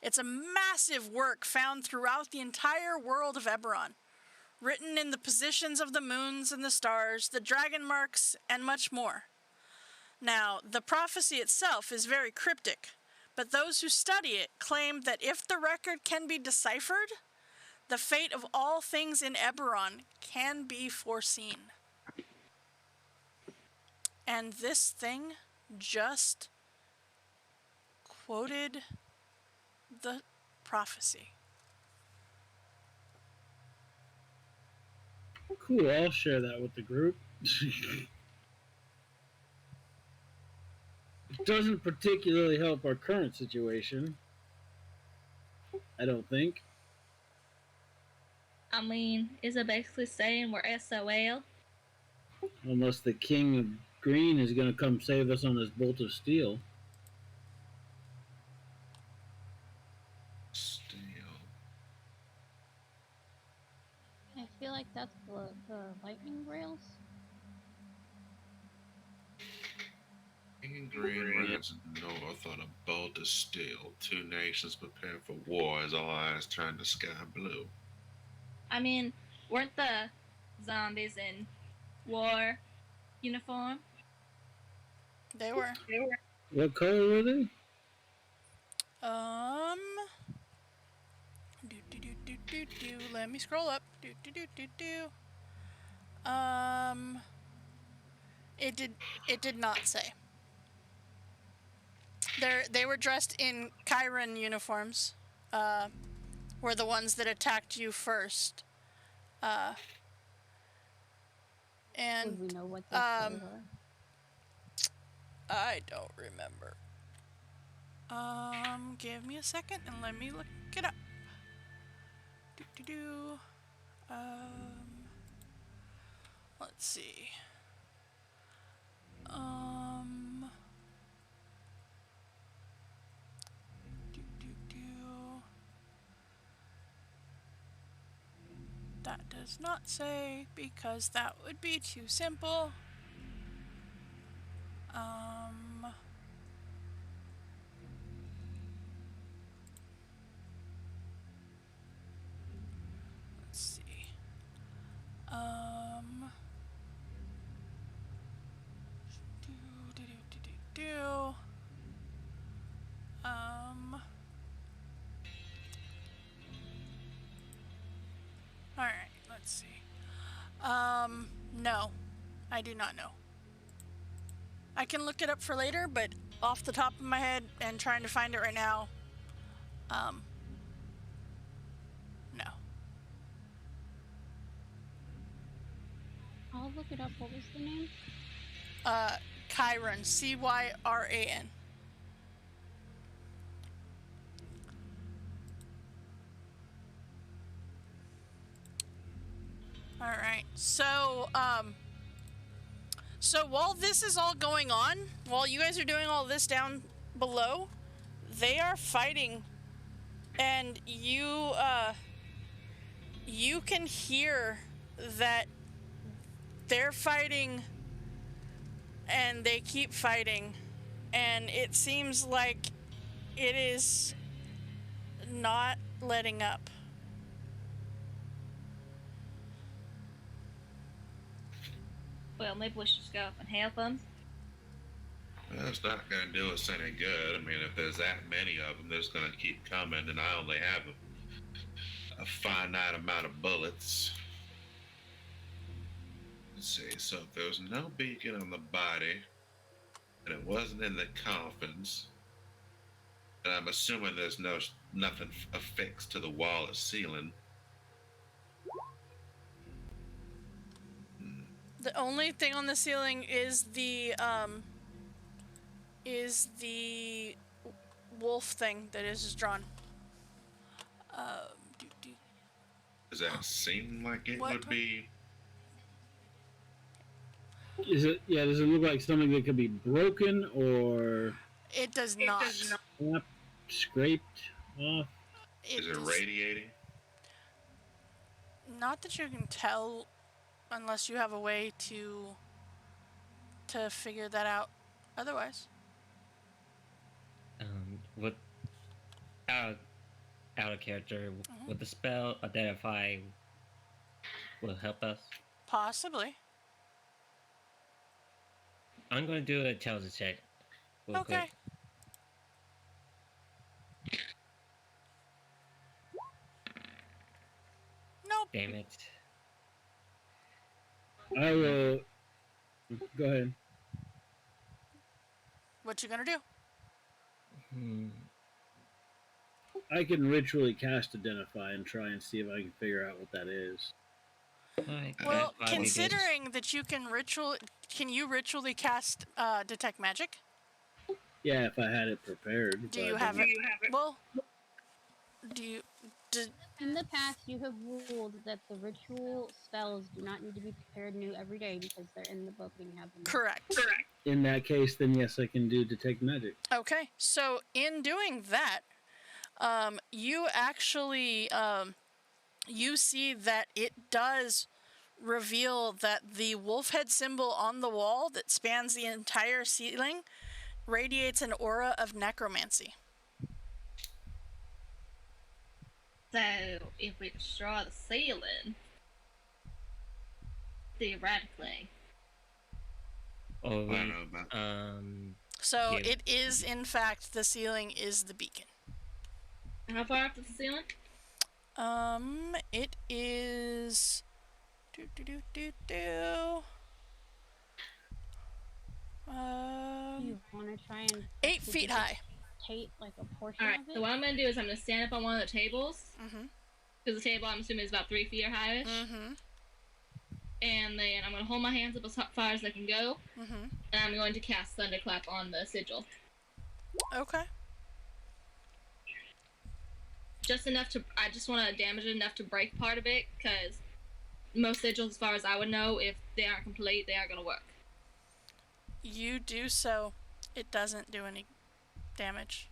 It's a massive work found throughout the entire world of Eberron, written in the positions of the moons and the stars, the dragon marks, and much more. Now, the prophecy itself is very cryptic, but those who study it claim that if the record can be deciphered, the fate of all things in Eberron can be foreseen. And this thing just quoted the prophecy. Cool, I'll share that with the group. It doesn't particularly help our current situation, I don't think. I mean, is it basically saying we're SOL? Unless the King of Green is going to come save us on this bolt of steel. Steel. I feel like that's the lightning rails. King and Green rides north on a bolt of steel. Two nations prepare for war as all eyes turn to sky blue. I mean, weren't the zombies in war uniform? They were. What color were they? Let me scroll up. It did not say. They were dressed in Chiron uniforms. Were the ones that attacked you first. And Would we know what those colors are? I don't remember. Give me a second and let me look it up. Let's see. That does not say, because that would be too simple. Let's see. Alright, let's see. No, I do not know. I can look it up for later, but off the top of my head and trying to find it right now, no. I'll look it up. What was the name? Chiron, Cyran. All right. So while this is all going on, while you guys are doing all this down below, they are fighting, and you can hear that they're fighting, and they keep fighting, and it seems like it is not letting up. Well, maybe we should just go up and help them. Well, it's not going to do us any good. I mean, if there's that many of them, there's going to keep coming, and I only have a finite amount of bullets. Let's see. So if there was no beacon on the body, and it wasn't in the coffins, and I'm assuming there's nothing affixed to the wall or ceiling. The only thing on the ceiling is the wolf thing that is drawn. Does that seem like it would be? Does it look like something that could be broken or? It does not. Scraped off? Is it radiating? Not that you can tell, unless you have a way to figure that out. Otherwise, What out of character? Would the spell identify will help us? possibly. I'm going to do a intelligence check. Real Okay. quick. Nope. Damn it. I will. Go ahead. What you gonna do? I can ritually cast Identify and try and see if I can figure out what that is. Alright, Well, that's fine. considering that you can ritually cast detect magic? Yeah, if I had it prepared. Do you have it? Well, In the past, you have ruled that the ritual spells do not need to be prepared new every day because they're in the book and you have them. correct. In that case, then yes, I can do Detect Magic. Okay, so in doing that, you actually you see that it does reveal that the wolf head symbol on the wall that spans the entire ceiling radiates an aura of necromancy. So, if we destroy the ceiling, theoretically, Or I don't know about. So Yeah. it is, in fact, the ceiling is the beacon. how far up to the ceiling? It is. You want to try and 8 feet high. take like a portion Alright, of it? so what I'm going to do is I'm going to stand up on one of the tables. Mm-hmm. Because the table, I'm assuming, is about 3 feet high-ish. Mm-hmm. And then I'm going to hold my hands up as far as I can go. Mm-hmm. And I'm going to cast Thunderclap on the sigil. Okay. Just enough to... I just want to damage it enough to break part of it, because most sigils, as far as I would know, if they aren't complete, they aren't going to work. You do so. It doesn't do any damage.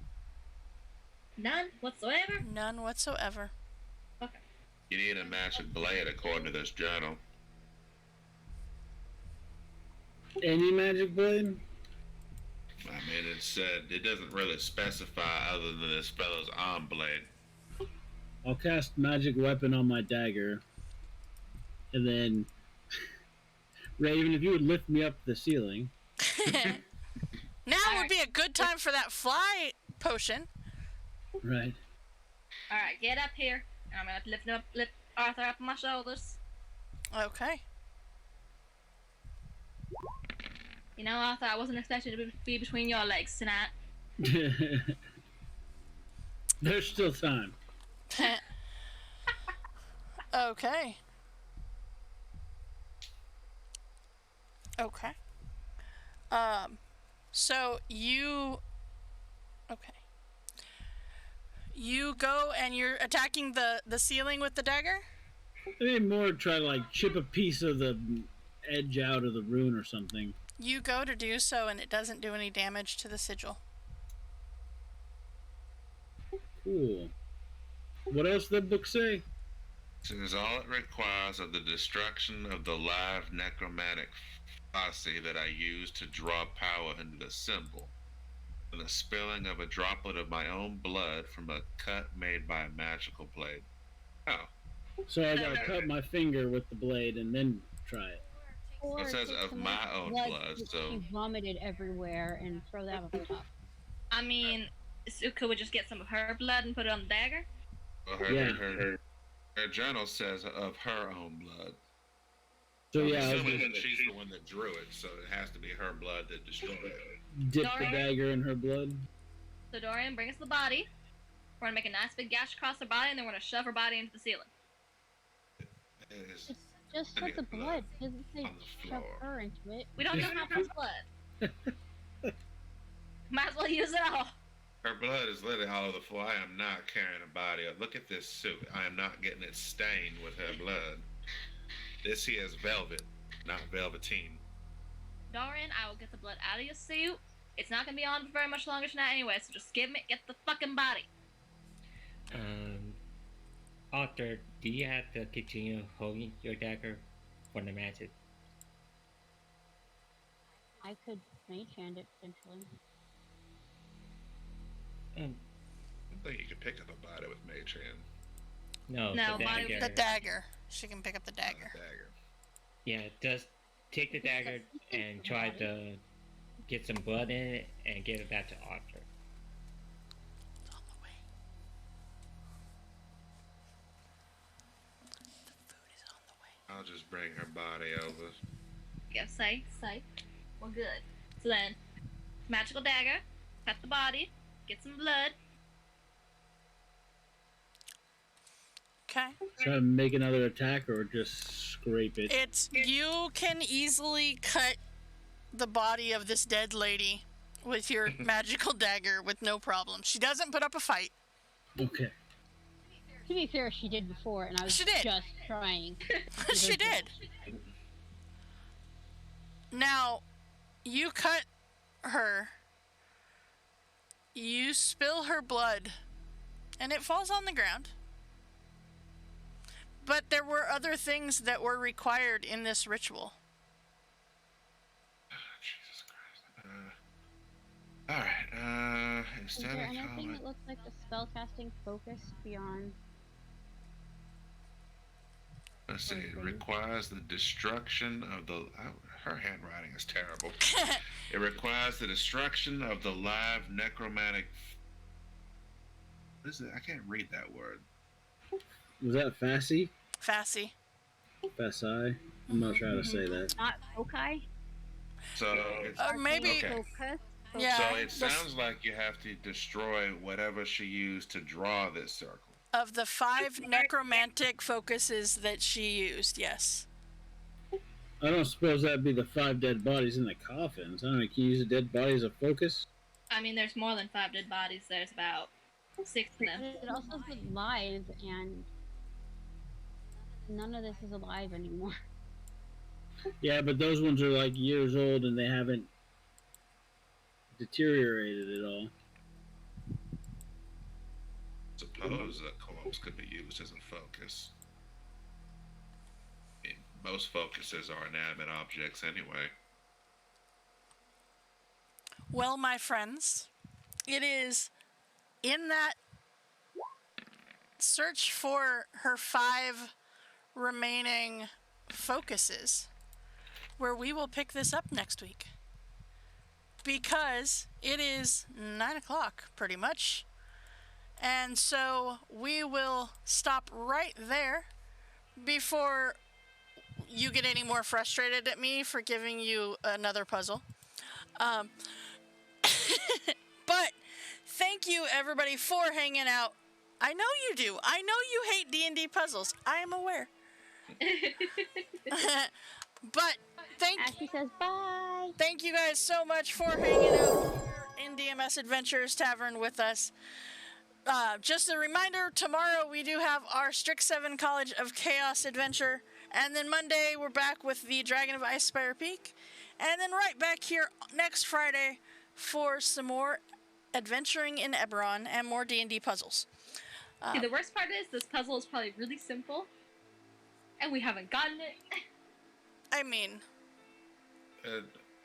None whatsoever? None whatsoever. Okay. You need a magic blade according to this journal. Any magic blade? I mean, it said it doesn't really specify other than this fellow's arm blade. I'll cast Magic Weapon on my dagger. And then, Raven, if you would lift me up to the ceiling. Now would be a good time for that fly potion. Right. Alright, get up here. And I'm going to lift Arthur up on my shoulders. Okay. You know, Arthur, I wasn't expecting to be between your legs tonight. There's still time. Okay. Okay. So you... Okay. You go and you're attacking the ceiling with the dagger? I mean, more try to like chip a piece of the edge out of the rune or something. You go to do so, and it doesn't do any damage to the sigil. Cool. What else did the book say? Says all it requires of the destruction of the live necromantic posse that I use to draw power into the symbol, and the spilling of a droplet of my own blood from a cut made by a magical blade. Oh. So I gotta cut my finger with the blade and then try it. Or It says take of some my own blood, that so. she vomited everywhere and throw that on top. I mean, Suka would just get some of her blood and put it on the dagger. Well, Yeah. her journal says of her own blood. So I'm yeah, I'll assuming just that she's the one that drew it, so it has to be her blood that destroyed it. dip the Dorian? dagger in her blood. So Dorian, bring us the body. We're gonna make a nice big gash across her body, and then we're gonna shove her body into the ceiling. It is Just put the blood. Doesn't say on the shove floor. her into it. We don't know how much blood. Might as well use it all. Her blood is literally all over the floor. I am not carrying a body up. Look at this suit. I am not getting it stained with her blood. This here is velvet, not velveteen. Dorian, I will get the blood out of your suit. It's not gonna be on for very much longer tonight anyway, so just get the fucking body. Arthur, do you have to continue holding your dagger for the magic? I could mage hand it potentially. I think you could pick up a body with mage hand. No, No, the body- dagger. The dagger. She can pick up the dagger. Dagger. Yeah, just take the dagger and try to get some blood in it and give it back to Arthur. It's on the way. The food is on the way. I'll just bring her body over. Yeah, safe. We're good. So then, magical dagger, cut the body, get some blood. Okay. Try to make another attack or just scrape it. You can easily cut the body of this dead lady with your magical dagger with no problem. She doesn't put up a fight. Okay. To be fair, she did before, and I was She did. just trying. She did. Now, you cut her. You spill her blood, and it falls on the ground. But there were other things that were required in this ritual. Jesus Christ. Alright, Is instead there of anything calling. that looks like the spellcasting focus beyond? Let's see. It requires the destruction of the. Her handwriting is terrible. It requires the destruction of the live necromantic. What is it? I can't read that word. Was that Fassi? Fassi. Fassi? I'm not trying to say that. Not foci? So it's. Maybe. Okay. Focus? Yeah. So it sounds like you have to destroy whatever she used to draw this circle. Of the 5 necromantic focuses that she used, yes. I don't suppose that'd be the 5 dead bodies in the coffins. I don't know, can you use a dead body as a focus? I mean, there's more than 5 dead bodies. There's about 6 of them. It also says live, and none of this is alive anymore. Yeah, but those ones are like years old and they haven't deteriorated at all. Suppose a corpse could be used as a focus. I mean, most focuses are inanimate objects anyway. Well, my friends, it is in that search for her 5 remaining focuses where we will pick this up next week. Because it is 9 o'clock, pretty much. And so we will stop right there before you get any more frustrated at me for giving you another puzzle. But thank you, everybody, for hanging out. I know you do. I know you hate D&D puzzles. I am aware. But Ashley says bye. thank you guys so much for hanging out in DMS Adventures Tavern with us. just a reminder, tomorrow we do have our Strict 7 College of Chaos adventure. And then Monday, we're back with the Dragon of Ice Spire Peak. And then right back here next Friday for some more adventuring in Eberron and more D&D puzzles. See, the worst part is this puzzle is probably really simple. And we haven't gotten it. I mean...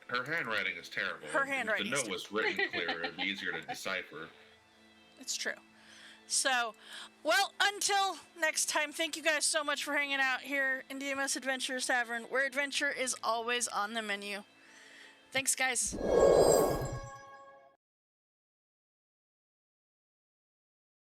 her handwriting is terrible. Her handwriting If the note was written clearer, it'd be easier to decipher. It's true. So, well, until next time, thank you guys so much for hanging out here in DMS Adventures Tavern, where adventure is always on the menu. Thanks, guys.